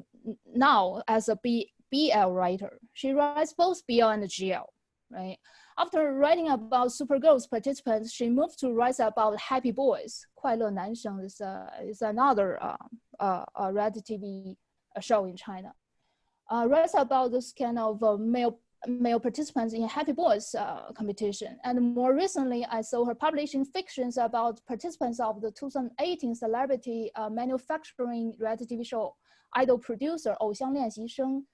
now as a BL writer. She writes both BL and GL, right? After writing about Supergirl's participants, she moved to write about Happy Boys. 快乐男生 is another reality TV show in China. Writes about this kind of male participants in Happy Boys competition. And more recently, I saw her publishing fictions about participants of the 2018 celebrity manufacturing reality TV show, Idol Producer, 偶像练习生,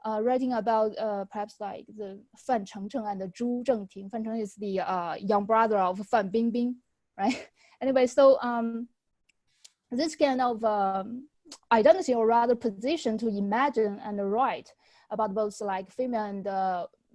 writing about perhaps like the Fan Chengcheng and the Zhu Zhengting. Fan Cheng is the young brother of Fan Bingbing, right? Anyway, so this kind of identity, or rather position to imagine and write about both like female and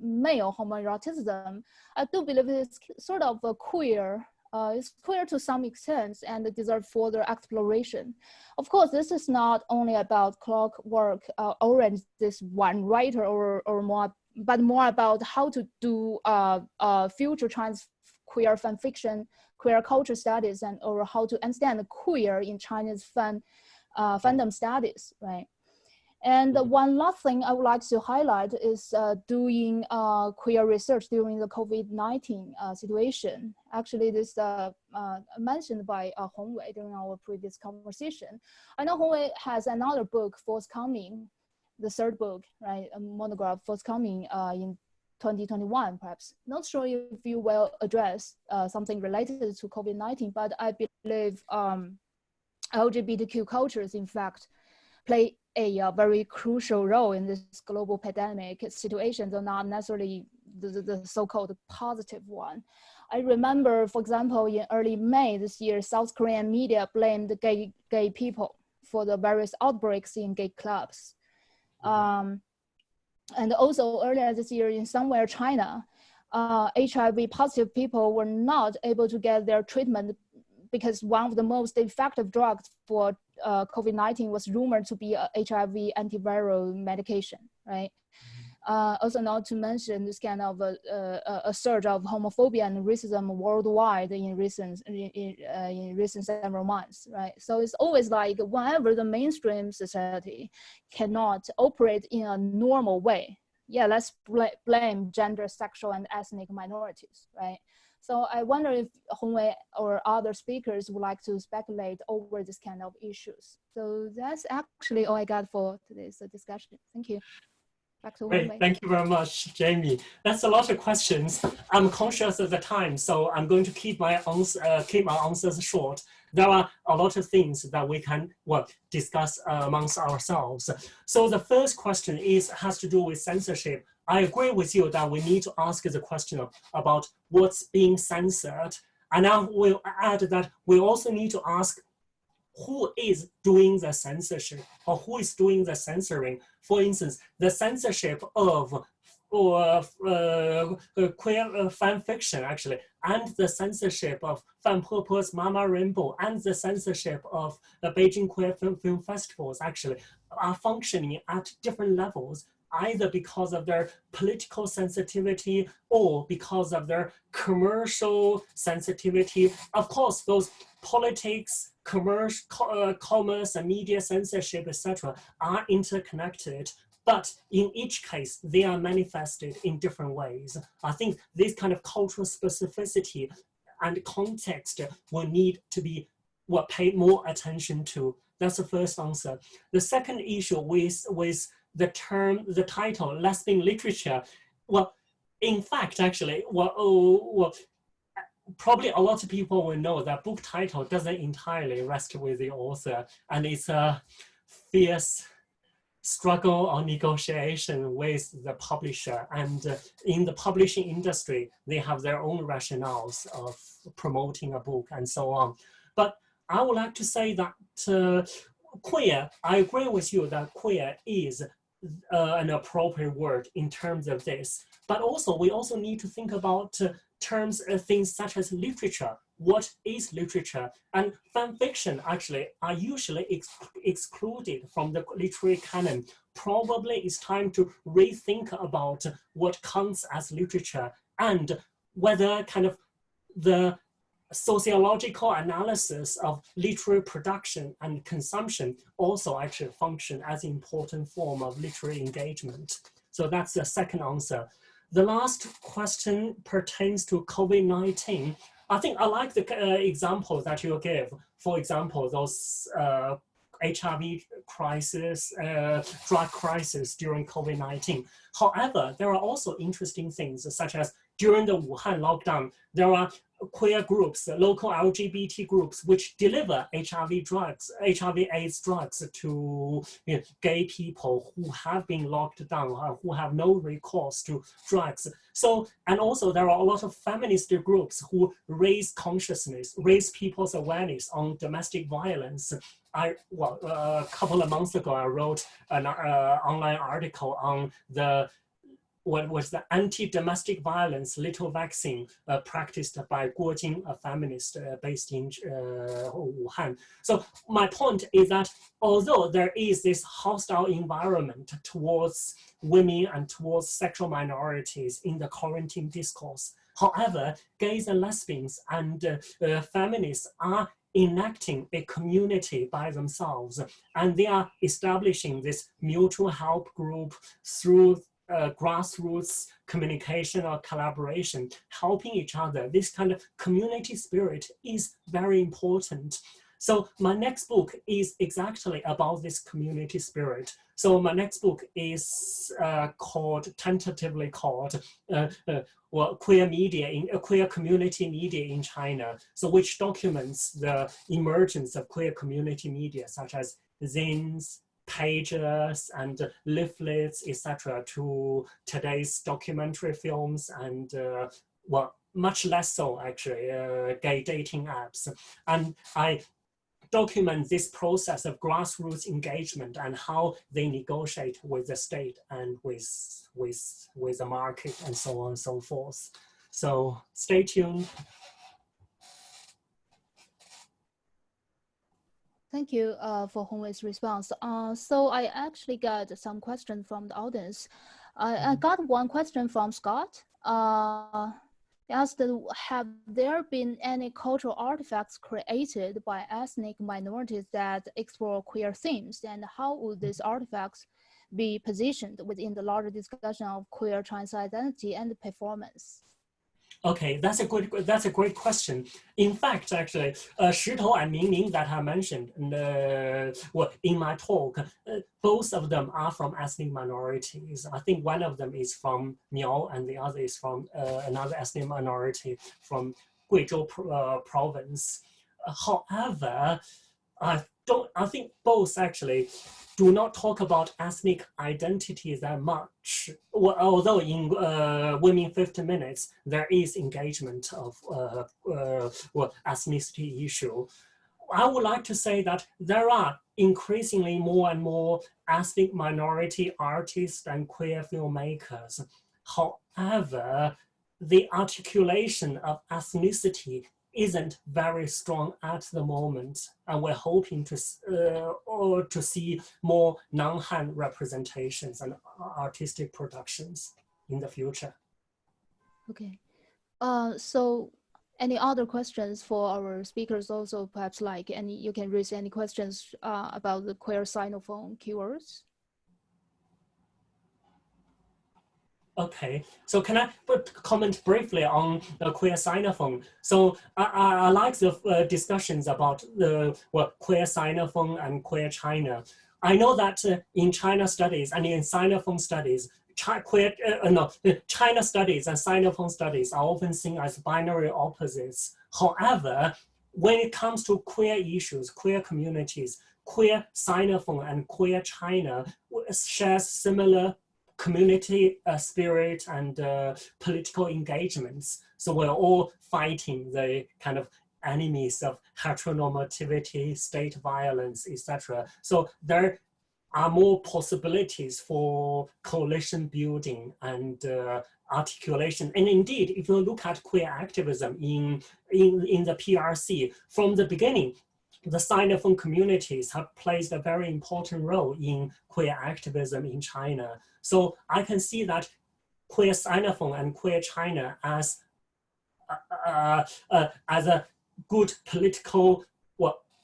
male homoeroticism, I do believe it's sort of a queer. It's queer to some extent and deserves further exploration. Of course, this is not only about Clockwork Orange, this one writer, or more, but more about how to do future Chinese queer fan fiction, queer culture studies, and or how to understand queer in Chinese fandom studies, right? And one last thing I would like to highlight is doing queer research during the COVID-19 situation. Actually, this mentioned by Hongwei during our previous conversation. I know Hongwei has another book forthcoming, the third book, right? A monograph forthcoming in 2021, perhaps. Not sure if you will address something related to COVID-19, but I believe LGBTQ cultures, in fact, play a very crucial role in this global pandemic situation, though not necessarily the so-called positive one. I remember, for example, in early May this year, South Korean media blamed gay people for the various outbreaks in gay clubs. And also earlier this year in somewhere China, HIV positive people were not able to get their treatment because one of the most effective drugs for COVID-19 was rumored to be a HIV antiviral medication, right? Also not to mention this kind of a surge of homophobia and racism worldwide in recent several months, right? So it's always like whenever the mainstream society cannot operate in a normal way, yeah, let's blame gender, sexual, and ethnic minorities, right? So I wonder if Hongwei or other speakers would like to speculate over this kind of issues. So that's actually all I got for today's discussion. Thank you. Back to Great, Hongwei. thank you very much, Jamie. That's a lot of questions. I'm conscious of the time, so I'm going to keep my answers short. There are a lot of things that we can discuss amongst ourselves. So the first question has to do with censorship. I agree with you that we need to ask the question about what's being censored. And I will add that we also need to ask who is doing the censorship or who is doing the censoring. For instance, the censorship of queer fan fiction, actually, and the censorship of Fan Pepe's Mama Rainbow and the censorship of the Beijing Queer Film Festivals, actually, are functioning at different levels, either because of their political sensitivity or because of their commercial sensitivity. Of course, those politics, commerce, and media censorship, etc., are interconnected. But in each case, they are manifested in different ways. I think this kind of cultural specificity and context will need to be paid more attention to. That's the first answer. The second issue with the title, lesbian literature. Well, in fact, actually, probably a lot of people will know that book title doesn't entirely rest with the author, and it's a fierce struggle or negotiation with the publisher. And in the publishing industry, they have their own rationales of promoting a book and so on. But I would like to say that queer, I agree with you that queer is an appropriate word in terms of this. But also, we also need to think about terms of things such as literature. What is literature? And fan fiction actually are usually excluded from the literary canon. Probably it's time to rethink about what counts as literature and whether kind of the sociological analysis of literary production and consumption also actually function as an important form of literary engagement. So that's the second answer. The last question pertains to COVID-19. I think I like the example that you gave. For example, those HIV crisis, drug crisis during COVID-19. However, there are also interesting things such as during the Wuhan lockdown, there are queer groups, local LGBT groups, which deliver HIV/AIDS drugs to gay people who have been locked down, who have no recourse to drugs. So, and also there are a lot of feminist groups who raise consciousness, raise people's awareness on domestic violence. A couple of months ago, I wrote an online article on what was the anti-domestic violence little vaccine practiced by Guo Jing, a feminist based in Wuhan. So my point is that although there is this hostile environment towards women and towards sexual minorities in the quarantine discourse, however, gays and lesbians and feminists are enacting a community by themselves, and they are establishing this mutual help group through grassroots communication or collaboration, helping each other. This kind of community spirit is very important. So my next book is exactly about this community spirit. So my next book is tentatively called Queer Media, Queer Community Media in China. So which documents the emergence of queer community media, such as zines, pages and leaflets, etc., to today's documentary films and much less so actually gay dating apps. And I document this process of grassroots engagement and how they negotiate with the state and with the market and so on and so forth. So stay tuned. Thank you for Hongwei's response. So I actually got some questions from the audience. I got one question from Scott. He asked, have there been any cultural artifacts created by ethnic minorities that explore queer themes, and how would these artifacts be positioned within the larger discussion of queer Chinese identity and performance? Okay, that's a great question. In fact, actually, Shitou and Mingming that I mentioned well, in my talk, both of them are from ethnic minorities. I think one of them is from Miao and the other is from another ethnic minority from Guizhou province. However, I think both actually do not talk about ethnic identity that much. Well, although in Women 50 Minutes, there is engagement of well, ethnicity issue. I would like to say that there are increasingly more and more ethnic minority artists and queer filmmakers. However, the articulation of ethnicity isn't very strong at the moment, and we're hoping to see more non-Han representations and artistic productions in the future. Okay. So any other questions for our speakers also, perhaps like you can raise any questions about the queer Sinophone keywords? Okay, so can I comment briefly on the queer Sinophone? So I like the discussions about the queer Sinophone and queer China. I know that in China studies and in Sinophone studies, China studies and Sinophone studies are often seen as binary opposites. However, when it comes to queer issues, queer communities, queer Sinophone and queer China shares similar community spirit and political engagements. So we're all fighting the kind of enemies of heteronormativity, state violence, etc. So there are more possibilities for coalition building and articulation. And indeed, if you look at queer activism in the PRC, from the beginning, the Sinophone communities have played a very important role in queer activism in China. So I can see that queer Sinophone and queer China as a good political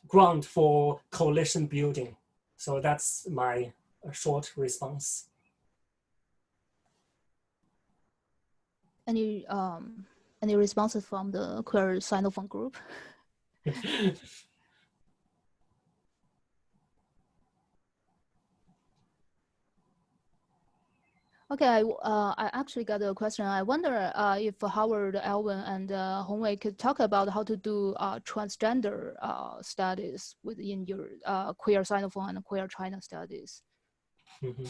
ground for coalition building. So that's my short response. Any responses from the queer Sinophone group? Okay, I actually got a question. I wonder if Howard, Alvin, and Hongwei could talk about how to do transgender studies within your queer Sinophone and queer China studies. Mm-hmm.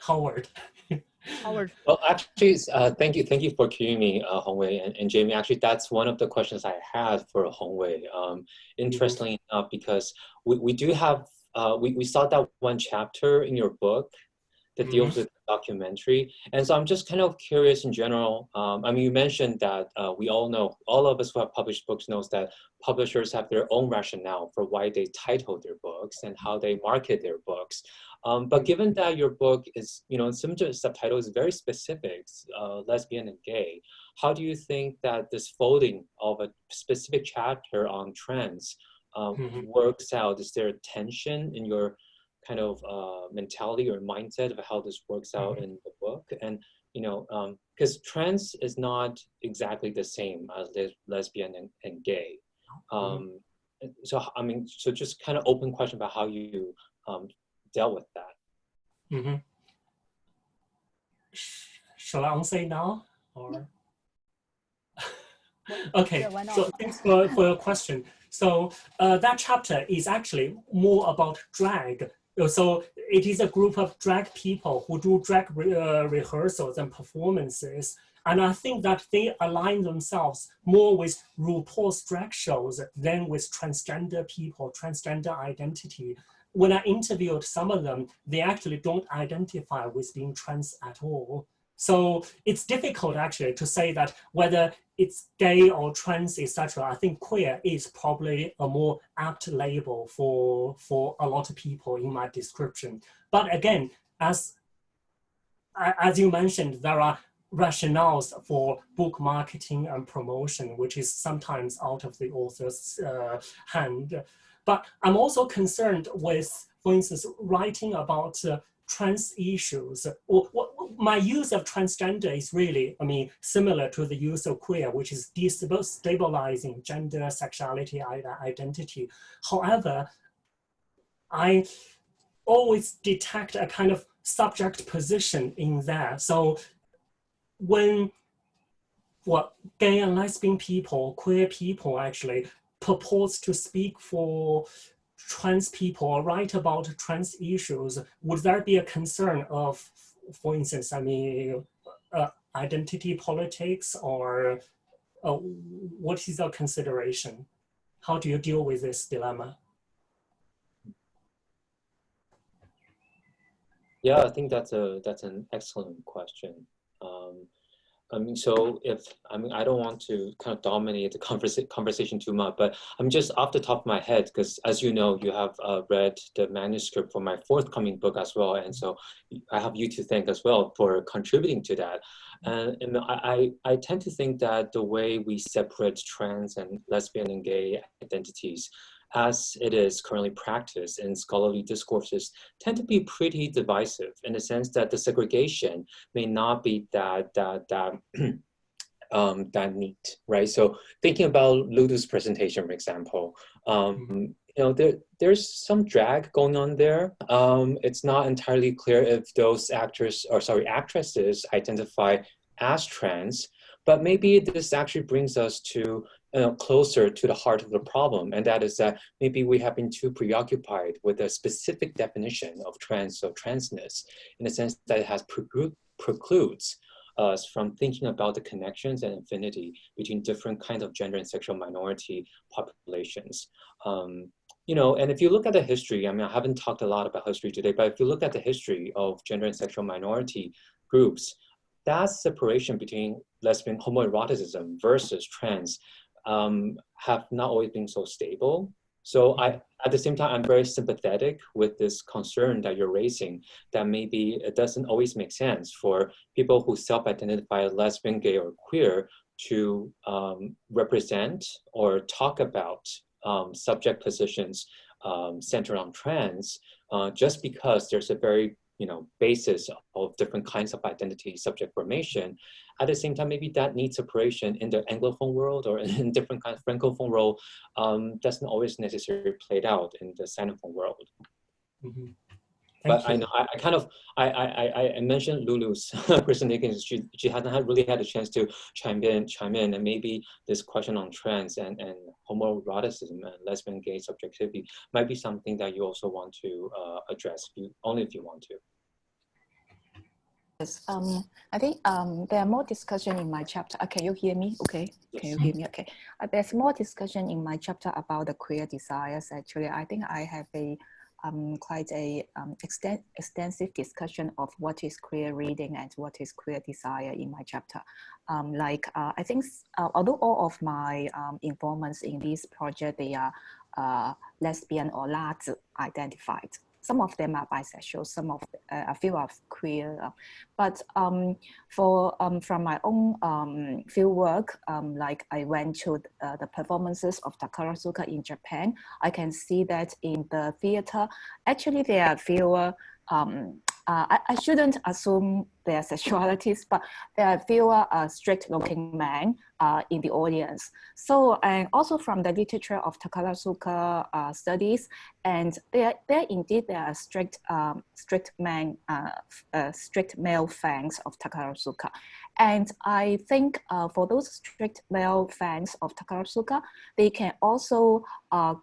Howard. Howard. Well, actually, thank you for cueing me, Hongwei and Jamie. Actually, that's one of the questions I had for Hongwei. Interestingly enough, because we do have, we saw that one chapter in your book that deals with documentary. And so I'm just kind of curious in general. I mean, you mentioned that we all know, all of us who have published books knows that publishers have their own rationale for why they title their books and how they market their books. But given that your book is, you know, some subtitle is very specific, lesbian and gay, how do you think that this folding of a specific chapter on trans works out? Is there a tension in your kind of mentality or mindset of how this works out in the book? And, you know, because trans is not exactly the same as lesbian and gay. So, I mean, so just kind of open question about how you dealt with that. Shall I say now? Or? Okay, yeah, why not? so thanks for your question. So that chapter is actually more about drag. So it is a group of drag people who do drag rehearsals and performances. And I think that they align themselves more with RuPaul's drag shows than with transgender people, transgender identity. When I interviewed some of them, they actually don't identify with being trans at all. So it's difficult actually to say that whether it's gay or trans, etc. I think queer is probably a more apt label for a lot of people in my description. But again, as you mentioned, there are rationales for book marketing and promotion, which is sometimes out of the author's hand. But I'm also concerned with, for instance, writing about trans issues. my use of transgender is really, I mean, similar to the use of queer, which is destabilizing gender, sexuality, identity. However, I always detect a kind of subject position in there. So when gay and lesbian people, queer people actually purports to speak for trans people or write about trans issues, would there be a concern of, for instance, I mean, identity politics, or what is your consideration? How do you deal with this dilemma? Yeah, I think that's an excellent question. I mean, so I don't want to kind of dominate the conversation too much, but I'm just off the top of my head, because as you know, you have read the manuscript for my forthcoming book as well. And so I have you to thank as well for contributing to that. And I tend to think that the way we separate trans and lesbian and gay identities as it is currently practiced in scholarly discourses tend to be pretty divisive, in the sense that the segregation may not be that neat, right? So thinking about Ludo's presentation, for example, you know, there's some drag going on there. It's not entirely clear if those actresses identify as trans, but maybe this actually brings us to closer to the heart of the problem, and that is that maybe we have been too preoccupied with a specific definition of trans or transness, in the sense that it has precludes us from thinking about the connections and affinity between different kinds of gender and sexual minority populations. You know, and if you look at the history, I mean, I haven't talked a lot about history today, but if you look at the history of gender and sexual minority groups, that separation between lesbian homoeroticism versus trans have not always been so stable. So at the same time, I'm very sympathetic with this concern that you're raising, that maybe it doesn't always make sense for people who self-identify as lesbian, gay, or queer to represent or talk about subject positions centered on trans, just because there's a very basis of different kinds of identity subject formation. At the same time, maybe that needs separation in the Anglophone world or in different kinds of Francophone world doesn't always necessarily played out in the Sinophone world. Mm-hmm. But I know I mentioned Lulu's presentation. She hasn't really had a chance to chime in, and maybe this question on trans and homoeroticism and lesbian gay subjectivity might be something that you also want to address, only if you want to. Yes, I think there are more discussion in my chapter. Can you hear me? Okay, yes. Can you hear me? Okay. There's more discussion in my chapter about the queer desires. Actually, I think I have a quite a extensive discussion of what is queer reading and what is queer desire in my chapter. I think although all of my informants in this project, they are lesbian or large identified. Some of them are bisexual, some of a few are queer. But from my own field work, like I went to the performances of Takarazuka in Japan, I can see that in the theater, actually there are fewer, I shouldn't assume their sexualities, but there are fewer straight-looking men in the audience. So, and also from the literature of Takarazuka studies, and there are strict male fans of Takarazuka. And I think for those strict male fans of Takarazuka, they can also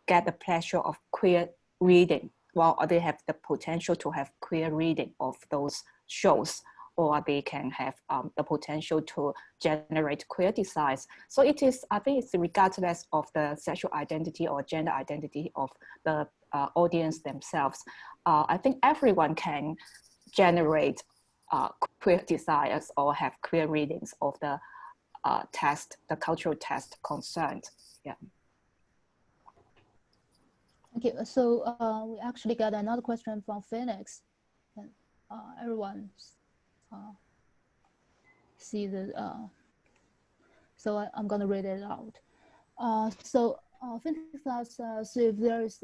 get the pleasure of queer reading, while they have the potential to have queer reading of those shows, or they can have the potential to generate queer desires. So it is, I think it's regardless of the sexual identity or gender identity of the audience themselves. I think everyone can generate queer desires or have queer readings of the text, the cultural text concerned. Yeah. Okay, so we actually got another question from Phoenix. And everyone see the, so I'm gonna read it out. think that's see if there is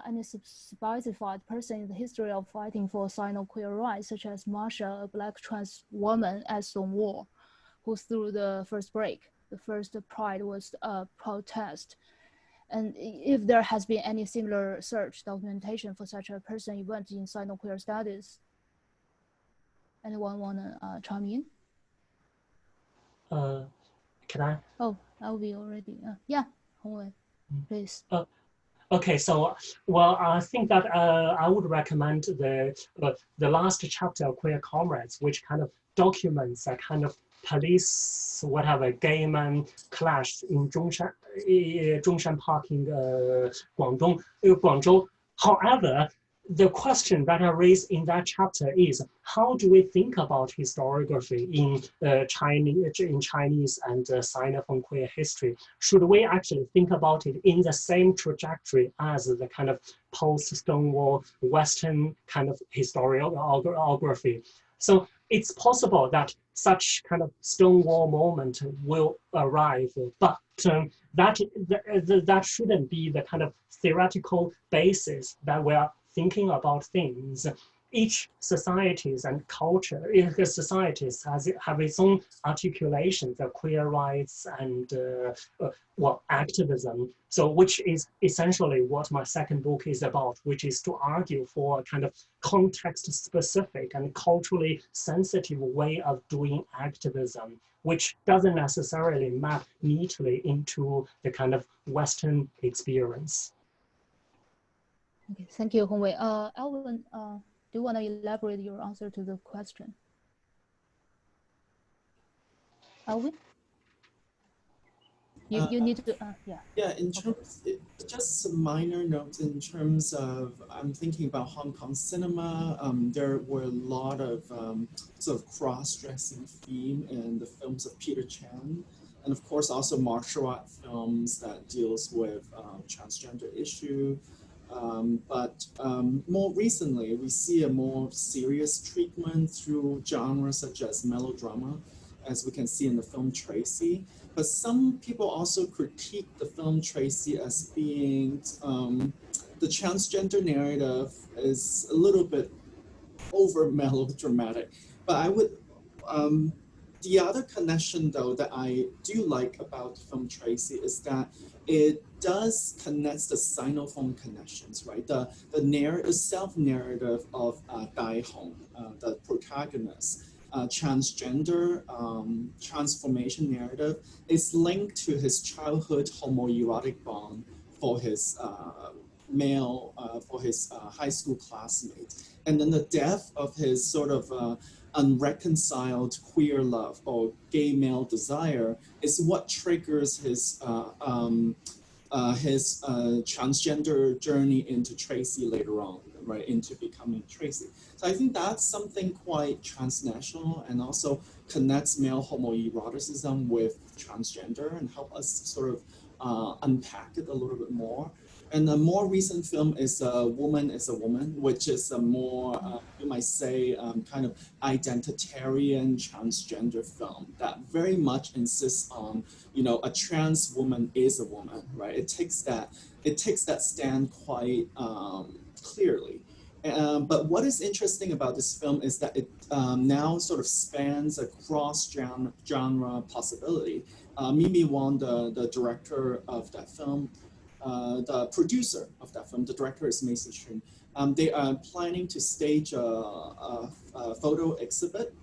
any specified person in the history of fighting for Sino-queer rights, such as Marsha, a black trans woman at Stonewall, who threw the first break. The first Pride was a protest. And if there has been any similar search documentation for such a person event in Sino-queer studies. Anyone want to chime in? Can I? Oh, I'll be already. Yeah, Hongwei, please. Okay, so well, I think that I would recommend the last chapter of Queer Comrades, which kind of documents a kind of police whatever gay man clash in Zhongshan Park in Guangzhou. However, the question that I raised in that chapter is how do we think about historiography in Chinese and Sinophone queer history? Should we actually think about it in the same trajectory as the kind of post-Stonewall Western kind of historiography? So it's possible that such kind of Stonewall moment will arrive, but that shouldn't be the kind of theoretical basis that we are thinking about things. Each societies and culture, societies have its own articulations of queer rights and activism. So which is essentially what my second book is about, which is to argue for a kind of context-specific and culturally sensitive way of doing activism, which doesn't necessarily map neatly into the kind of Western experience. Okay, thank you, Hongwei. Alvin, do you want to elaborate your answer to the question? Alvin? You need to, yeah. Yeah, in terms, just some minor notes in terms of, I'm thinking about Hong Kong cinema. There were a lot of sort of cross-dressing theme in the films of Peter Chan, and of course also martial art films that deals with transgender issue. But more recently, we see a more serious treatment through genres such as melodrama, as we can see in the film Tracy. But some people also critique the film Tracy as being, the transgender narrative is a little bit over melodramatic. But I would, the other connection though that I do like about the film Tracy is that it does connect the Sinophone connections, right? The self-narrative of Dai Hong, the protagonist, transgender transformation narrative is linked to his childhood homoerotic bond for his high school classmate. And then the death of his sort of unreconciled queer love or gay male desire is what triggers his transgender journey into Tracy later on, right, into becoming Tracy. So I think that's something quite transnational and also connects male homoeroticism with transgender and help us sort of unpack it a little bit more. And the more recent film is A Woman is a Woman, which is a more, you might say, kind of identitarian transgender film that very much insists on, you know, a trans woman is a woman, right? It takes that stand quite clearly. But what is interesting about this film is that it now sort of spans a cross-genre possibility. Mimi Wong, the director of that film, the producer of that film, the director is Macy Chun. They are planning to stage a photo exhibit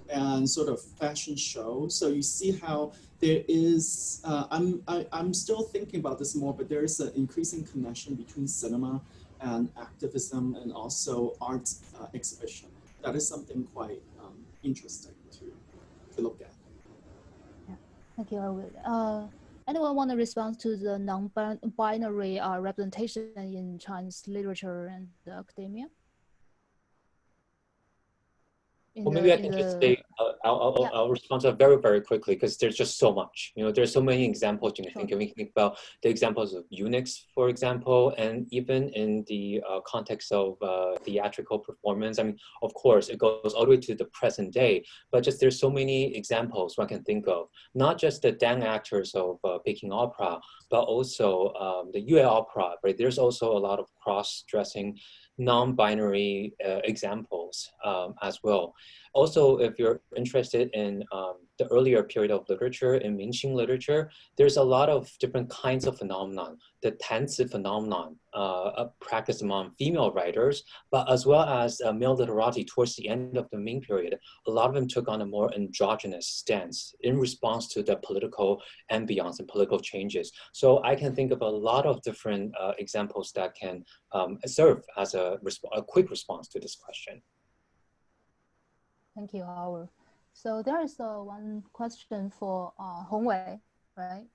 and sort of fashion show. So you see how there is, I'm still thinking about this more, but there is an increasing connection between cinema and activism and also art exhibition. That is something quite interesting to look at. Yeah. Thank you, Alvin. Anyone want to respond to the non-binary representation in Chinese literature and academia? Well, maybe I can just say, I'll respond to that very, very quickly, because there's just so much. There's so many examples you can think of. We can think about the examples of eunuchs, for example, and even in the context of theatrical performance. I mean, of course, it goes all the way to the present day, but just there's so many examples one can think of. Not just the Dang actors of Peking opera, but also the Yue opera, right? There's also a lot of cross-dressing, non-binary examples as well. Also, if you're interested in the earlier period of literature, in Mingxing literature, there's a lot of different kinds of phenomenon. The Tanzi phenomenon practiced among female writers, but as well as male literati towards the end of the Ming period, a lot of them took on a more androgynous stance in response to the political ambiance and political changes. So I can think of a lot of different examples that can serve as a quick response to this question. Thank you, Howard. So there is one question for Hongwei, right?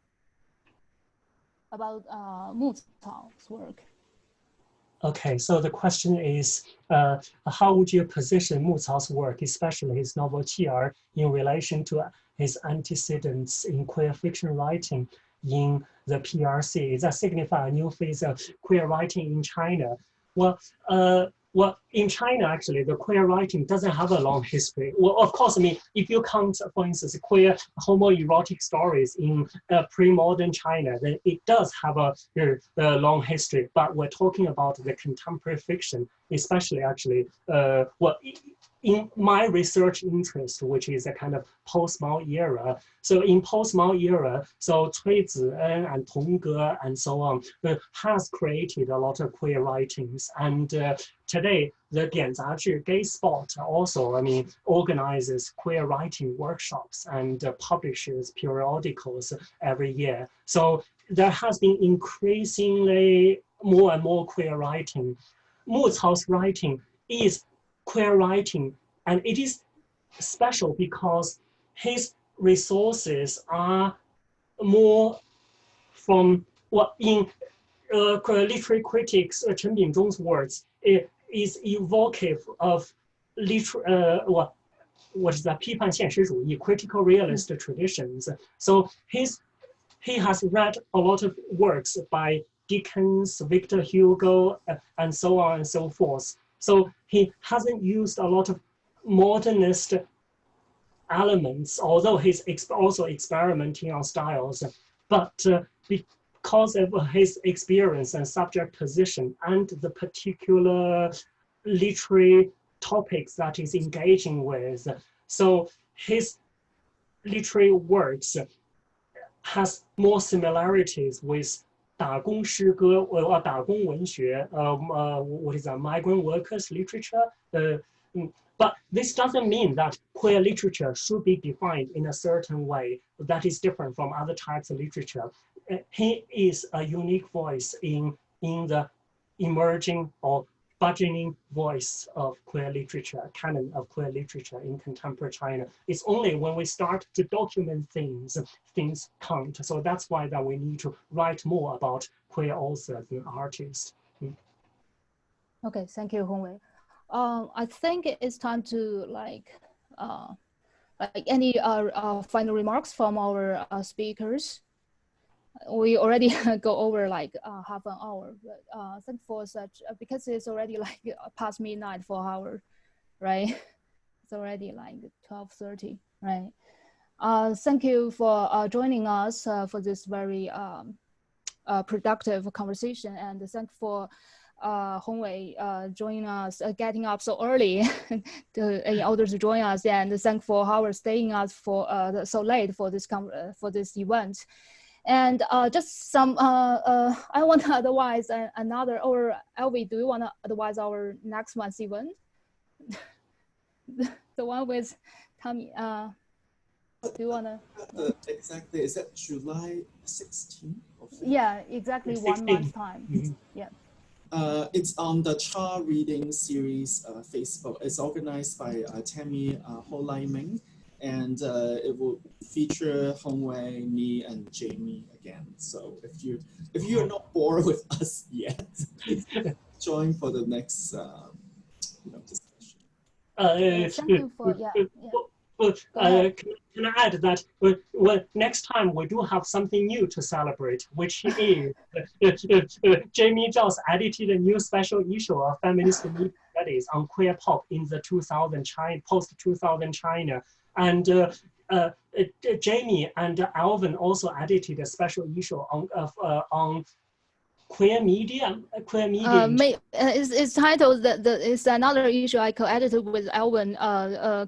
About Mu Cao's work. Okay, so the question is, how would you position Mu Cao's work, especially his novel Qi, in relation to his antecedents in queer fiction writing in the PRC? Does that signify a new phase of queer writing in China? Well, in China, actually, the queer writing doesn't have a long history. Well, of course, I mean, if you count, for instance, queer homoerotic stories in pre-modern China, then it does have a long history. But we're talking about the contemporary fiction, especially actually, in my research interest, which is a kind of post-Mao era. So in post-Mao era, so Cui Zi'en and Tong Ge and so on has created a lot of queer writings. And today, the Dianzazhi Gay Spot also, I mean, organizes queer writing workshops and publishes periodicals every year. So there has been increasingly more and more queer writing. Mu Cao's writing is queer writing, and it is special because his resources are more from what in literary critics Chen Bingzhong's words, it is evocative of what is that 批判现实主义 critical realist traditions. So he has read a lot of works by Dickens, Victor Hugo, and so on and so forth. So he hasn't used a lot of modernist elements, although he's also experimenting on styles. But because of his experience and subject position and the particular literary topics that he's engaging with, so his literary works has more similarities with 打工诗歌 or 打工文学, what is that, migrant workers literature? But this doesn't mean that queer literature should be defined in a certain way that is different from other types of literature. He is a unique voice in the emerging or burgeoning voice of queer literature, canon of queer literature in contemporary China. It's only when we start to document things count. So that's why that we need to write more about queer authors and artists. Okay, thank you, Hongwei. I think it's time to like any final remarks from our speakers. We already go over like half an hour, but thank for such because it's already like past midnight for Howard, right? It's already like 12:30, right? Thank you for joining us for this very productive conversation, and thank for Hongwei joining us, getting up so early in order to join us, and thank for Howard staying us for so late for this event. And just some, I want to advise another, or Alvin, do you want to advise our next month's event? The one with Tommy, do you want to? Exactly, is that July 16th? Yeah, exactly 1 month's time. Mm-hmm. Yeah. It's on the Cha Reading Series Facebook. It's organized by Tammy Ho Lai Ming. And it will feature Hongwei, me, and Jamie again. So if you're not bored with us yet, please join for the next discussion. Thank you for, Go ahead. Can I add that next time we do have something new to celebrate, which is Jamie Zhao's edited a new special issue of Feminist Media Studies on queer pop in the post-2000 China. And Jamie and Alvin also edited a special issue on queer media. It's titled it's another issue I co-edited with Alvin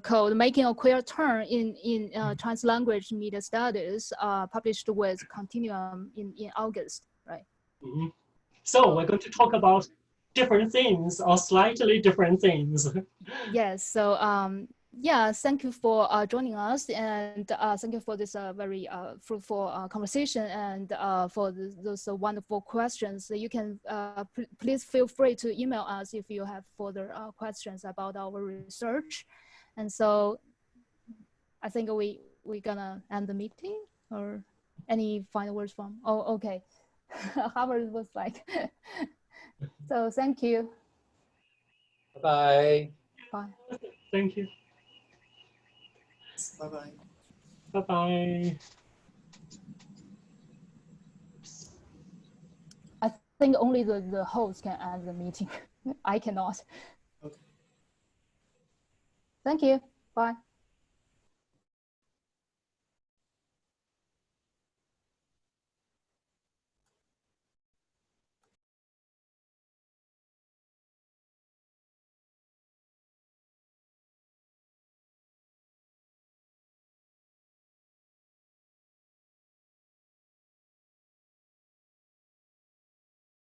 called "Making a Queer Turn in Trans-Language Media Studies," published with Continuum in August, right? Mm-hmm. So we're going to talk about different things or slightly different things. Yes. So yeah, thank you for joining us, and thank you for this very fruitful conversation, and for those wonderful questions. You can please feel free to email us if you have further questions about our research. And so I think we're gonna end the meeting, or any final words from? Oh, okay. Howard was like, so thank you. Bye. Bye. Thank you. Bye-bye. Bye-bye. I think only the host can end the meeting. I cannot. Okay. Thank you. Bye.